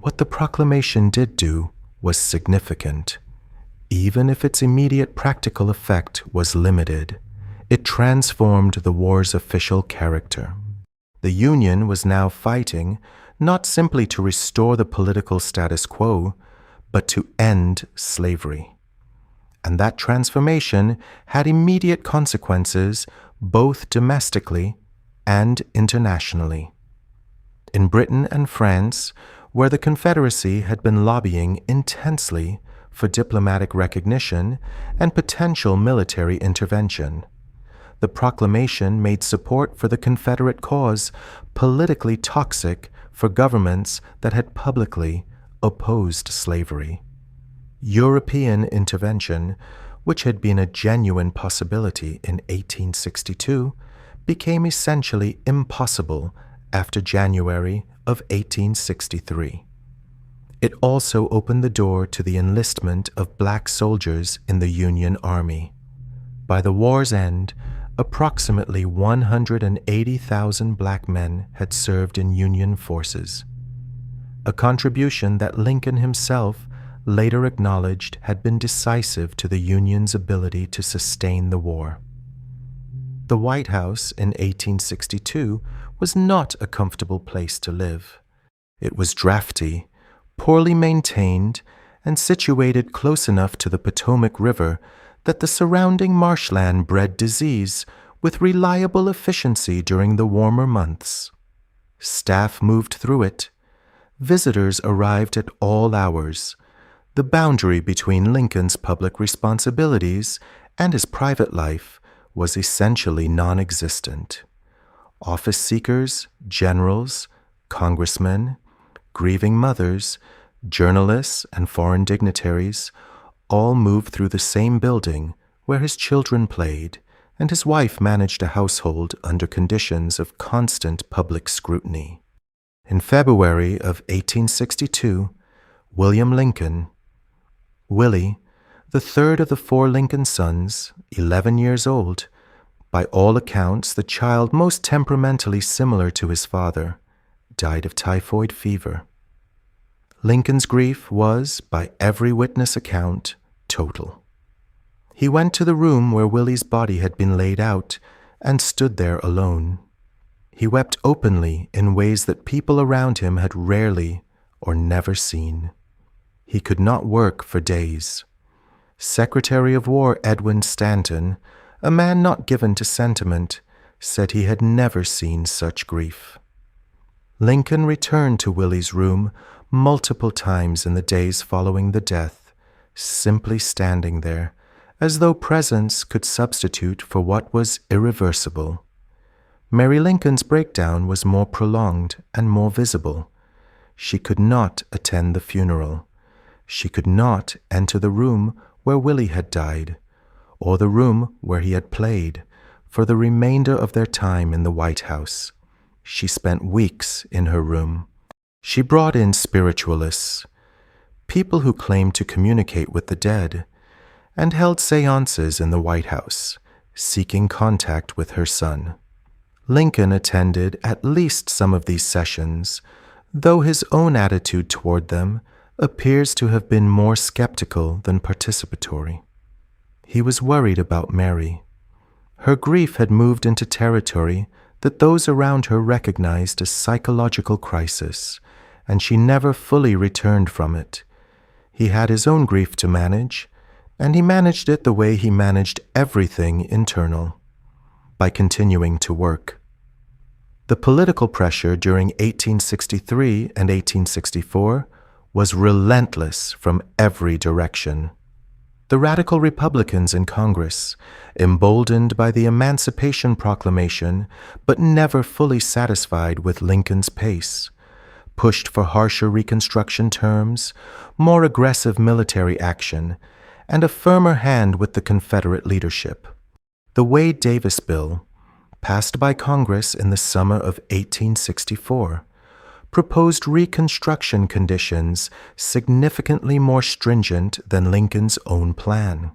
Speaker 1: What the proclamation did do was significant. Even if its immediate practical effect was limited, it transformed the war's official character. The Union was now fighting not simply to restore the political status quo, but to end slavery. And that transformation had immediate consequences both domestically and internationally. In Britain and France, where the Confederacy had been lobbying intensely for diplomatic recognition and potential military intervention, the proclamation made support for the Confederate cause politically toxic for governments that had publicly opposed slavery. European intervention, which had been a genuine possibility in 1862, became essentially impossible after January of 1863. It also opened the door to the enlistment of black soldiers in the Union Army. By the war's end, approximately 180,000 black men had served in Union forces, a contribution that Lincoln himself later acknowledged had been decisive to the Union's ability to sustain the war. The White House in 1862 was not a comfortable place to live. It was drafty, poorly maintained, and situated close enough to the Potomac River that the surrounding marshland bred disease with reliable efficiency during the warmer months. Staff moved through it. Visitors arrived at all hours. The boundary between Lincoln's public responsibilities and his private life was essentially non-existent. Office seekers, generals, congressmen, grieving mothers, journalists, and foreign dignitaries all moved through the same building where his children played, and his wife managed a household under conditions of constant public scrutiny. In February of 1862, William Lincoln, Willie, the third of the four Lincoln sons, 11 years old, by all accounts the child most temperamentally similar to his father, died of typhoid fever. Lincoln's grief was, by every witness account, total. He went to the room where Willie's body had been laid out and stood there alone. He wept openly in ways that people around him had rarely or never seen. He could not work for days. Secretary of War Edwin Stanton, a man not given to sentiment, said he had never seen such grief. Lincoln returned to Willie's room multiple times in the days following the death, simply standing there, as though presence could substitute for what was irreversible. Mary Lincoln's breakdown was more prolonged and more visible. She could not attend the funeral. She could not enter the room where Willie had died, or the room where he had played, for the remainder of their time in the White House. She spent weeks in her room. She brought in spiritualists, people who claimed to communicate with the dead, and held seances in the White House, seeking contact with her son. Lincoln attended at least some of these sessions, though his own attitude toward them appears to have been more skeptical than participatory. He was worried about Mary. Her grief had moved into territory that those around her recognized as psychological crisis, and she never fully returned from it. He had his own grief to manage, and he managed it the way he managed everything internal, by continuing to work. The political pressure during 1863 and 1864 was relentless from every direction. The radical Republicans in Congress, emboldened by the Emancipation Proclamation but never fully satisfied with Lincoln's pace, pushed for harsher Reconstruction terms, more aggressive military action, and a firmer hand with the Confederate leadership. The Wade-Davis Bill, passed by Congress in the summer of 1864, proposed Reconstruction conditions significantly more stringent than Lincoln's own plan,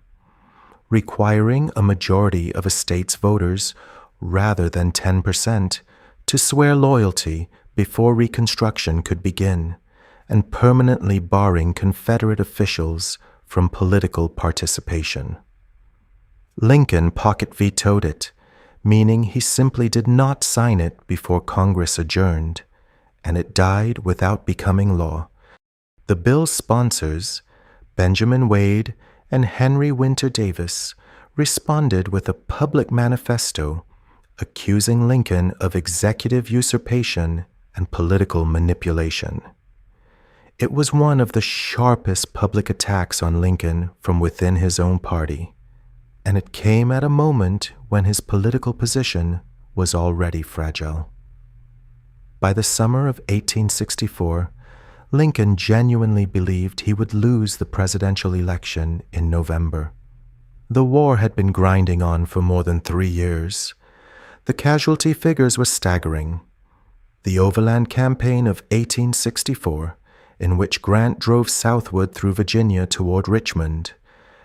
Speaker 1: requiring a majority of a state's voters, rather than 10%, to swear loyalty before Reconstruction could begin, and permanently barring Confederate officials from political participation. Lincoln pocket vetoed it, meaning he simply did not sign it before Congress adjourned, and it died without becoming law. The bill's sponsors, Benjamin Wade and Henry Winter Davis, responded with a public manifesto accusing Lincoln of executive usurpation and political manipulation. It was one of the sharpest public attacks on Lincoln from within his own party, and it came at a moment when his political position was already fragile. By the summer of 1864, Lincoln genuinely believed he would lose the presidential election in November. The war had been grinding on for more than 3 years. The casualty figures were staggering. The Overland Campaign of 1864, in which Grant drove southward through Virginia toward Richmond,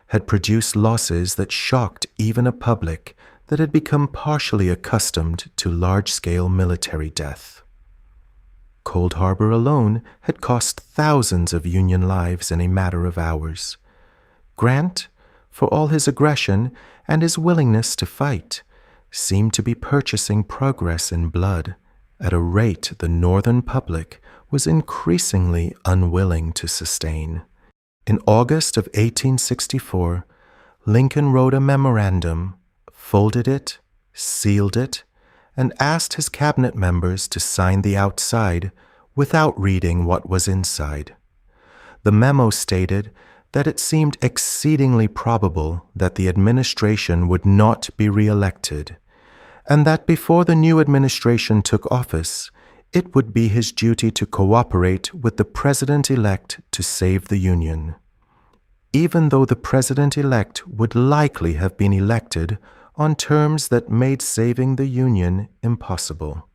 Speaker 1: had produced losses that shocked even a public that had become partially accustomed to large-scale military death. Cold Harbor alone had cost thousands of Union lives in a matter of hours. Grant, for all his aggression and his willingness to fight, seemed to be purchasing progress in blood at a rate the Northern public was increasingly unwilling to sustain. In August of 1864, Lincoln wrote a memorandum, folded it, sealed it, and asked his cabinet members to sign the outside without reading what was inside. The memo stated that it seemed exceedingly probable that the administration would not be re-elected, and that before the new administration took office, it would be his duty to cooperate with the president-elect to save the Union, even though the president-elect would likely have been elected on terms that made saving the Union impossible.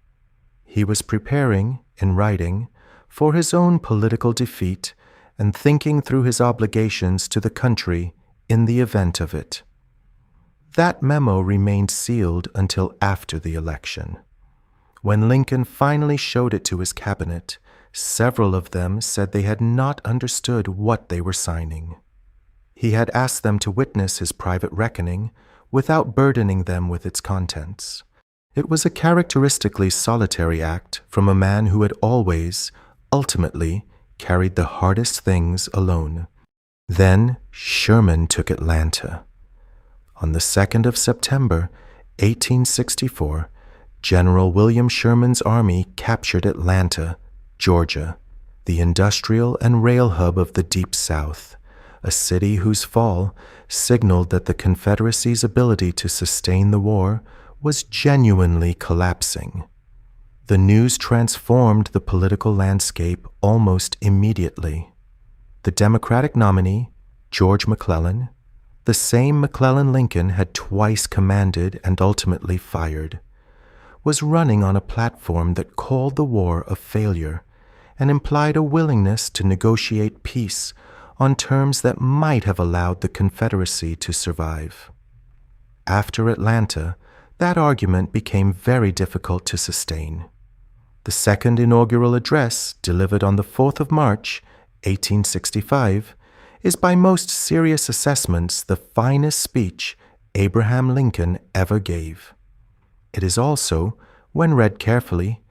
Speaker 1: He was preparing, in writing, for his own political defeat and thinking through his obligations to the country in the event of it. That memo remained sealed until after the election. When Lincoln finally showed it to his cabinet, several of them said they had not understood what they were signing. He had asked them to witness his private reckoning without burdening them with its contents. It was a characteristically solitary act from a man who had always, ultimately, carried the hardest things alone. Then Sherman took Atlanta. On the 2nd of September, 1864, General William Sherman's army captured Atlanta, Georgia, the industrial and rail hub of the Deep South, a city whose fall signaled that the Confederacy's ability to sustain the war was genuinely collapsing. The news transformed the political landscape almost immediately. The Democratic nominee, George McClellan, the same McClellan Lincoln had twice commanded and ultimately fired, was running on a platform that called the war a failure and implied a willingness to negotiate peace on terms that might have allowed the Confederacy to survive. After Atlanta, that argument became very difficult to sustain. The second inaugural address, delivered on the 4th of March, 1865, is by most serious assessments the finest speech Abraham Lincoln ever gave. It is also, when read carefully,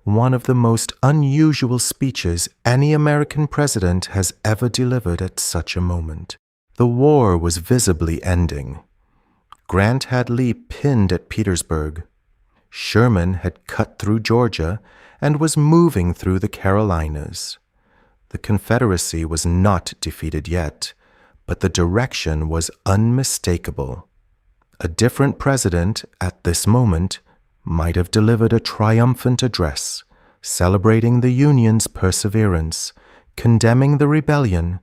Speaker 1: one of the most unusual speeches any American president has ever delivered at such a moment. The war was visibly ending. Grant had Lee pinned at Petersburg. Sherman had cut through Georgia and was moving through the Carolinas. The Confederacy was not defeated yet, but the direction was unmistakable. A different president at this moment might have delivered a triumphant address, celebrating the Union's perseverance, condemning the rebellion,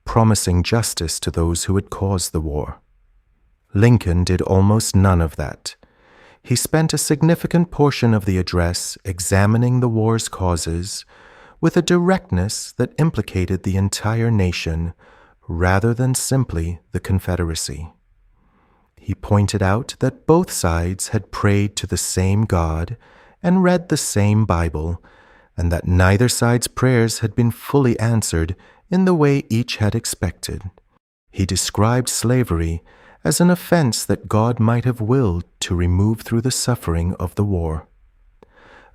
Speaker 1: promising justice to those who had caused the war. Lincoln did almost none of that. He spent a significant portion of the address examining the war's causes with a directness that implicated the entire nation rather than simply the Confederacy. He pointed out that both sides had prayed to the same God and read the same Bible, and that neither side's prayers had been fully answered in the way each had expected. He described slavery as an offense that God might have willed to remove through the suffering of the war.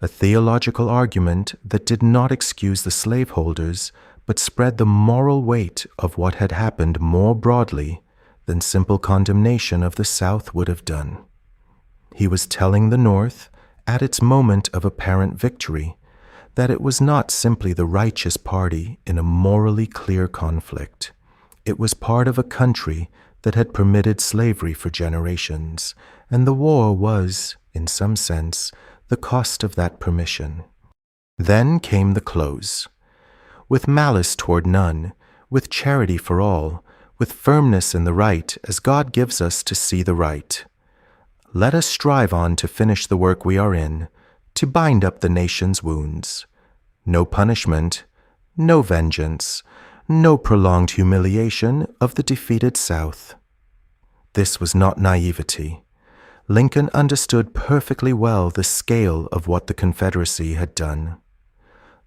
Speaker 1: A theological argument that did not excuse the slaveholders, but spread the moral weight of what had happened more broadly than simple condemnation of the South would have done. He was telling the North, at its moment of apparent victory, that it was not simply the righteous party in a morally clear conflict. It was part of a country that had permitted slavery for generations, and the war was, in some sense, the cost of that permission. Then came the close. With malice toward none, with charity for all, with firmness in the right as God gives us to see the right. Let us strive on to finish the work we are in, to bind up the nation's wounds. No punishment, no vengeance, no prolonged humiliation of the defeated South. This was not naivety. Lincoln understood perfectly well the scale of what the Confederacy had done.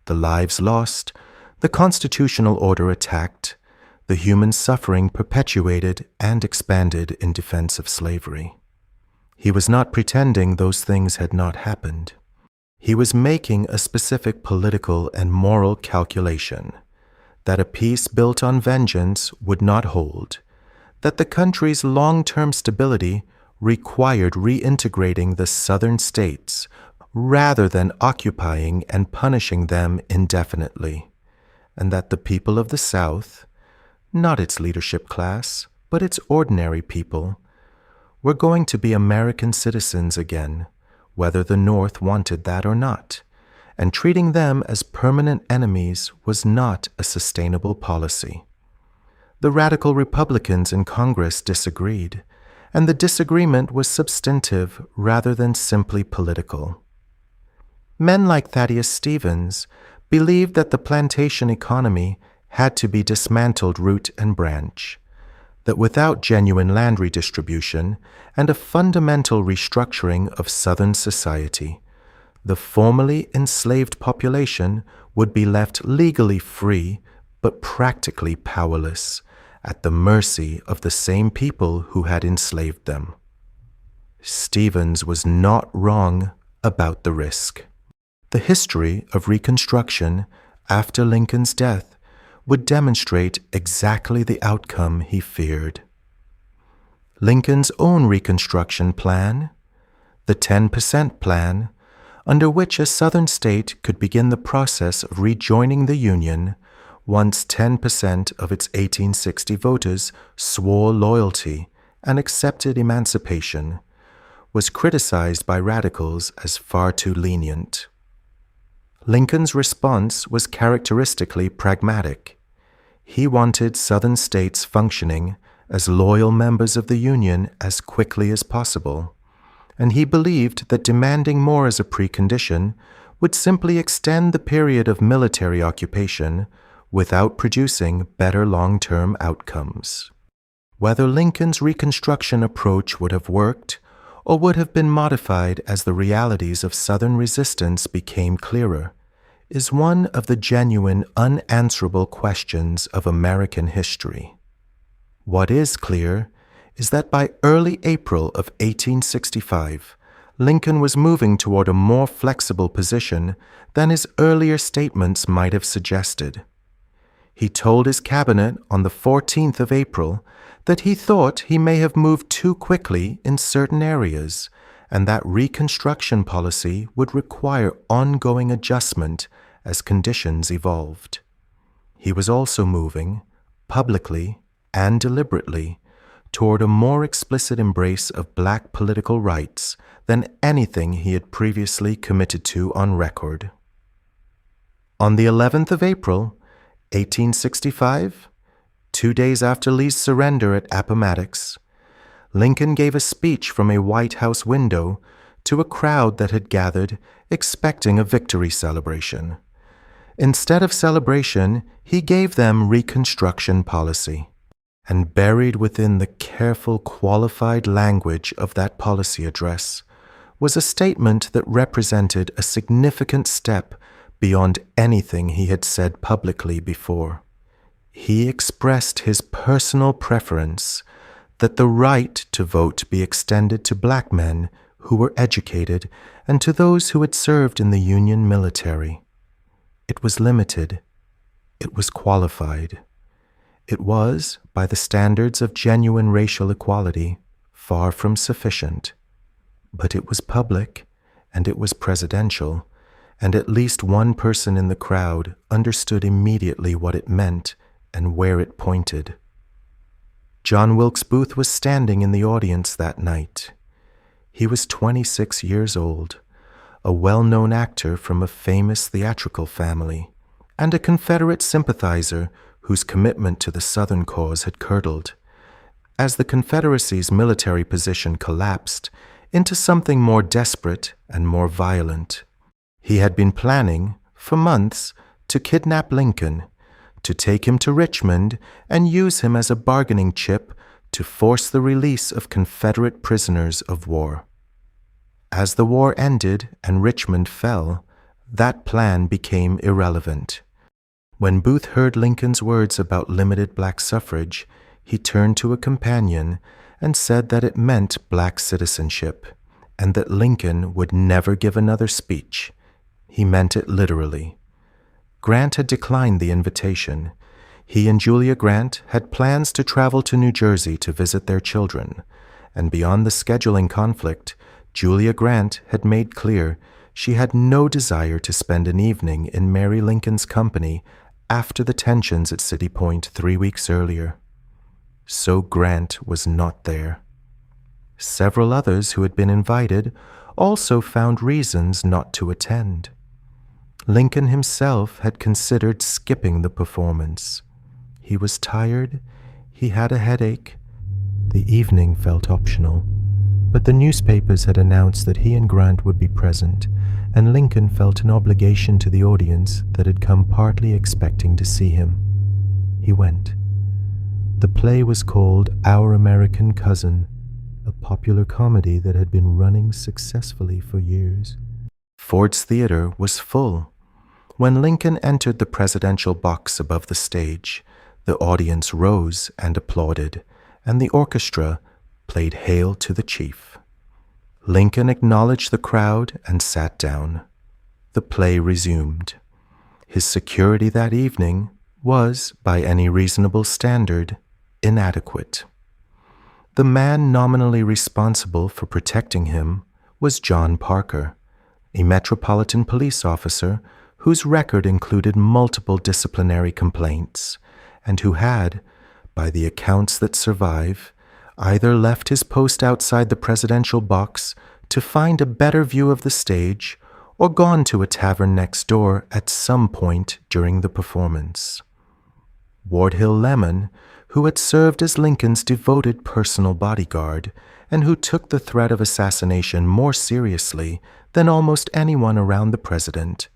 Speaker 1: The lives lost, the constitutional order attacked, the human suffering perpetuated and expanded in defense of slavery. He was not pretending those things had not happened. He was making a specific political and moral calculation, that a peace built on vengeance would not hold, that the country's long-term stability required reintegrating the southern states rather than occupying and punishing them indefinitely, and that the people of the South, not its leadership class, but its ordinary people, were going to be American citizens again, whether the North wanted that or not, and treating them as permanent enemies was not a sustainable policy. The radical Republicans in Congress disagreed, and the disagreement was substantive rather than simply political. Men like Thaddeus Stevens believed that the plantation economy had to be dismantled root and branch, that without genuine land redistribution and a fundamental restructuring of Southern society, the formerly enslaved population would be left legally free but practically powerless, at the mercy of the same people who had enslaved them. Stevens was not wrong about the risk. The history of Reconstruction after Lincoln's death would demonstrate exactly the outcome he feared. Lincoln's own Reconstruction plan, the 10% plan, under which a Southern state could begin the process of rejoining the Union once 10% of its 1860 voters swore loyalty and accepted emancipation, was criticized by radicals as far too lenient. Lincoln's response was characteristically pragmatic. He wanted Southern states functioning as loyal members of the Union as quickly as possible, and he believed that demanding more as a precondition would simply extend the period of military occupation without producing better long-term outcomes. Whether Lincoln's Reconstruction approach would have worked or would have been modified as the realities of Southern resistance became clearer is one of the genuine unanswerable questions of American history. What is clear is that by early April of 1865, Lincoln was moving toward a more flexible position than his earlier statements might have suggested. He told his cabinet on the 14th of April that he thought he may have moved too quickly in certain areas and that Reconstruction policy would require ongoing adjustment as conditions evolved. He was also moving, publicly and deliberately, toward a more explicit embrace of black political rights than anything he had previously committed to on record. On the 11th of April, 1865, 2 days after Lee's surrender at Appomattox, Lincoln gave a speech from a White House window to a crowd that had gathered expecting a victory celebration. Instead of celebration, he gave them Reconstruction policy. And buried within the careful, qualified language of that policy address was a statement that represented a significant step beyond anything he had said publicly before. He expressed his personal preference that the right to vote be extended to black men who were educated and to those who had served in the Union military. It was limited. It was qualified. It was, by the standards of genuine racial equality, far from sufficient. But it was public, and it was presidential, and at least one person in the crowd understood immediately what it meant and where it pointed. John Wilkes Booth was standing in the audience that night. He was 26 years old, a well-known actor from a famous theatrical family, and a Confederate sympathizer whose commitment to the Southern cause had curdled, as the Confederacy's military position collapsed into something more desperate and more violent. He had been planning, for months, to kidnap Lincoln, to take him to Richmond and use him as a bargaining chip to force the release of Confederate prisoners of war. As the war ended and Richmond fell, that plan became irrelevant. When Booth heard Lincoln's words about limited black suffrage, he turned to a companion and said that it meant black citizenship, and that Lincoln would never give another speech. He meant it literally. Grant had declined the invitation. He and Julia Grant had plans to travel to New Jersey to visit their children, and beyond the scheduling conflict, Julia Grant had made clear she had no desire to spend an evening in Mary Lincoln's company after the tensions at City Point 3 weeks earlier. So Grant was not there. Several others who had been invited also found reasons not to attend. Lincoln himself had considered skipping the performance. He was tired, he had a headache. The evening felt optional, but the newspapers had announced that he and Grant would be present, and Lincoln felt an obligation to the audience that had come partly expecting to see him. He went. The play was called Our American Cousin, a popular comedy that had been running successfully for years. Ford's Theater was full. When Lincoln entered the presidential box above the stage, the audience rose and applauded, and the orchestra played Hail to the Chief. Lincoln acknowledged the crowd and sat down. The play resumed. His security that evening was, by any reasonable standard, inadequate. The man nominally responsible for protecting him was John Parker, a Metropolitan Police officer whose record included multiple disciplinary complaints, and who had, by the accounts that survive, either left his post outside the presidential box to find a better view of the stage or gone to a tavern next door at some point during the performance. Ward Hill Lemon, who had served as Lincoln's devoted personal bodyguard and who took the threat of assassination more seriously than almost anyone around the president,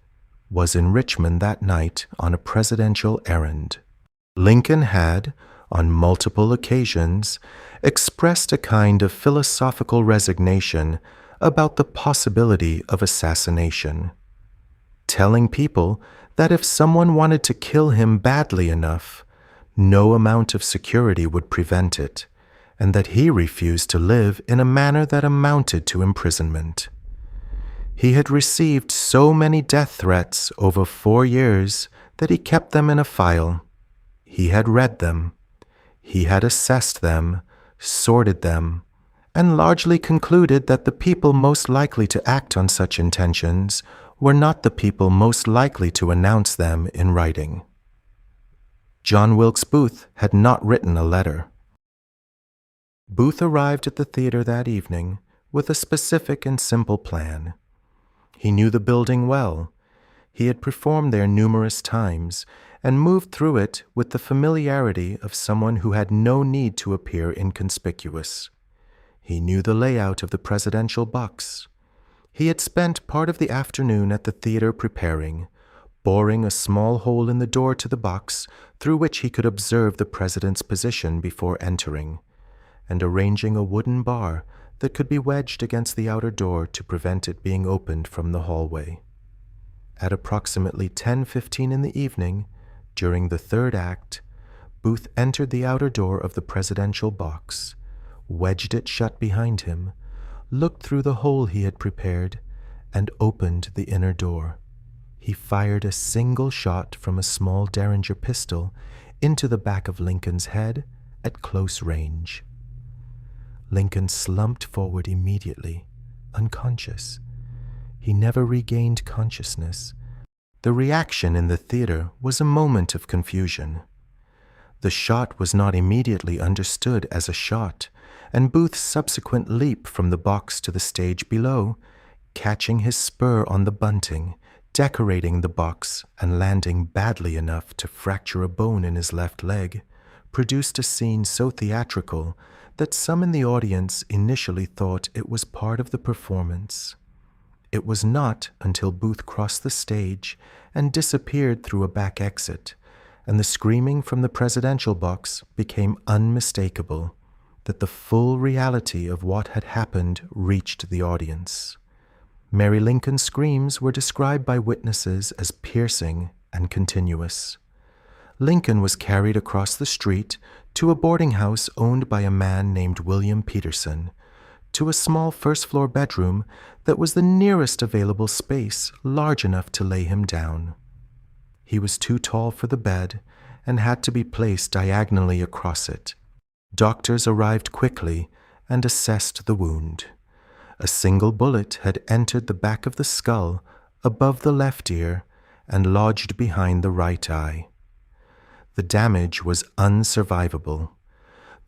Speaker 1: was in Richmond that night on a presidential errand. Lincoln had, on multiple occasions, expressed a kind of philosophical resignation about the possibility of assassination, telling people that if someone wanted to kill him badly enough, no amount of security would prevent it, and that he refused to live in a manner that amounted to imprisonment. He had received so many death threats over 4 years that he kept them in a file. He had read them. He had assessed them, sorted them, and largely concluded that the people most likely to act on such intentions were not the people most likely to announce them in writing. John Wilkes Booth had not written a letter. Booth arrived at the theater that evening with a specific and simple plan. He knew the building well. He had performed there numerous times and moved through it with the familiarity of someone who had no need to appear inconspicuous. He knew the layout of the presidential box. He had spent part of the afternoon at the theater preparing, boring a small hole in the door to the box through which he could observe the president's position before entering, and arranging a wooden bar that could be wedged against the outer door to prevent it being opened from the hallway. At approximately 10:15 in the evening, during the third act, Booth entered the outer door of the presidential box, wedged it shut behind him, looked through the hole he had prepared, and opened the inner door. He fired a single shot from a small Derringer pistol into the back of Lincoln's head at close range. Lincoln slumped forward immediately, unconscious. He never regained consciousness. The reaction in the theater was a moment of confusion. The shot was not immediately understood as a shot, and Booth's subsequent leap from the box to the stage below, catching his spur on the bunting, decorating the box, and landing badly enough to fracture a bone in his left leg, produced a scene so theatrical that some in the audience initially thought it was part of the performance. It was not until Booth crossed the stage and disappeared through a back exit, and the screaming from the presidential box became unmistakable, that the full reality of what had happened reached the audience. Mary Lincoln's screams were described by witnesses as piercing and continuous. Lincoln was carried across the street to a boarding house owned by a man named William Peterson, to a small first-floor bedroom that was the nearest available space large enough to lay him down. He was too tall for the bed and had to be placed diagonally across it. Doctors arrived quickly and assessed the wound. A single bullet had entered the back of the skull above the left ear and lodged behind the right eye. The damage was unsurvivable.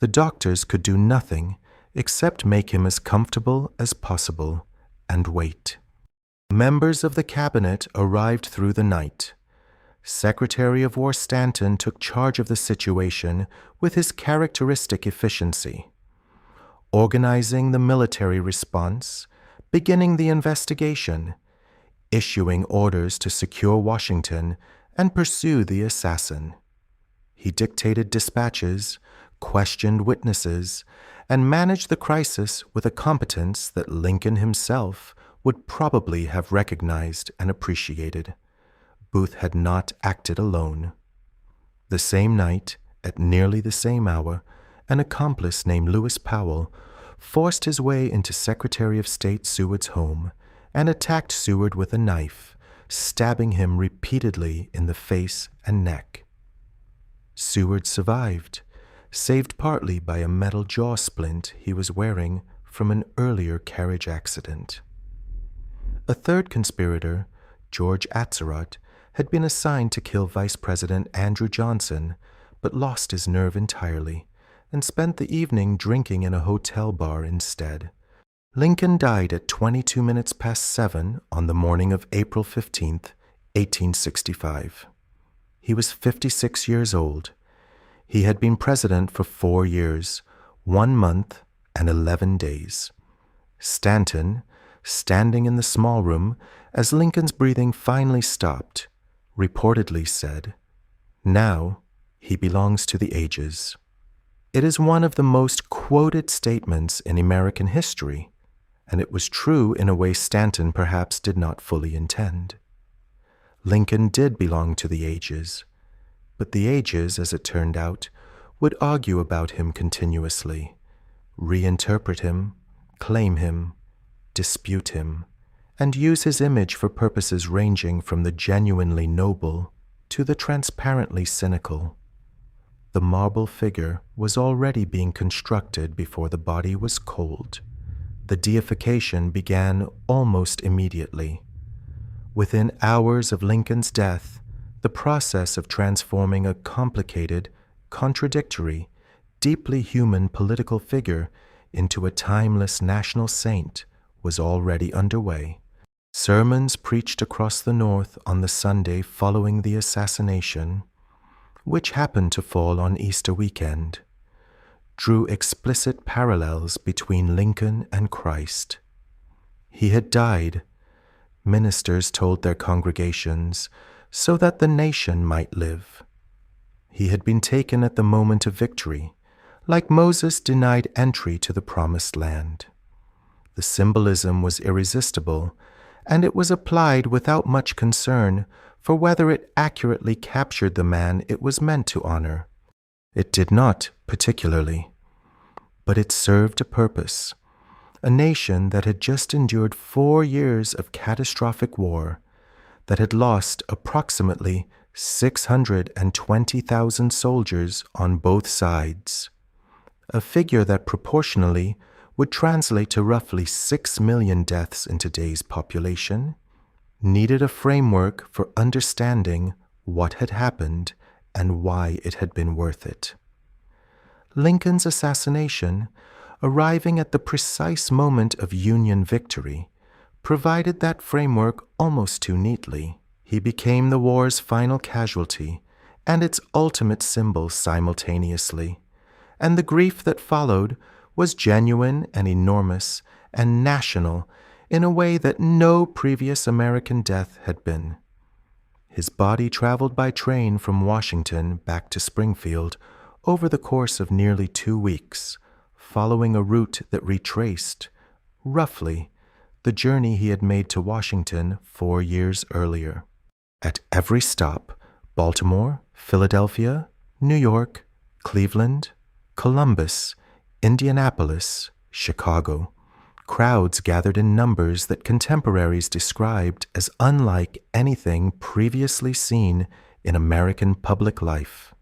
Speaker 1: The doctors could do nothing except make him as comfortable as possible and wait. Members of the cabinet arrived through the night. Secretary of War Stanton took charge of the situation with his characteristic efficiency, organizing the military response, beginning the investigation, issuing orders to secure Washington and pursue the assassin. He dictated dispatches, questioned witnesses, and managed the crisis with a competence that Lincoln himself would probably have recognized and appreciated. Booth had not acted alone. The same night, at nearly the same hour, an accomplice named Lewis Powell forced his way into Secretary of State Seward's home and attacked Seward with a knife, stabbing him repeatedly in the face and neck. Seward survived, saved partly by a metal jaw splint he was wearing from an earlier carriage accident. A third conspirator, George Atzerodt, had been assigned to kill Vice President Andrew Johnson, but lost his nerve entirely and spent the evening drinking in a hotel bar instead. Lincoln died at 22 minutes past 7 on the morning of April 15th, 1865. He was 56 years old. He had been president for 4 years, 1 month, and 11 days. Stanton, standing in the small room as Lincoln's breathing finally stopped, reportedly said, "Now he belongs to the ages." It is one of the most quoted statements in American history, and it was true in a way Stanton perhaps did not fully intend. Lincoln did belong to the ages, but the ages, as it turned out, would argue about him continuously, reinterpret him, claim him, dispute him, and use his image for purposes ranging from the genuinely noble to the transparently cynical. The marble figure was already being constructed before the body was cold. The deification began almost immediately. Within hours of Lincoln's death, the process of transforming a complicated, contradictory, deeply human political figure into a timeless national saint was already underway. Sermons preached across the North on the Sunday following the assassination, which happened to fall on Easter weekend, drew explicit parallels between Lincoln and Christ. He had died, ministers told their congregations, so that the nation might live. He had been taken at the moment of victory, like Moses denied entry to the promised land. The symbolism was irresistible, and it was applied without much concern for whether it accurately captured the man it was meant to honor. It did not, particularly. But it served a purpose. A nation that had just endured 4 years of catastrophic war, that had lost approximately 620,000 soldiers on both sides, a figure that proportionally would translate to roughly 6 million deaths in today's population, needed a framework for understanding what had happened and why it had been worth it. Lincoln's assassination, arriving at the precise moment of Union victory, provided that framework almost too neatly. He became the war's final casualty and its ultimate symbol simultaneously, and the grief that followed was genuine and enormous and national in a way that no previous American death had been. His body traveled by train from Washington back to Springfield over the course of nearly 2 weeks, following a route that retraced, roughly, the journey he had made to Washington 4 years earlier. At every stop, Baltimore, Philadelphia, New York, Cleveland, Columbus, Indianapolis, Chicago, crowds gathered in numbers that contemporaries described as unlike anything previously seen in American public life.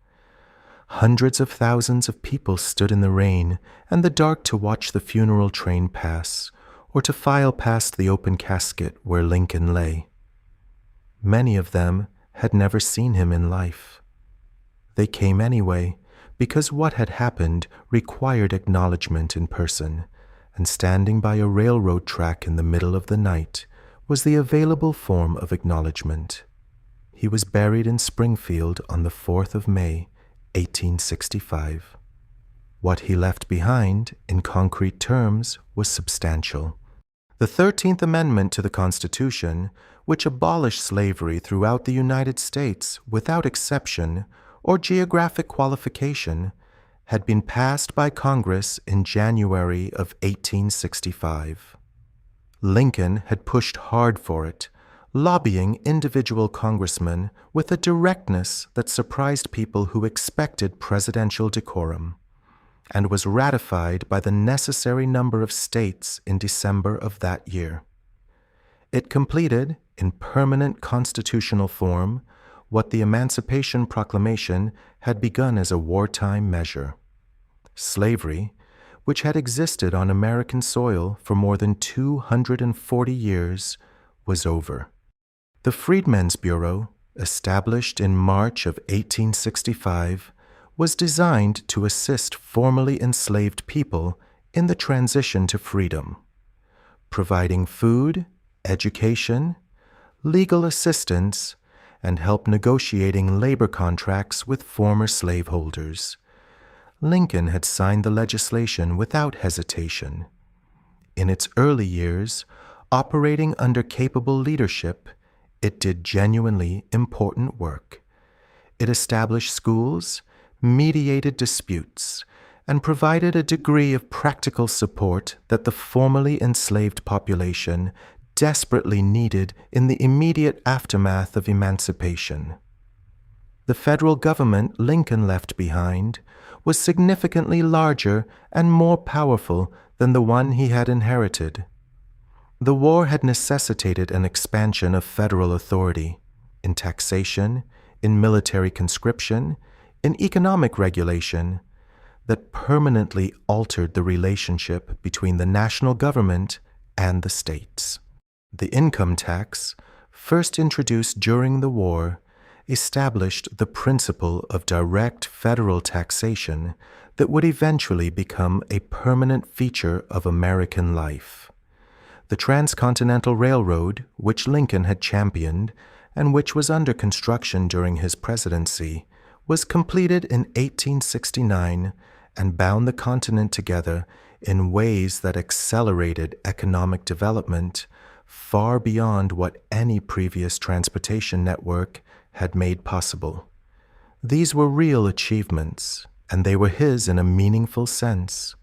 Speaker 1: Hundreds of thousands of people stood in the rain and the dark to watch the funeral train pass, or to file past the open casket where Lincoln lay. Many of them had never seen him in life. They came anyway, because what had happened required acknowledgement in person, and standing by a railroad track in the middle of the night was the available form of acknowledgement. He was buried in Springfield on the 4th of May, 1865. What he left behind, in concrete terms, was substantial. The 13th Amendment to the Constitution, which abolished slavery throughout the United States without exception or geographic qualification, had been passed by Congress in January of 1865. Lincoln had pushed hard for it, lobbying individual congressmen with a directness that surprised people who expected presidential decorum, and was ratified by the necessary number of states in December of that year. It completed, in permanent constitutional form, what the Emancipation Proclamation had begun as a wartime measure. Slavery, which had existed on American soil for more than 240 years, was over. The Freedmen's Bureau, established in March of 1865, was designed to assist formerly enslaved people in the transition to freedom, providing food, education, legal assistance, and help negotiating labor contracts with former slaveholders. Lincoln had signed the legislation without hesitation. In its early years, operating under capable leadership, it did genuinely important work. It established schools, mediated disputes, and provided a degree of practical support that the formerly enslaved population desperately needed in the immediate aftermath of emancipation. The federal government Lincoln left behind was significantly larger and more powerful than the one he had inherited. The war had necessitated an expansion of federal authority in taxation, in military conscription, in economic regulation that permanently altered the relationship between the national government and the states. The income tax, first introduced during the war, established the principle of direct federal taxation that would eventually become a permanent feature of American life. The Transcontinental Railroad, which Lincoln had championed and which was under construction during his presidency, was completed in 1869 and bound the continent together in ways that accelerated economic development far beyond what any previous transportation network had made possible. These were real achievements, and they were his in a meaningful sense,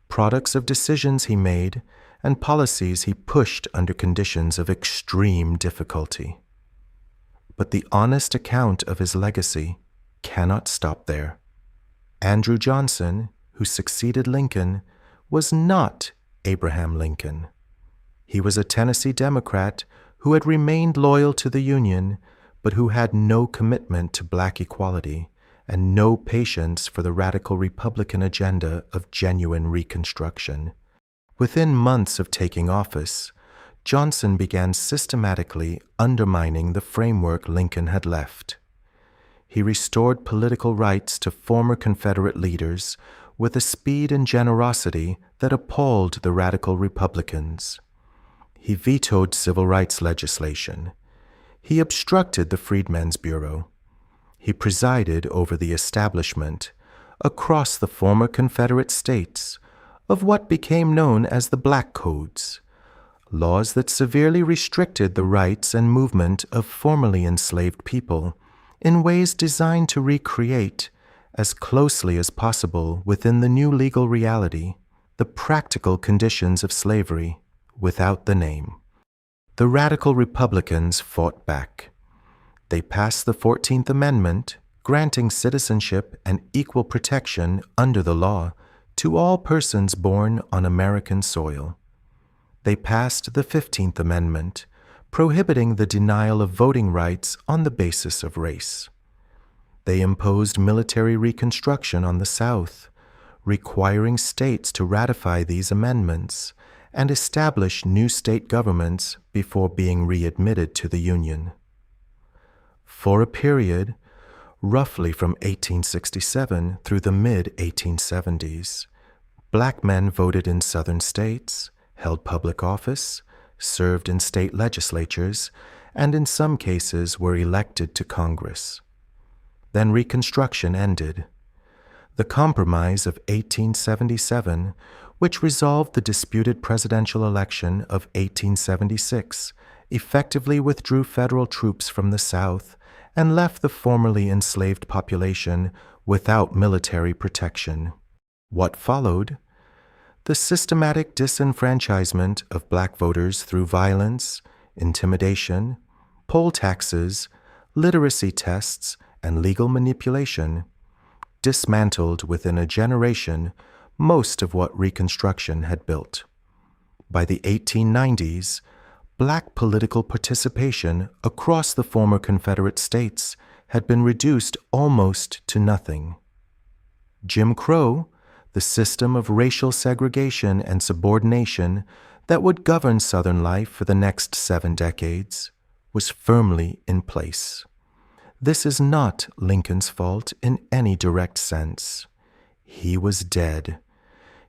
Speaker 1: products of decisions he made and policies he pushed under conditions of extreme difficulty. But the honest account of his legacy cannot stop there. Andrew Johnson, who succeeded Lincoln, was not Abraham Lincoln. He was a Tennessee Democrat who had remained loyal to the Union, but who had no commitment to black equality and no patience for the radical Republican agenda of genuine Reconstruction. Within months of taking office, Johnson began systematically undermining the framework Lincoln had left. He restored political rights to former Confederate leaders with a speed and generosity that appalled the radical Republicans. He vetoed civil rights legislation. He obstructed the Freedmen's Bureau. He presided over the establishment, across the former Confederate states, of what became known as the Black Codes, laws that severely restricted the rights and movement of formerly enslaved people in ways designed to recreate, as closely as possible within the new legal reality, the practical conditions of slavery without the name. The radical Republicans fought back. They passed the 14th Amendment, granting citizenship and equal protection under the law to all persons born on American soil. They passed the 15th Amendment, prohibiting the denial of voting rights on the basis of race. They imposed military Reconstruction on the South, requiring states to ratify these amendments and establish new state governments before being readmitted to the Union. For a period, roughly from 1867 through the mid-1870s, black men voted in Southern states, held public office, served in state legislatures, and in some cases were elected to Congress. Then Reconstruction ended. The Compromise of 1877, which resolved the disputed presidential election of 1876, effectively withdrew federal troops from the South and left the formerly enslaved population without military protection. What followed? The systematic disenfranchisement of black voters through violence, intimidation, poll taxes, literacy tests, and legal manipulation dismantled within a generation most of what Reconstruction had built. By the 1890s, black political participation across the former Confederate states had been reduced almost to nothing. Jim Crow, the system of racial segregation and subordination that would govern Southern life for the next 7 decades, was firmly in place. This is not Lincoln's fault in any direct sense. He was dead.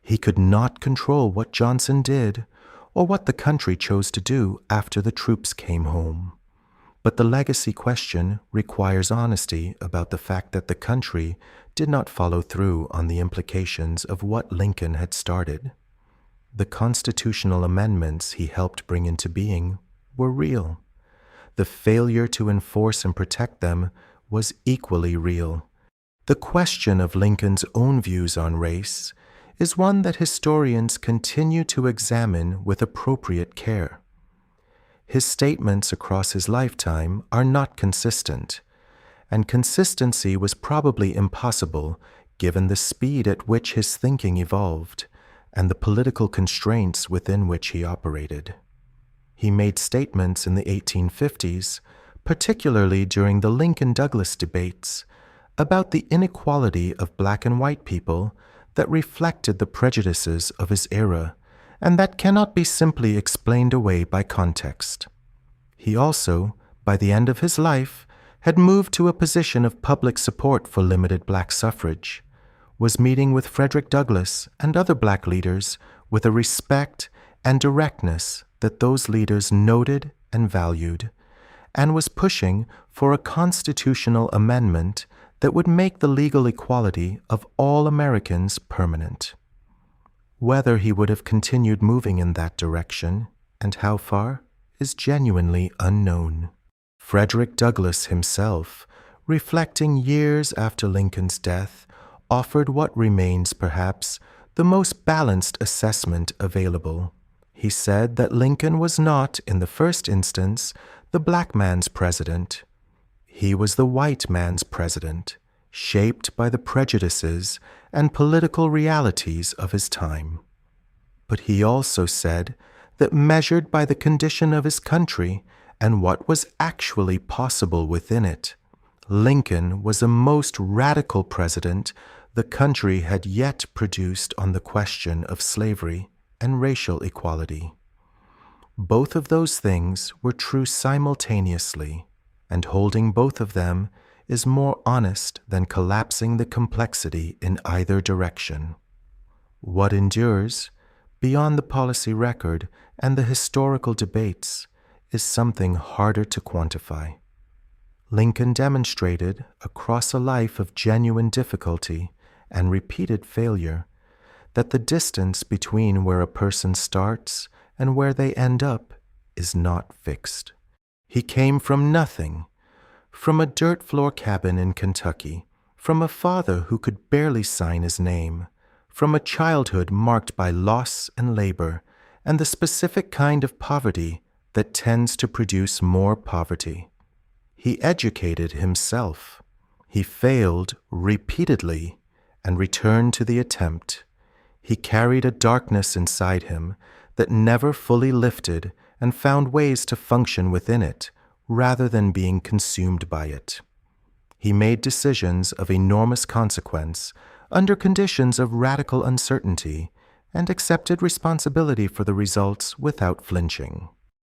Speaker 1: He could not control what Johnson did or what the country chose to do after the troops came home. But the legacy question requires honesty about the fact that the country did not follow through on the implications of what Lincoln had started. The constitutional amendments he helped bring into being were real. The failure to enforce and protect them was equally real. The question of Lincoln's own views on race is one that historians continue to examine with appropriate care. His statements across his lifetime are not consistent, and consistency was probably impossible given the speed at which his thinking evolved and the political constraints within which he operated. He made statements in the 1850s, particularly during the Lincoln-Douglas debates, about the inequality of black and white people that reflected the prejudices of his era and that cannot be simply explained away by context. He also, by the end of his life, had moved to a position of public support for limited black suffrage, was meeting with Frederick Douglass and other black leaders with a respect and directness that those leaders noted and valued, and was pushing for a constitutional amendment that would make the legal equality of all Americans permanent. Whether he would have continued moving in that direction, and how far, is genuinely unknown. Frederick Douglass himself, reflecting years after Lincoln's death, offered what remains perhaps the most balanced assessment available. He said that Lincoln was not, in the first instance, the black man's president. He was the white man's president, shaped by the prejudices and political realities of his time. But he also said that measured by the condition of his country and what was actually possible within it, Lincoln was the most radical president the country had yet produced on the question of slavery and racial equality. Both of those things were true simultaneously, and holding both of them is more honest than collapsing the complexity in either direction. What endures, beyond the policy record and the historical debates, is something harder to quantify. Lincoln demonstrated, across a life of genuine difficulty and repeated failure, that the distance between where a person starts and where they end up is not fixed. He came from nothing, from a dirt floor cabin in Kentucky, from a father who could barely sign his name, from a childhood marked by loss and labor, and the specific kind of poverty that tends to produce more poverty. He educated himself. He failed repeatedly and returned to the attempt. He carried a darkness inside him that never fully lifted and found ways to function within it rather than being consumed by it. He made decisions of enormous consequence under conditions of radical uncertainty and accepted responsibility for the results without flinching.